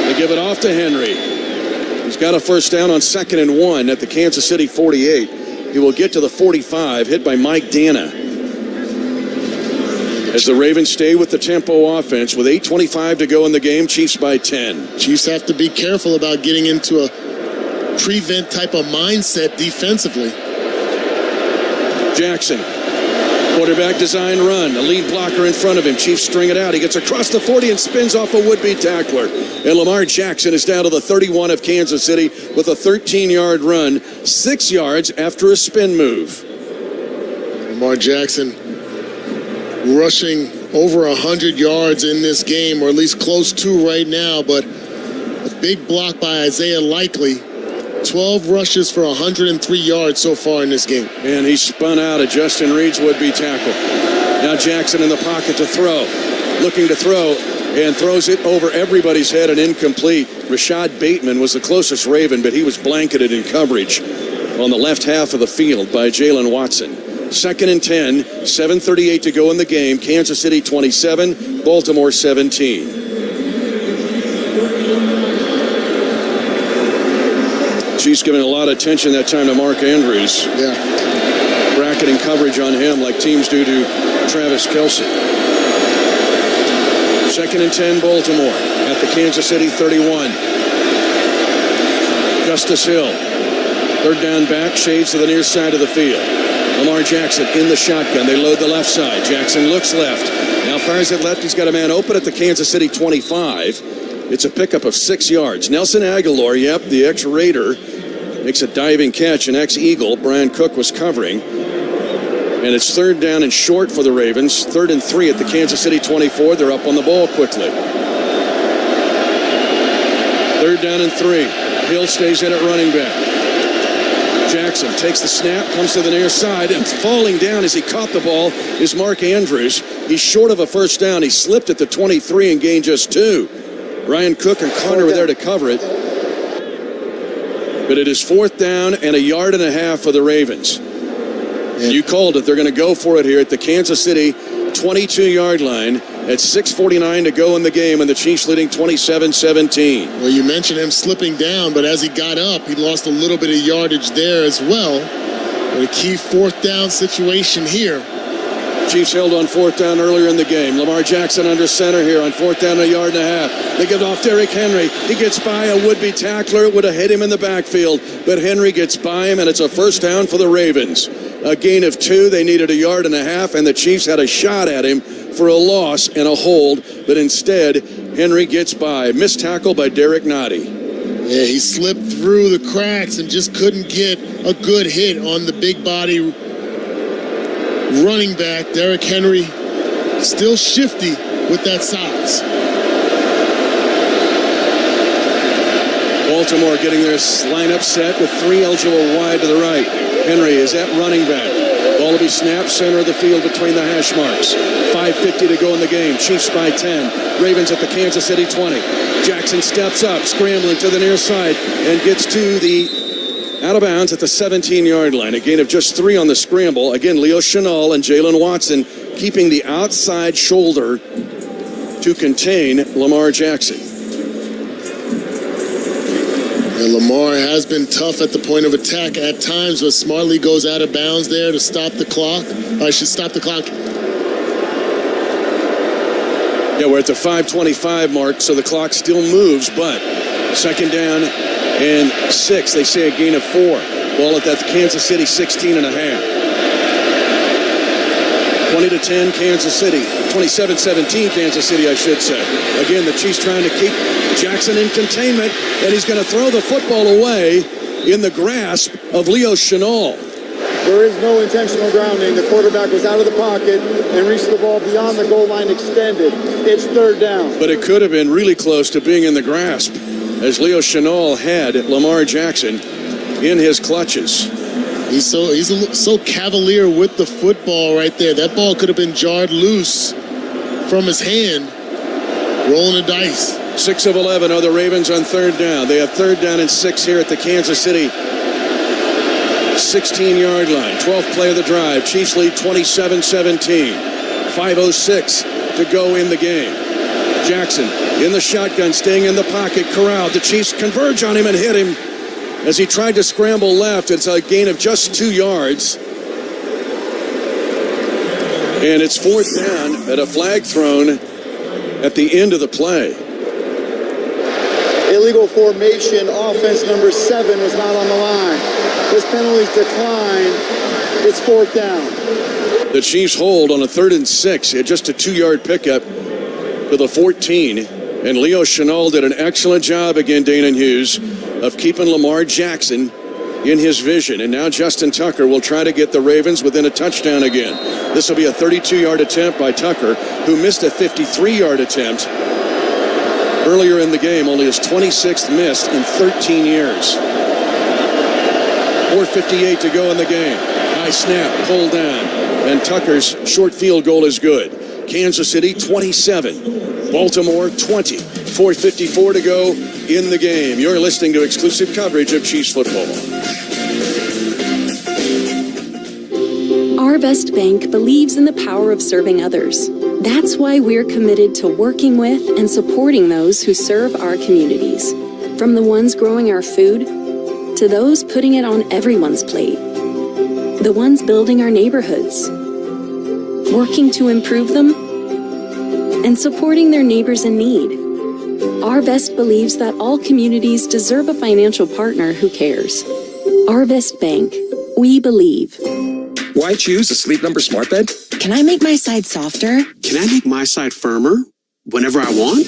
They give it off to Henry. He's got a first down on 2nd and 1 at the Kansas City 48. He will get to the 45, hit by Mike Dana. As the Ravens stay with the tempo offense with 8:25 to go in the game, Chiefs by 10. Chiefs have to be careful about getting into a prevent type of mindset defensively. Jackson, quarterback design run, a lead blocker in front of him. Chiefs string it out. He gets across the 40 and spins off a would-be tackler. And Lamar Jackson is down to the 31 of Kansas City with a 13-yard run, 6 yards after a spin move. Lamar Jackson rushing over 100 yards in this game, or at least close to right now, but a big block by Isaiah Likely. 12 rushes for 103 yards so far in this game. And he spun out of Justin Reed's would-be tackle. Now Jackson in the pocket to throw. Looking to throw, and throws it over everybody's head and incomplete. Rashond Bateman was the closest Raven, but he was blanketed in coverage on the left half of the field by Jalen Watson. 2nd and 10, 7:38 to go in the game. Kansas City 27, Baltimore 17. Chiefs giving a lot of attention that time to Mark Andrews. Yeah. Bracketing coverage on him like teams do to Travis Kelce. 2nd and 10, Baltimore at the Kansas City 31. Justice Hill. 3rd down back, shades to the near side of the field. Lamar Jackson in the shotgun. They load the left side. Jackson looks left. Now fires it left. He's got a man open at the Kansas City 25. It's a pickup of 6 yards. Nelson Aguilar, the ex-Raider, makes a diving catch. An ex-Eagle, Brian Cook, was covering. And it's 3rd down and short for the Ravens. 3rd and 3 at the Kansas City 24. They're up on the ball quickly. 3rd down and 3. Hill stays in at running back. Jackson takes the snap, comes to the near side, and falling down as he caught the ball is Mark Andrews. He's short of a first down. He slipped at the 23 and gained just 2. Ryan Cook and Connor were there to cover it. But it is 4th down and 1.5 yards for the Ravens. And you called it. They're going to go for it here at the Kansas City 22-yard line at 6:49 to go in the game, and the Chiefs leading 27-17. Well, you mentioned him slipping down, but as he got up, he lost a little bit of yardage there as well. But a key 4th down situation here. Chiefs held on 4th down earlier in the game. Lamar Jackson under center here on 4th down, 1.5 yards. They give it off Derrick Henry. He gets by a would-be tackler. It would have hit him in the backfield, but Henry gets by him, and it's a first down for the Ravens. A gain of 2. They needed 1.5 yards, and the Chiefs had a shot at him for a loss and a hold, but instead, Henry gets by. Missed tackle by Derek Nottie. Yeah, he slipped through the cracks and just couldn't get a good hit on the big body running back. Derrick Henry still shifty with that size. Baltimore getting their lineup set with 3 eligible wide to the right. Henry is at running back. Ball will be snapped center of the field between the hash marks. 5:50 to go in the game. Chiefs by 10. Ravens at the Kansas City 20. Jackson steps up, scrambling to the near side, and gets to the out of bounds at the 17-yard line. A gain of just 3 on the scramble. Again, Leo Chenal and Jalen Watson keeping the outside shoulder to contain Lamar Jackson. And Lamar has been tough at the point of attack at times, but smartly goes out of bounds there to stop the clock. I should stop the clock. Yeah, we're at the 5:25 mark, so the clock still moves, but 2nd down and 6. They say a gain of 4. Ball at that Kansas City 16.5. 20-10 Kansas City. 27-17 Kansas City, I should say. Again, the Chiefs trying to keep Jackson in containment, and he's going to throw the football away in the grasp of Leo Chenal. There is no intentional grounding. The quarterback was out of the pocket and reached the ball beyond the goal line extended. It's 3rd down. But it could have been really close to being in the grasp, as Leo Chenal had Lamar Jackson in his clutches. He's so cavalier with the football right there. That ball could have been jarred loose from his hand. Rolling the dice. 6 of 11 are the Ravens on 3rd down. They have 3rd down and 6 here at the Kansas City 16-yard line. 12th play of the drive. Chiefs lead 27-17. 5:06 to go in the game. Jackson in the shotgun, staying in the pocket, corralled. The Chiefs converge on him and hit him as he tried to scramble left. It's a gain of just 2 yards. And it's 4th down at a flag thrown at the end of the play. Illegal formation, offense number 7 was not on the line. This penalty's declined. It's 4th down. The Chiefs hold on a 3rd and 6. Just a 2-yard pickup to the 14. And Leo Chenal did an excellent job again, Dana Hughes, of keeping Lamar Jackson in his vision. And now Justin Tucker will try to get the Ravens within a touchdown again. This will be a 32-yard attempt by Tucker, who missed a 53-yard attempt earlier in the game, only his 26th missed in 13 years. 4:58 to go in the game. High snap, pulled down, and Tucker's short field goal is good. Kansas City 27, Baltimore 20. 4:54 to go in the game. You're listening to exclusive coverage of Chiefs football. Our Best Bank believes in the power of serving others. That's why we're committed to working with and supporting those who serve our communities. From the ones growing our food to those putting it on everyone's plate. The ones building our neighborhoods, working to improve them, and supporting their neighbors in need. Our Best believes that all communities deserve a financial partner who cares. Our Best Bank. We believe. Why choose a Sleep Number smart bed? Can I make my side softer? Can I make my side firmer whenever I want?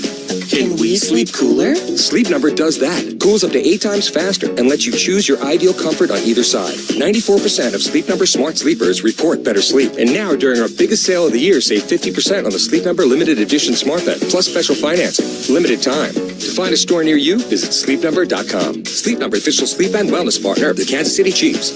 Can we sleep cooler? Sleep Number does that. Cools up to 8 times faster and lets you choose your ideal comfort on either side. 94% of Sleep Number smart sleepers report better sleep. And now, during our biggest sale of the year, save 50% on the Sleep Number limited edition smart bed, plus special financing. Limited time. To find a store near you, visit sleepnumber.com. Sleep Number, official sleep and wellness partner of the Kansas City Chiefs.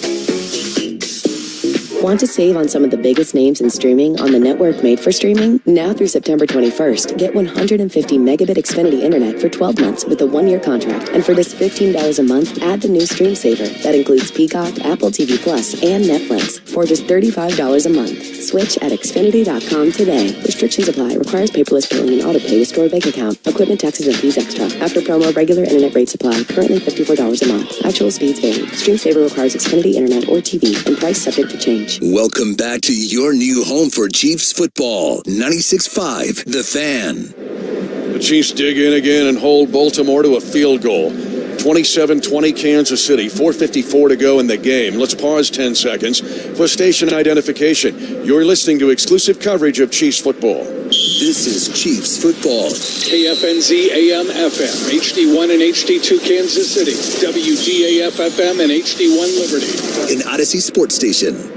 Want to save on some of the biggest names in streaming on the network made for streaming? Now through September 21st, get 150 megabit Xfinity internet for 12 months with a 1-year contract. And for just $15 a month, add the new Stream Saver that includes Peacock, Apple TV Plus, and Netflix for just $35 a month. Switch at Xfinity.com today. Restrictions apply. Requires paperless billing and auto pay with stored bank account. Equipment, taxes, and fees extra. After promo, regular internet rates apply. Currently $54 a month. Actual speeds vary. Stream Saver requires Xfinity internet or TV and price subject to change. Welcome back to your new home for Chiefs football. 96.5 The Fan. The Chiefs dig in again and hold Baltimore to a field goal. 27-20 Kansas City. 4:54 to go in the game. Let's pause 10 seconds for station identification. You're listening to exclusive coverage of Chiefs football. This is Chiefs football. KFNZ AM FM, HD1 and HD2 Kansas City, WGAF FM and HD1 Liberty. An Odyssey Sports Station.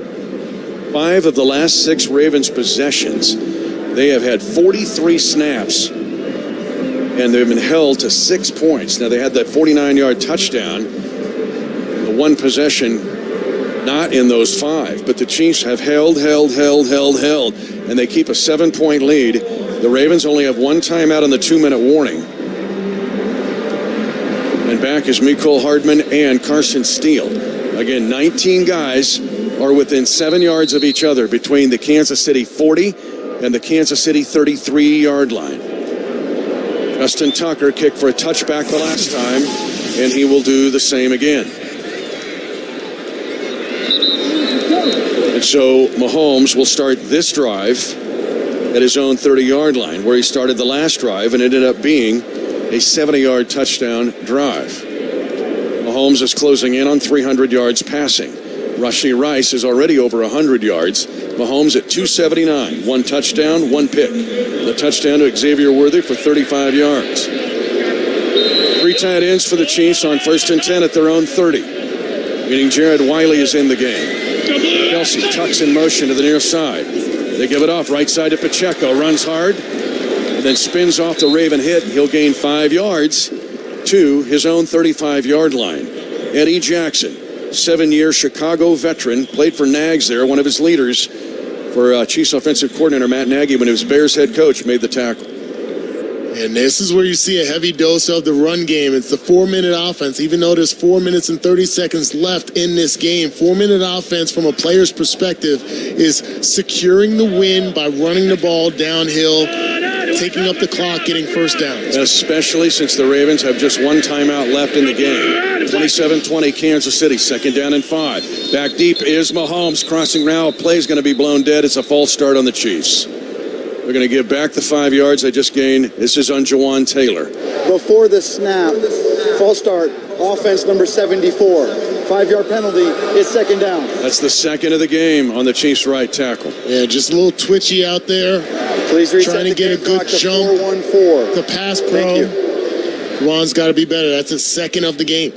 5 of the last 6 Ravens possessions, they have had 43 snaps, and they've been held to 6 points. Now, they had that 49-yard touchdown, the one possession not in those 5, but the Chiefs have held, and they keep a 7-point lead. The Ravens only have 1 timeout on the 2-minute warning. And back is Mecole Hardman and Carson Steele. Again, 19 guys are within 7 yards of each other between the Kansas City 40 and the Kansas City 33-yard line. Justin Tucker kicked for a touchback the last time, and he will do the same again. And so Mahomes will start this drive at his own 30-yard line, where he started the last drive and ended up being a 70-yard touchdown drive. Mahomes is closing in on 300 yards passing. Rashee Rice is already over 100 yards. Mahomes at 279. 1 touchdown, 1 pick. The touchdown to Xavier Worthy for 35 yards. 3 tight ends for the Chiefs on 1st and 10 at their own 30. Meaning Jared Wiley is in the game. Kelce tucks in motion to the near side. They give it off right side to Pacheco. Runs hard. And then spins off the Raven hit. He'll gain 5 yards to his own 35-yard line. Eddie Jackson, 7-year Chicago veteran, played for Nags there, one of his leaders for Chiefs offensive coordinator Matt Nagy when he was Bears head coach, made the tackle. And this is where you see a heavy dose of the run game. It's the 4-minute offense. Even though there's 4 minutes and 30 seconds left in this game, 4-minute offense from a player's perspective is securing the win by running the ball downhill, taking up the clock, getting first downs. Especially since the Ravens have just 1 timeout left in the game. 27-20 Kansas City, 2nd down and 5. Back deep is Mahomes crossing now. Play's going to be blown dead. It's a false start on the Chiefs. They're going to give back the 5 yards they just gained. This is on Jawan Taylor. Before the snap, false start, offense number 74. 5-yard penalty, it's 2nd down. That's the 2nd of the game on the Chiefs' right tackle. Yeah, just a little twitchy out there. Please reset trying to get a good jump. 4-1-4. The pass pro. Juwan's got to be better. That's his 2nd of the game.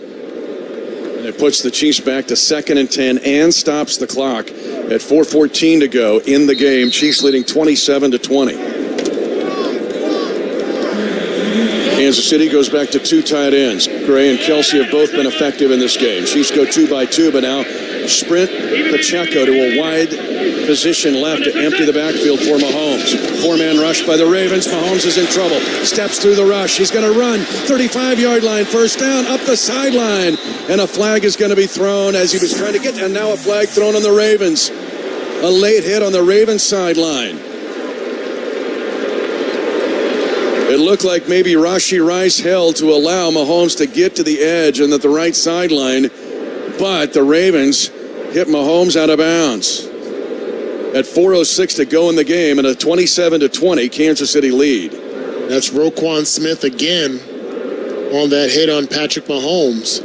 And it puts the Chiefs back to 2nd and 10 and stops the clock at 4:14 to go in the game. Chiefs leading 27-20. Kansas City goes back to 2 tight ends. Gray and Kelce have both been effective in this game. Chiefs go 2 by 2, but now sprint Pacheco to a wide position left to empty the backfield for Mahomes. 4-man rush by the Ravens. Mahomes is in trouble. Steps through the rush. He's going to run. 35-yard line. First down. Up the sideline. And a flag is going to be thrown as he was trying to get. And now a flag thrown on the Ravens. A late hit on the Ravens sideline. It looked like maybe Rashee Rice held to allow Mahomes to get to the edge and at the right sideline. But the Ravens hit Mahomes out of bounds. At 4:06 to go in the game and a 27-20 Kansas City lead. That's Roquan Smith again on that hit on Patrick Mahomes.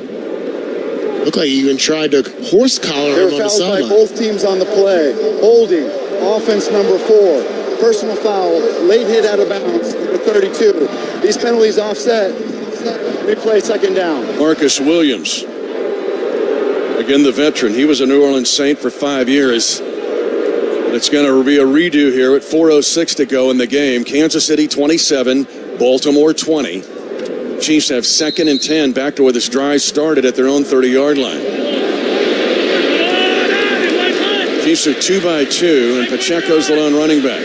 Looked like he even tried to horse collar him on the sideline. There were fouls by both teams on the play. Holding, offense number 4. Personal foul, late hit out of bounds, number 32. These penalties offset. Replay, second down. Marcus Williams. Again, the veteran. He was a New Orleans Saint for 5 years. It's going to be a redo here at 4:06 to go in the game. Kansas City 27, Baltimore 20. Chiefs have 2nd and 10 back to where this drive started at their own 30-yard line. Chiefs are 2 by 2, and Pacheco's the lone running back.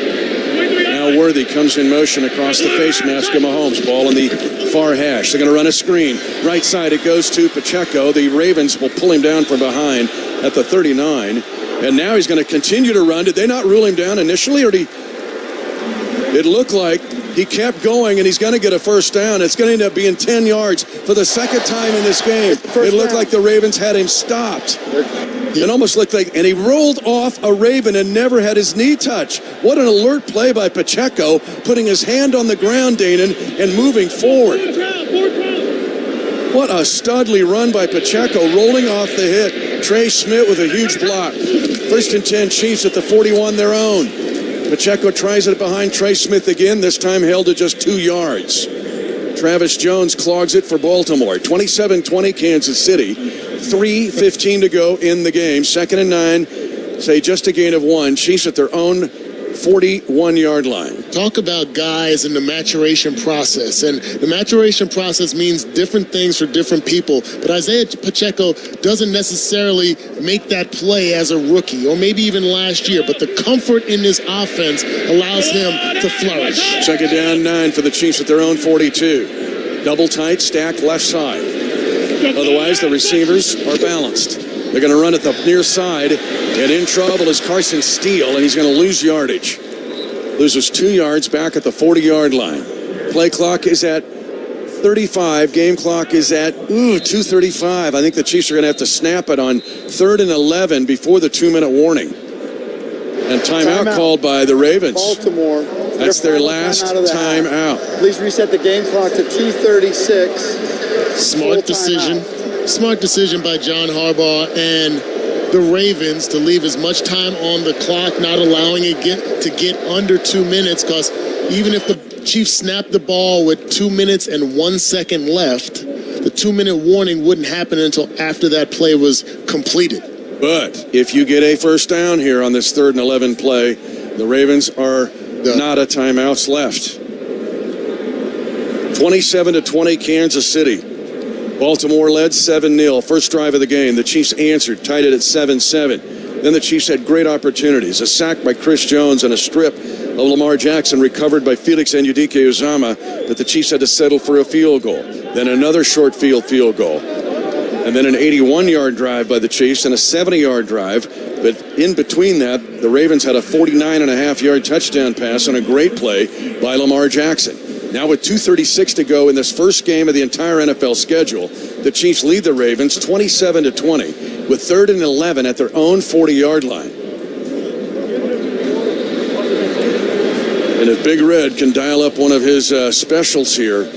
Now Worthy comes in motion across the face mask of Mahomes. Ball in the far hash. They're going to run a screen. Right side, it goes to Pacheco. The Ravens will pull him down from behind at the 39. And now he's going to continue to run. Did they not rule him down initially? Or it looked like he kept going, and he's going to get a first down. It's going to end up being 10 yards for the second time in this game. It looked like the Ravens had him stopped. It almost looked like, and he rolled off a Raven and never had his knee touch. What an alert play by Pacheco, putting his hand on the ground, Danon, and moving forward. What a studly run by Pacheco, rolling off the hit. Trey Smith with a huge block. 1st and 10, Chiefs at the 41, their own. Pacheco tries it behind Trey Smith again, this time held to just 2 yards. Travis Jones clogs it for Baltimore. 27-20 Kansas City. 3:15 to go in the game. 2nd and 9, say just a gain of 1. Chiefs at their own 41-yard line. Talk about guys in the maturation process. And the maturation process means different things for different people. But Isaiah Pacheco doesn't necessarily make that play as a rookie, or maybe even last year. But the comfort in this offense allows him to flourish. 2nd down, 9 for the Chiefs at their own 42. Double tight, stack left side. Otherwise, the receivers are balanced. They're going to run at the near side, and in trouble is Carson Steele, and he's going to lose yardage. Loses 2 yards back at the 40-yard line. Play clock is at 35. Game clock is at 2:35. I think the Chiefs are going to have to snap it on 3rd and 11 before the 2-minute warning. And timeout called by the Ravens. Baltimore. That's their last timeout. Please reset the game clock to 2:36. Smart decision. Smart decision by John Harbaugh and the Ravens to leave as much time on the clock, not allowing it to get under 2 minutes, because even if the Chiefs snapped the ball with 2 minutes and 1 second left, the 2-minute warning wouldn't happen until after that play was completed. But if you get a first down here on this 3rd and 11 play, the Ravens are not a timeouts left. 27-20 Kansas City. Baltimore led 7-0. First drive of the game. The Chiefs answered, tied it at 7-7. Then the Chiefs had great opportunities. A sack by Chris Jones and a strip of Lamar Jackson recovered by Felix Anudike-Uzomah that the Chiefs had to settle for a field goal. Then another short field goal. And then an 81-yard drive by the Chiefs and a 70-yard drive. But in between that, the Ravens had a 49.5-yard touchdown pass and a great play by Lamar Jackson. Now with 2:36 to go in this first game of the entire NFL schedule, the Chiefs lead the Ravens 27-20 with 3rd and 11 at their own 40-yard line. And if Big Red can dial up one of his specials here.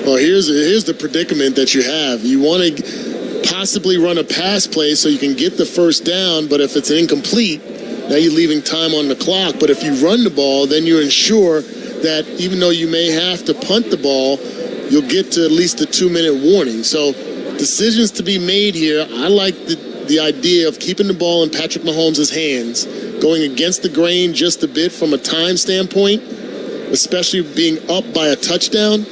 Well, here's the predicament that you have. You want to possibly run a pass play so you can get the first down, but if it's incomplete, now you're leaving time on the clock. But if you run the ball, then you ensure that even though you may have to punt the ball, you'll get to at least the 2-minute warning. So decisions to be made here. I like the idea of keeping the ball in Patrick Mahomes' hands, going against the grain just a bit from a time standpoint, especially being up by a touchdown.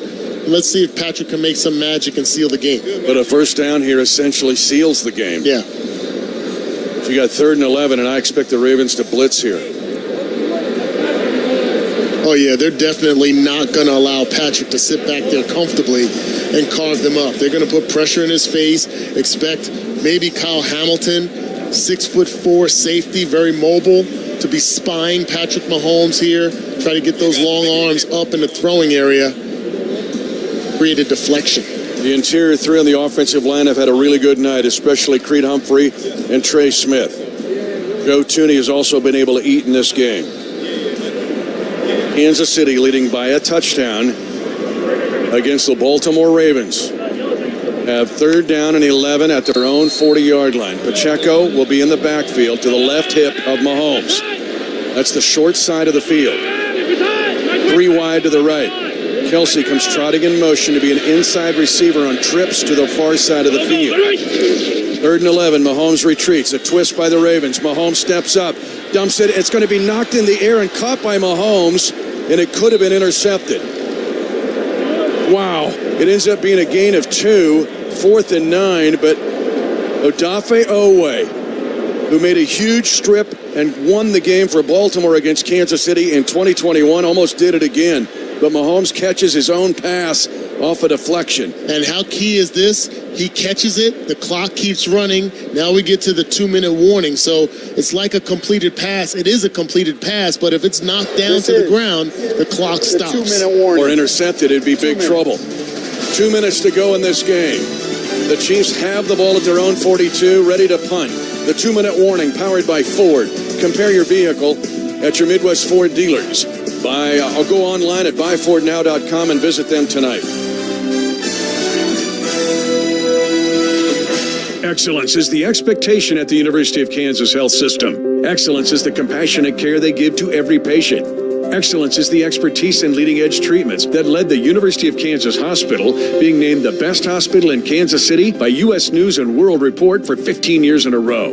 Let's see if Patrick can make some magic and seal the game. But a first down here essentially seals the game. Yeah. So you got 3rd and 11, and I expect the Ravens to blitz here. Oh, yeah, they're definitely not going to allow Patrick to sit back there comfortably and carve them up. They're going to put pressure in his face, expect maybe Kyle Hamilton, 6'4" safety, very mobile, to be spying Patrick Mahomes here, try to get those long arms up in the throwing area, create a deflection. The interior three on the offensive line have had a really good night, especially Creed Humphrey and Trey Smith. Joe Thuney has also been able to eat in this game. Kansas City leading by a touchdown against the Baltimore Ravens. Have 3rd down and 11 at their own 40-yard line. Pacheco will be in the backfield to the left hip of Mahomes. That's the short side of the field. 3 wide to the right. Kelce comes trotting in motion to be an inside receiver on trips to the far side of the field. 3rd and 11, Mahomes retreats. A twist by the Ravens. Mahomes steps up, dumps it. It's going to be knocked in the air and caught by Mahomes, and it could have been intercepted. Wow. It ends up being a gain of 2, 4th and 9, but Odafe Owe, who made a huge strip and won the game for Baltimore against Kansas City in 2021, almost did it again. But Mahomes catches his own pass off a deflection. And how key is this? He catches it, the clock keeps running. Now we get to the 2-minute warning. So it's like a completed pass. It is a completed pass, but if it's knocked down to the ground, the clock stops. 2-minute warning. Or intercepted, it'd be big trouble. 2 minutes to go in this game. The Chiefs have the ball at their own 42, ready to punt. The 2-minute warning powered by Ford. Compare your vehicle at your Midwest Ford dealers. I'll go online at buyfordnow.com and visit them tonight. Excellence is the expectation at the University of Kansas Health System. Excellence is the compassionate care they give to every patient. Excellence is the expertise in leading-edge treatments that led the University of Kansas Hospital being named the best hospital in Kansas City by U.S. News and World Report for 15 years in a row.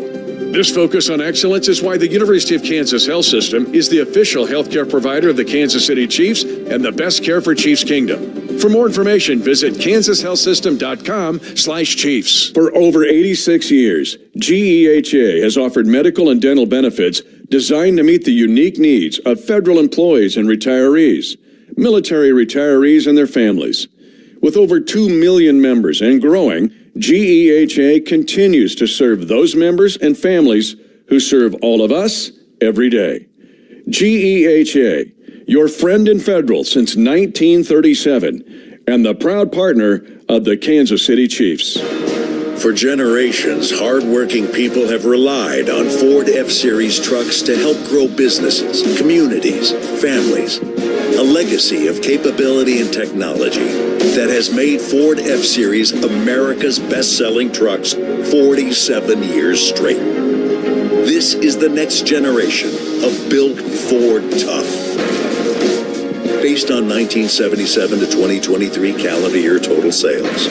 This focus on excellence is why the University of Kansas Health System is the official healthcare provider of the Kansas City Chiefs and the best care for Chiefs Kingdom. For more information, visit kansashealthsystem.com/Chiefs. For over 86 years, GEHA has offered medical and dental benefits designed to meet the unique needs of federal employees and retirees, military retirees and their families. With over 2 million members and growing, GEHA continues to serve those members and families who serve all of us every day. GEHA, your friend in federal since 1937, and the proud partner of the Kansas City Chiefs. For generations, hardworking people have relied on Ford F-Series trucks to help grow businesses, communities, families. A legacy of capability and technology that has made Ford F-Series America's best-selling trucks 47 years straight. This is the next generation of Built Ford Tough. Based on 1977 to 2023 calendar year total sales.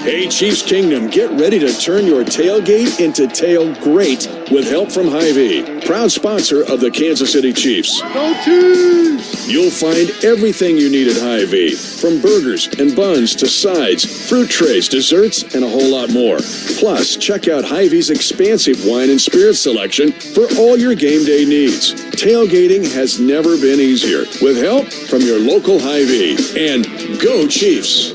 Hey, Chiefs Kingdom, get ready to turn your tailgate into tail great with help from Hy-Vee, proud sponsor of the Kansas City Chiefs. Go Chiefs! You'll find everything you need at Hy-Vee, from burgers and buns to sides, fruit trays, desserts, and a whole lot more. Plus, check out Hy-Vee's expansive wine and spirit selection for all your game day needs. Tailgating has never been easier with help from your local Hy-Vee. And go Chiefs!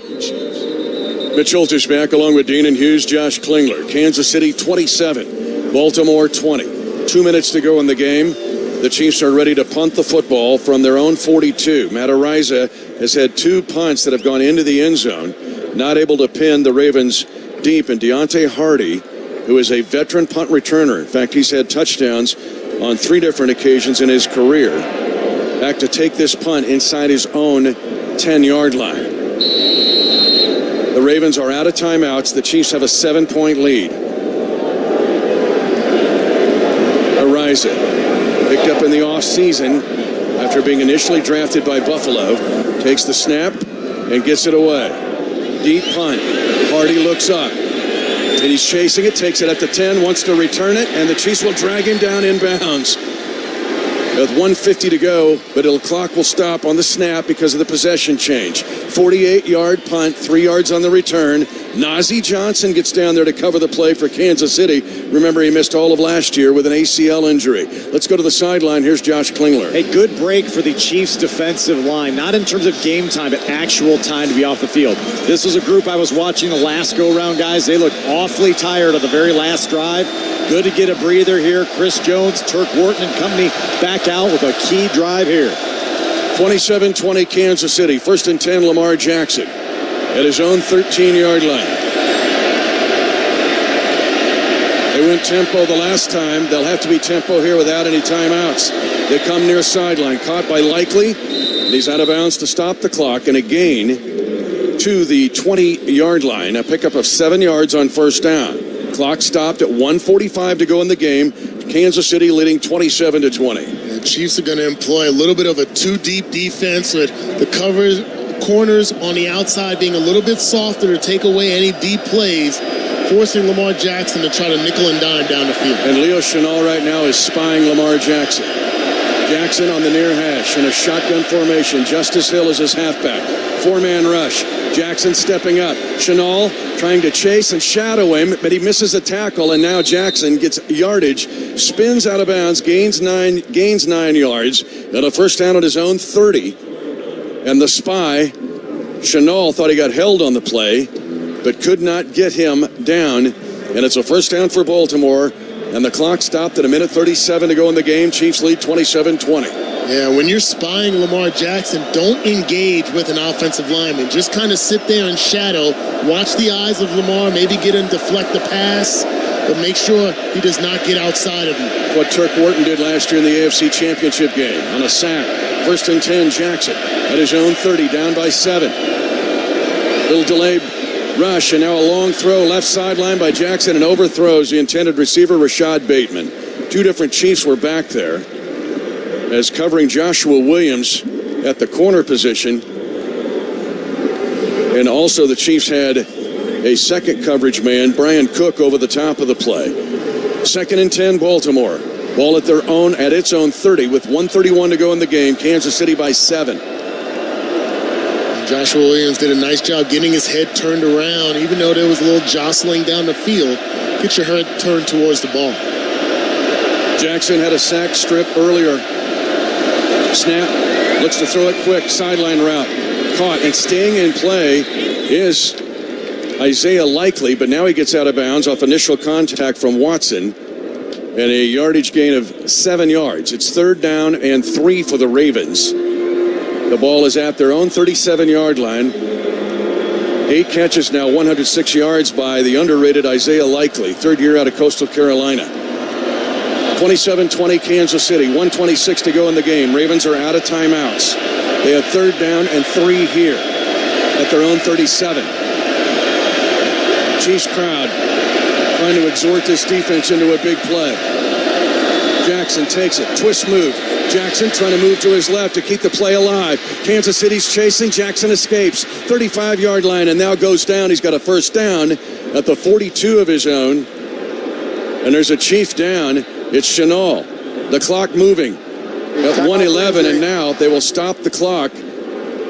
Mitch Schultz back along with Dean and Hughes, Josh Klingler. Kansas City 27, Baltimore 20. 2 minutes to go in the game. The Chiefs are ready to punt the football from their own 42. Matt Ariza has had 2 punts that have gone into the end zone, not able to pin the Ravens deep. And Deontay Hardy, who is a veteran punt returner. In fact, he's had touchdowns on 3 different occasions in his career. Back to take this punt inside his own 10-yard line. The Ravens are out of timeouts. The Chiefs have a 7-point lead. Ariza, picked up in the offseason after being initially drafted by Buffalo, takes the snap and gets it away. Deep punt. Hardy looks up. And he's chasing it, takes it at the 10, wants to return it, and the Chiefs will drag him down inbounds. With 1:50 to go, but the clock will stop on the snap because of the possession change. 48-yard punt, 3 yards on the return. Najee Johnson gets down there to cover the play for Kansas City. Remember, he missed all of last year with an ACL injury. Let's go to the sideline. Here's Josh Klingler. A good break for the Chiefs defensive line, not in terms of game time, but actual time to be off the field. This was a group I was watching the last go-around, guys. They looked awfully tired on the very last drive. Good to get a breather here. Chris Jones, Turk Wharton and company back out with a key drive here. 27-20 Kansas City. 1st and 10, Lamar Jackson at his own 13-yard line. They went tempo the last time. They'll have to be tempo here without any timeouts. They come near sideline. Caught by Likely. And he's out of bounds to stop the clock. And a gain to the 20-yard line. A pickup of 7 yards on 1st down. Clock stopped at 1:45 to go in the game. Kansas City leading 27-20. The Chiefs are going to employ a little bit of a too-deep defense with the corners on the outside being a little bit softer to take away any deep plays, forcing Lamar Jackson to try to nickel and dime down the field. And Leo Chenal right now is spying Lamar Jackson. Jackson on the near hash in a shotgun formation. Justice Hill is his halfback. 4-man rush. Jackson stepping up. Chenal trying to chase and shadow him, but he misses a tackle, and now Jackson gets yardage, spins out of bounds, gains 9 yards, and a 1st down at his own 30. And the spy, Chenal, thought he got held on the play, but could not get him down. And it's a 1st down for Baltimore. And the clock stopped at 1:37 to go in the game. Chiefs lead 27-20. Yeah, when you're spying Lamar Jackson, don't engage with an offensive lineman. Just kind of sit there and shadow. Watch the eyes of Lamar. Maybe get him deflect the pass, but make sure he does not get outside of you. What Turk Wharton did last year in the AFC Championship game on a sack. 1st and 10, Jackson at his own 30, down by 7. Little delayed rush, and now a long throw left sideline by Jackson, and overthrows the intended receiver, Rashond Bateman. 2 different Chiefs were back there as covering Joshua Williams at the corner position. And also the Chiefs had a second coverage man, Brian Cook, over the top of the play. 2nd and 10, Baltimore. Ball at their own, at its own 30 with 1:31 to go in the game. Kansas City by 7. Joshua Williams did a nice job getting his head turned around, even though there was a little jostling down the field. Get your head turned towards the ball. Jackson had a sack strip earlier. Snap, looks to throw it quick, sideline route. Caught and staying in play is Isaiah Likely, but now he gets out of bounds off initial contact from Watson. And a yardage gain of 7 yards. It's 3rd down and 3 for the Ravens. The ball is at their own 37-yard line. 8 catches now, 106 yards by the underrated Isaiah Likely, 3rd year out of Coastal Carolina. 27-20 Kansas City, 1:26 to go in the game. Ravens are out of timeouts. They have 3rd down and 3 here at their own 37. Chiefs crowd trying to exhort this defense into a big play. Jackson takes it, twist move. Jackson trying to move to his left to keep the play alive. Kansas City's chasing. Jackson escapes. 35-yard line and now goes down. He's got a 1st down at the 42 of his own. And there's a Chief down. It's Chenal. The clock moving at 1:11, and now they will stop the clock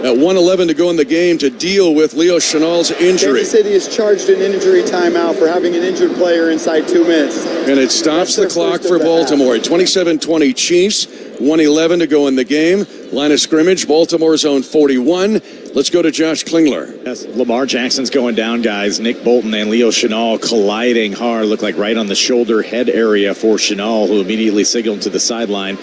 at 1:11 to go in the game to deal with Leo Chenal's injury. Kansas City is charged an injury timeout for having an injured player inside 2 minutes. And it stops the clock for Baltimore. 27-20 Chiefs, 1:11 to go in the game. Line of scrimmage, Baltimore's own 41. Let's go to Josh Klingler. Yes, Lamar Jackson's going down, guys. Nick Bolton and Leo Chenal colliding hard. Look like right on the shoulder head area for Chenal, who immediately signaled to the sideline.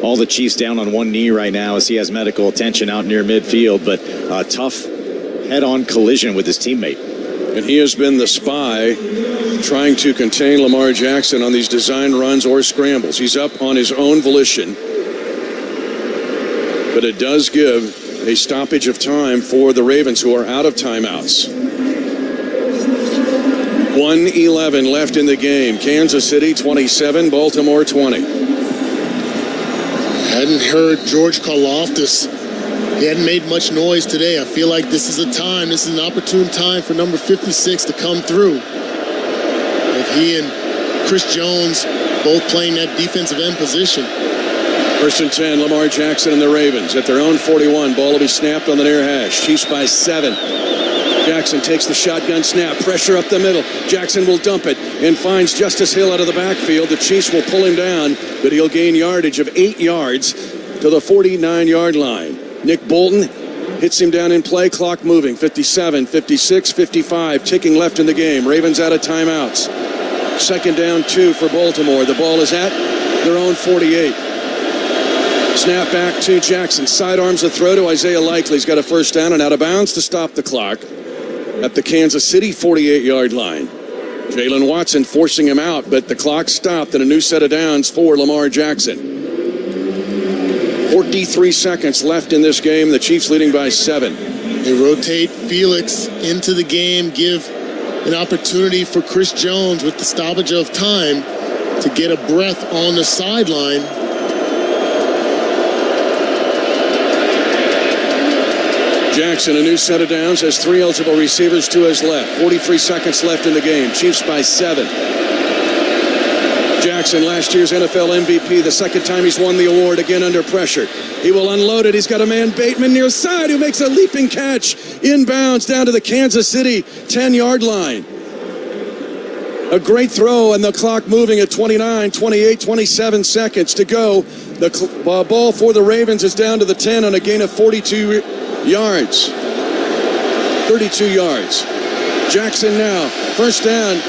All the Chiefs down on one knee right now as he has medical attention out near midfield, but a tough head-on collision with his teammate. And he has been the spy trying to contain Lamar Jackson on these design runs or scrambles. He's up on his own volition. But it does give a stoppage of time for the Ravens, who are out of timeouts. 1:11 left in the game. Kansas City 27, Baltimore 20. Hadn't heard George Karlaftis He hadn't made much noise today. I feel like this is an opportune time for number 56 to come through. With he and Chris Jones both playing that defensive end position. First and 10, Lamar Jackson and the Ravens at their own 41. Ball will be snapped on the near hash. Chiefs by 7. Jackson takes the shotgun snap. Pressure up the middle. Jackson will dump it and finds Justice Hill out of the backfield. The Chiefs will pull him down, but he'll gain yardage of 8 yards to the 49-yard line. Nick Bolton hits him down in play. Clock moving. 57, 56, 55. Ticking left in the game. Ravens out of timeouts. Second down 2 for Baltimore. The ball is at their own 48. Snap back to Jackson. Sidearms a throw to Isaiah Likely. He's got a first down and out of bounds to stop the clock at the Kansas City 48-yard line. Jalen Watson forcing him out, but the clock stopped and a new set of downs for Lamar Jackson. 43 seconds left in this game. The Chiefs leading by 7. They rotate Felix into the game, give an opportunity for Chris Jones with the stoppage of time to get a breath on the sideline. Jackson, a new set of downs, has 3 eligible receivers to his left. 43 seconds left in the game. Chiefs by 7. Jackson, last year's NFL MVP, the second time he's won the award, again under pressure. He will unload it. He's got a man, Bateman, near side, who makes a leaping catch inbounds down to the Kansas City 10-yard line. A great throw, and the clock moving at 29, 28, 27 seconds to go. The ball for the Ravens is down to the 10 on a gain of 42 yards. 32 yards. Jackson now, first down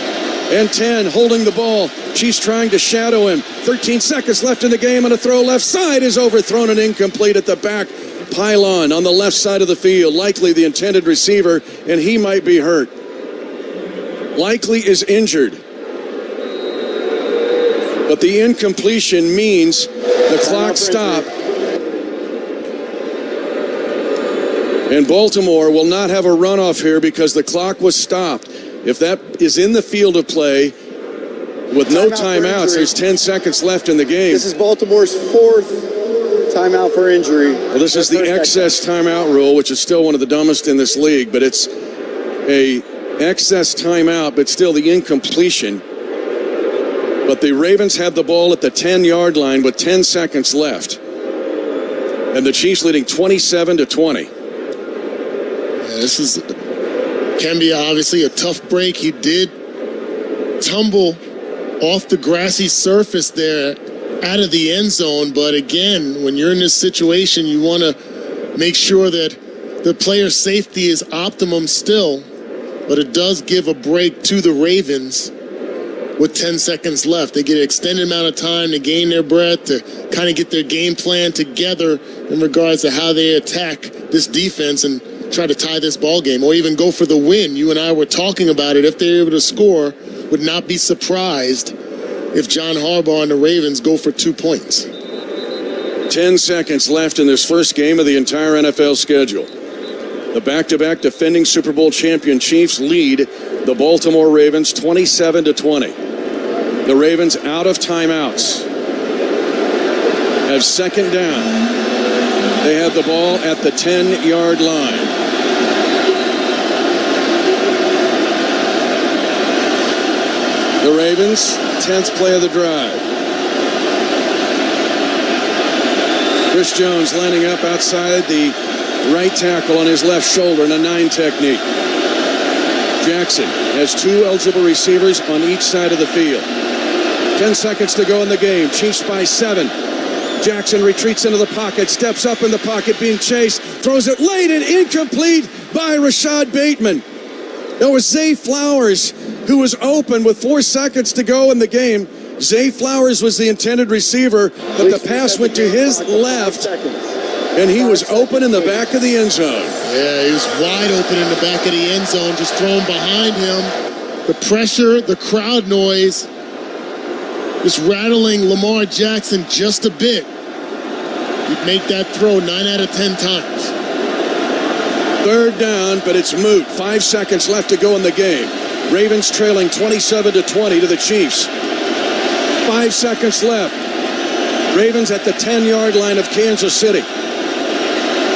and 10, holding the ball. Chiefs trying to shadow him. 13 seconds left in the game, and a throw left side is overthrown and incomplete at the back pylon on the left side of the field. Likely the intended receiver, and he might be hurt. Likely is injured. But the incompletion means the clock stopped. And Baltimore will not have a runoff here because the clock was stopped. If that is in the field of play with no timeouts, there's 10 seconds left in the game. This is Baltimore's 4th timeout for injury. Well, this is the excess timeout rule, which is still one of the dumbest in this league, but it's a excess timeout, but still the incompletion. But the Ravens had the ball at the 10-yard line with 10 seconds left. And the Chiefs leading 27-20. This can be obviously a tough break. He did tumble off the grassy surface there out of the end zone. But again, when you're in this situation, you want to make sure that the player's safety is optimum still. But it does give a break to the Ravens with 10 seconds left. They get an extended amount of time to gain their breath, to kind of get their game plan together in regards to how they attack this defense and try to tie this ball game or even go for the win. You and I were talking about it. If they're able to score, would not be surprised if John Harbaugh and the Ravens go for 2 points. 10 seconds left in this first game of the entire NFL schedule. The back-to-back defending Super Bowl champion Chiefs lead the Baltimore Ravens 27-20. The Ravens out of timeouts. Have second down. They have the ball at the 10-yard line. The Ravens, 10th play of the drive. Chris Jones lining up outside the right tackle on his left shoulder in a 9 technique. Jackson has 2 eligible receivers on each side of the field. 10 seconds to go in the game. Chiefs by 7. Jackson retreats into the pocket, steps up in the pocket, being chased, throws it late and incomplete by Rashond Bateman. It was Zay Flowers who was open with 4 seconds to go in the game. Zay Flowers was the intended receiver, but the pass went to his left, and he was open in the back of the end zone. Yeah, he was wide open in the back of the end zone, just thrown behind him. The pressure, the crowd noise, just rattling Lamar Jackson just a bit. He'd make that throw 9 out of 10 times. Third down, but it's moot. 5 seconds left to go in the game. Ravens trailing 27-20 to the Chiefs. 5 seconds left. Ravens at the 10-yard line of Kansas City.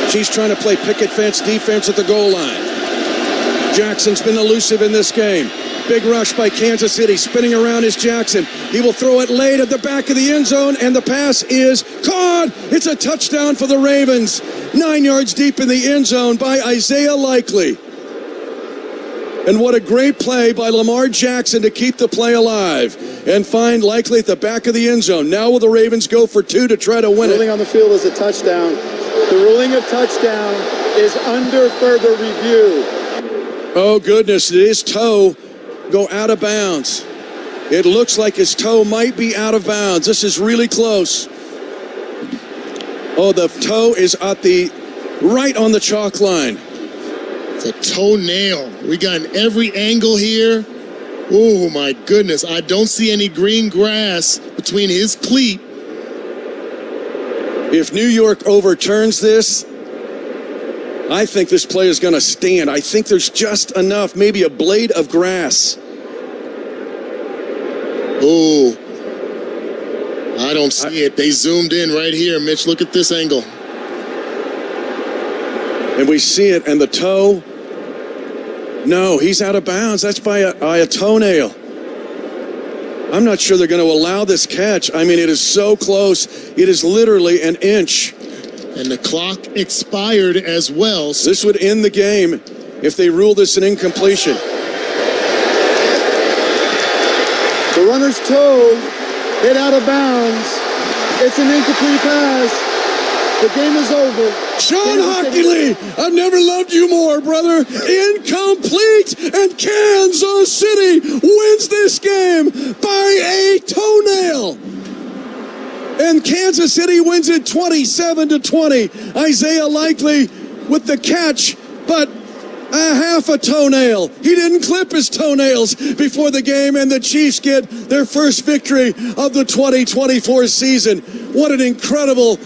Chiefs trying to play picket fence defense at the goal line. Jackson's been elusive in this game. Big rush by Kansas City. Spinning around is Jackson. He will throw it late at the back of the end zone, and the pass is caught. It's a touchdown for the Ravens. 9 yards deep in the end zone by Isaiah Likely. And what a great play by Lamar Jackson to keep the play alive and find Likely at the back of the end zone. Now will the Ravens go for 2 to try to win it? Ruling on the field is a touchdown. The ruling of touchdown is under further review. Oh, goodness. Did his toe go out of bounds? It looks like his toe might be out of bounds. This is really close. Oh, the toe is at the right on the chalk line. It's a toenail. We got every angle here. Oh, my goodness. I don't see any green grass between his cleat. If New York overturns this, I think this play is going to stand. I think there's just enough, maybe a blade of grass. Oh, I don't see it. They zoomed in right here. Mitch, look at this angle. And we see it, and the toe. No, he's out of bounds. That's by a toenail. I'm not sure they're going to allow this catch. I mean, it is so close. It is literally an inch. And the clock expired as well. This would end the game if they rule this an incompletion. The runner's toe hit out of bounds. It's an incomplete pass. The game is over. Sean Hockley, I've never loved you more, brother. Incomplete, and Kansas City wins this game by a toenail. And Kansas City wins it 27-20. Isaiah Likely with the catch, but a half a toenail. He didn't clip his toenails before the game, and the Chiefs get their first victory of the 2024 season. What an incredible,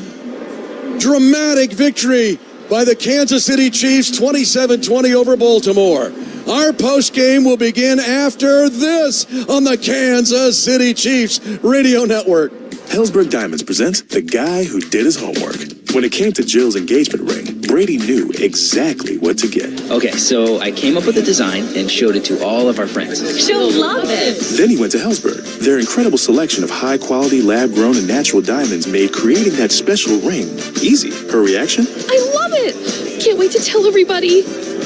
dramatic victory by the Kansas City Chiefs, 27-20 over Baltimore. Our post game will begin after this on the Kansas City Chiefs Radio Network. Helzberg Diamonds presents The Guy Who Did His Homework. When it came to Jill's engagement ring, Brady knew exactly what to get. Okay, so I came up with a design and showed it to all of our friends. She'll love it. Then he went to Helzberg. Their incredible selection of high-quality, lab-grown, and natural diamonds made creating that special ring easy. Her reaction? I love it! Can't wait to tell everybody.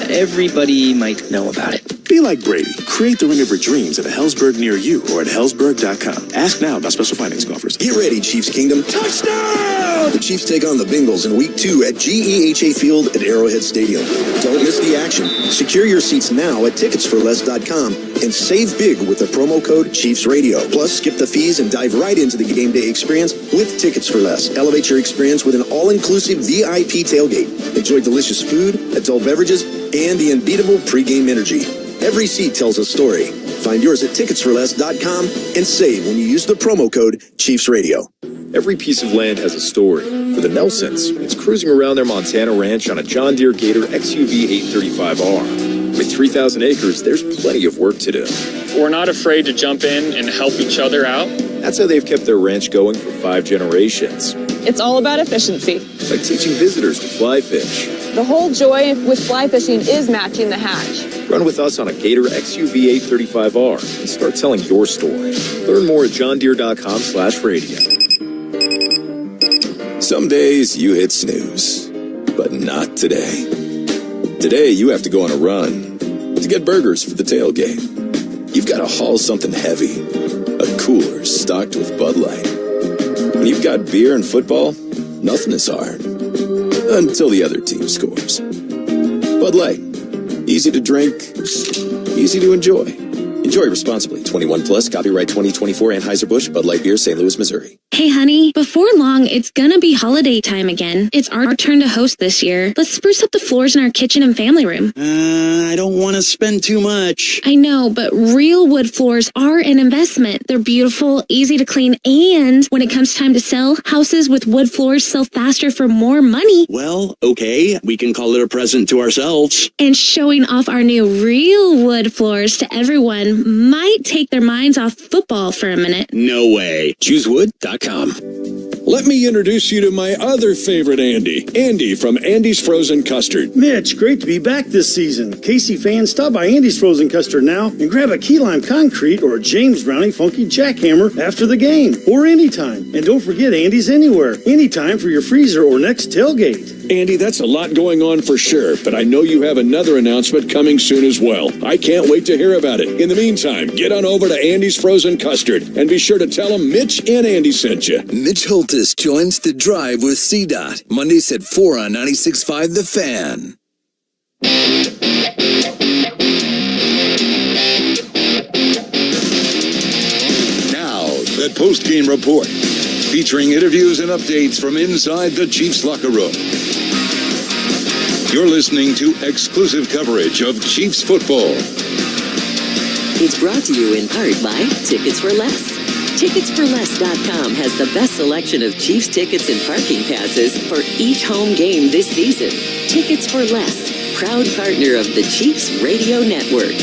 Everybody might know about it. Be like Brady. Create the ring of your dreams at a Helzberg near you or at Helzberg.com. Ask now about special financing offers. Get ready, Chiefs Kingdom. Touchdown! The Chiefs take on the Bengals in Week 2 at GEHA Field at Arrowhead Stadium. Don't miss the action. Secure your seats now at ticketsforless.com and save big with the promo code Chiefs Radio. Plus, skip the fees and dive right into the game day experience with Tickets for Less. Elevate your experience with an all-inclusive VIP tailgate. Enjoy delicious food, adult beverages, and the unbeatable pregame energy. Every seat tells a story. Find yours at ticketsforless.com and save when you use the promo code Chiefs Radio. Every piece of land has a story. For the Nelsons, it's cruising around their Montana ranch on a John Deere Gator XUV 835R. With 3,000 acres, there's plenty of work to do. We're not afraid to jump in and help each other out. That's how they've kept their ranch going for 5 generations. It's all about efficiency. Like teaching visitors to fly fish. The whole joy with fly fishing is matching the hatch. Run with us on a Gator XUV 835R and start telling your story. Learn more at johndeere.com/radio. Some days you hit snooze, but not today. Today you have to go on a run to get burgers for the tailgate. You've got to haul something heavy, a cooler stocked with Bud Light. When you've got beer and football, nothing is hard. Until the other team scores. Bud Light. Easy to drink, easy to enjoy. Enjoy responsibly. 21 plus, copyright 2024 Anheuser-Busch, Bud Light Beer, St. Louis, Missouri. Hey, honey, before long, it's gonna be holiday time again. It's our turn to host this year. Let's spruce up the floors in our kitchen and family room. I don't want to spend too much. I know, but real wood floors are an investment. They're beautiful, easy to clean, and when it comes time to sell, houses with wood floors sell faster for more money. Well, okay, we can call it a present to ourselves. And showing off our new real wood floors to everyone might take their minds off football for a minute. No way. ChooseWood.com. let me introduce you to my other favorite Andy. Andy from Andy's Frozen Custard. Mitch, great to be back this season. KC fans, stop by Andy's Frozen Custard now and grab a key lime concrete or a James Brownie funky jackhammer after the game or anytime. And don't forget Andy's Anywhere, anytime for your freezer or next tailgate. Andy, that's a lot going on for sure, but I know you have another announcement coming soon as well. I can't wait to hear about it. In the meantime, get on over to Andy's Frozen Custard and be sure to tell them Mitch and Andy sent you. Mitch Holtis joins The Drive with CDOT, Mondays at 4 on 96.5 The Fan. Now, the post-game report, featuring interviews and updates from inside the Chiefs locker room. You're listening to exclusive coverage of Chiefs football. It's brought to you in part by Tickets for Less. Ticketsforless.com has the best selection of Chiefs tickets and parking passes for each home game this season. Tickets for Less, proud partner of the Chiefs Radio Network.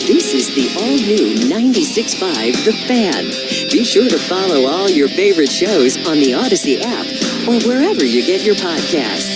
This is the all-new 96.5 The Fan. Be sure to follow all your favorite shows on the Odyssey app or wherever you get your podcasts.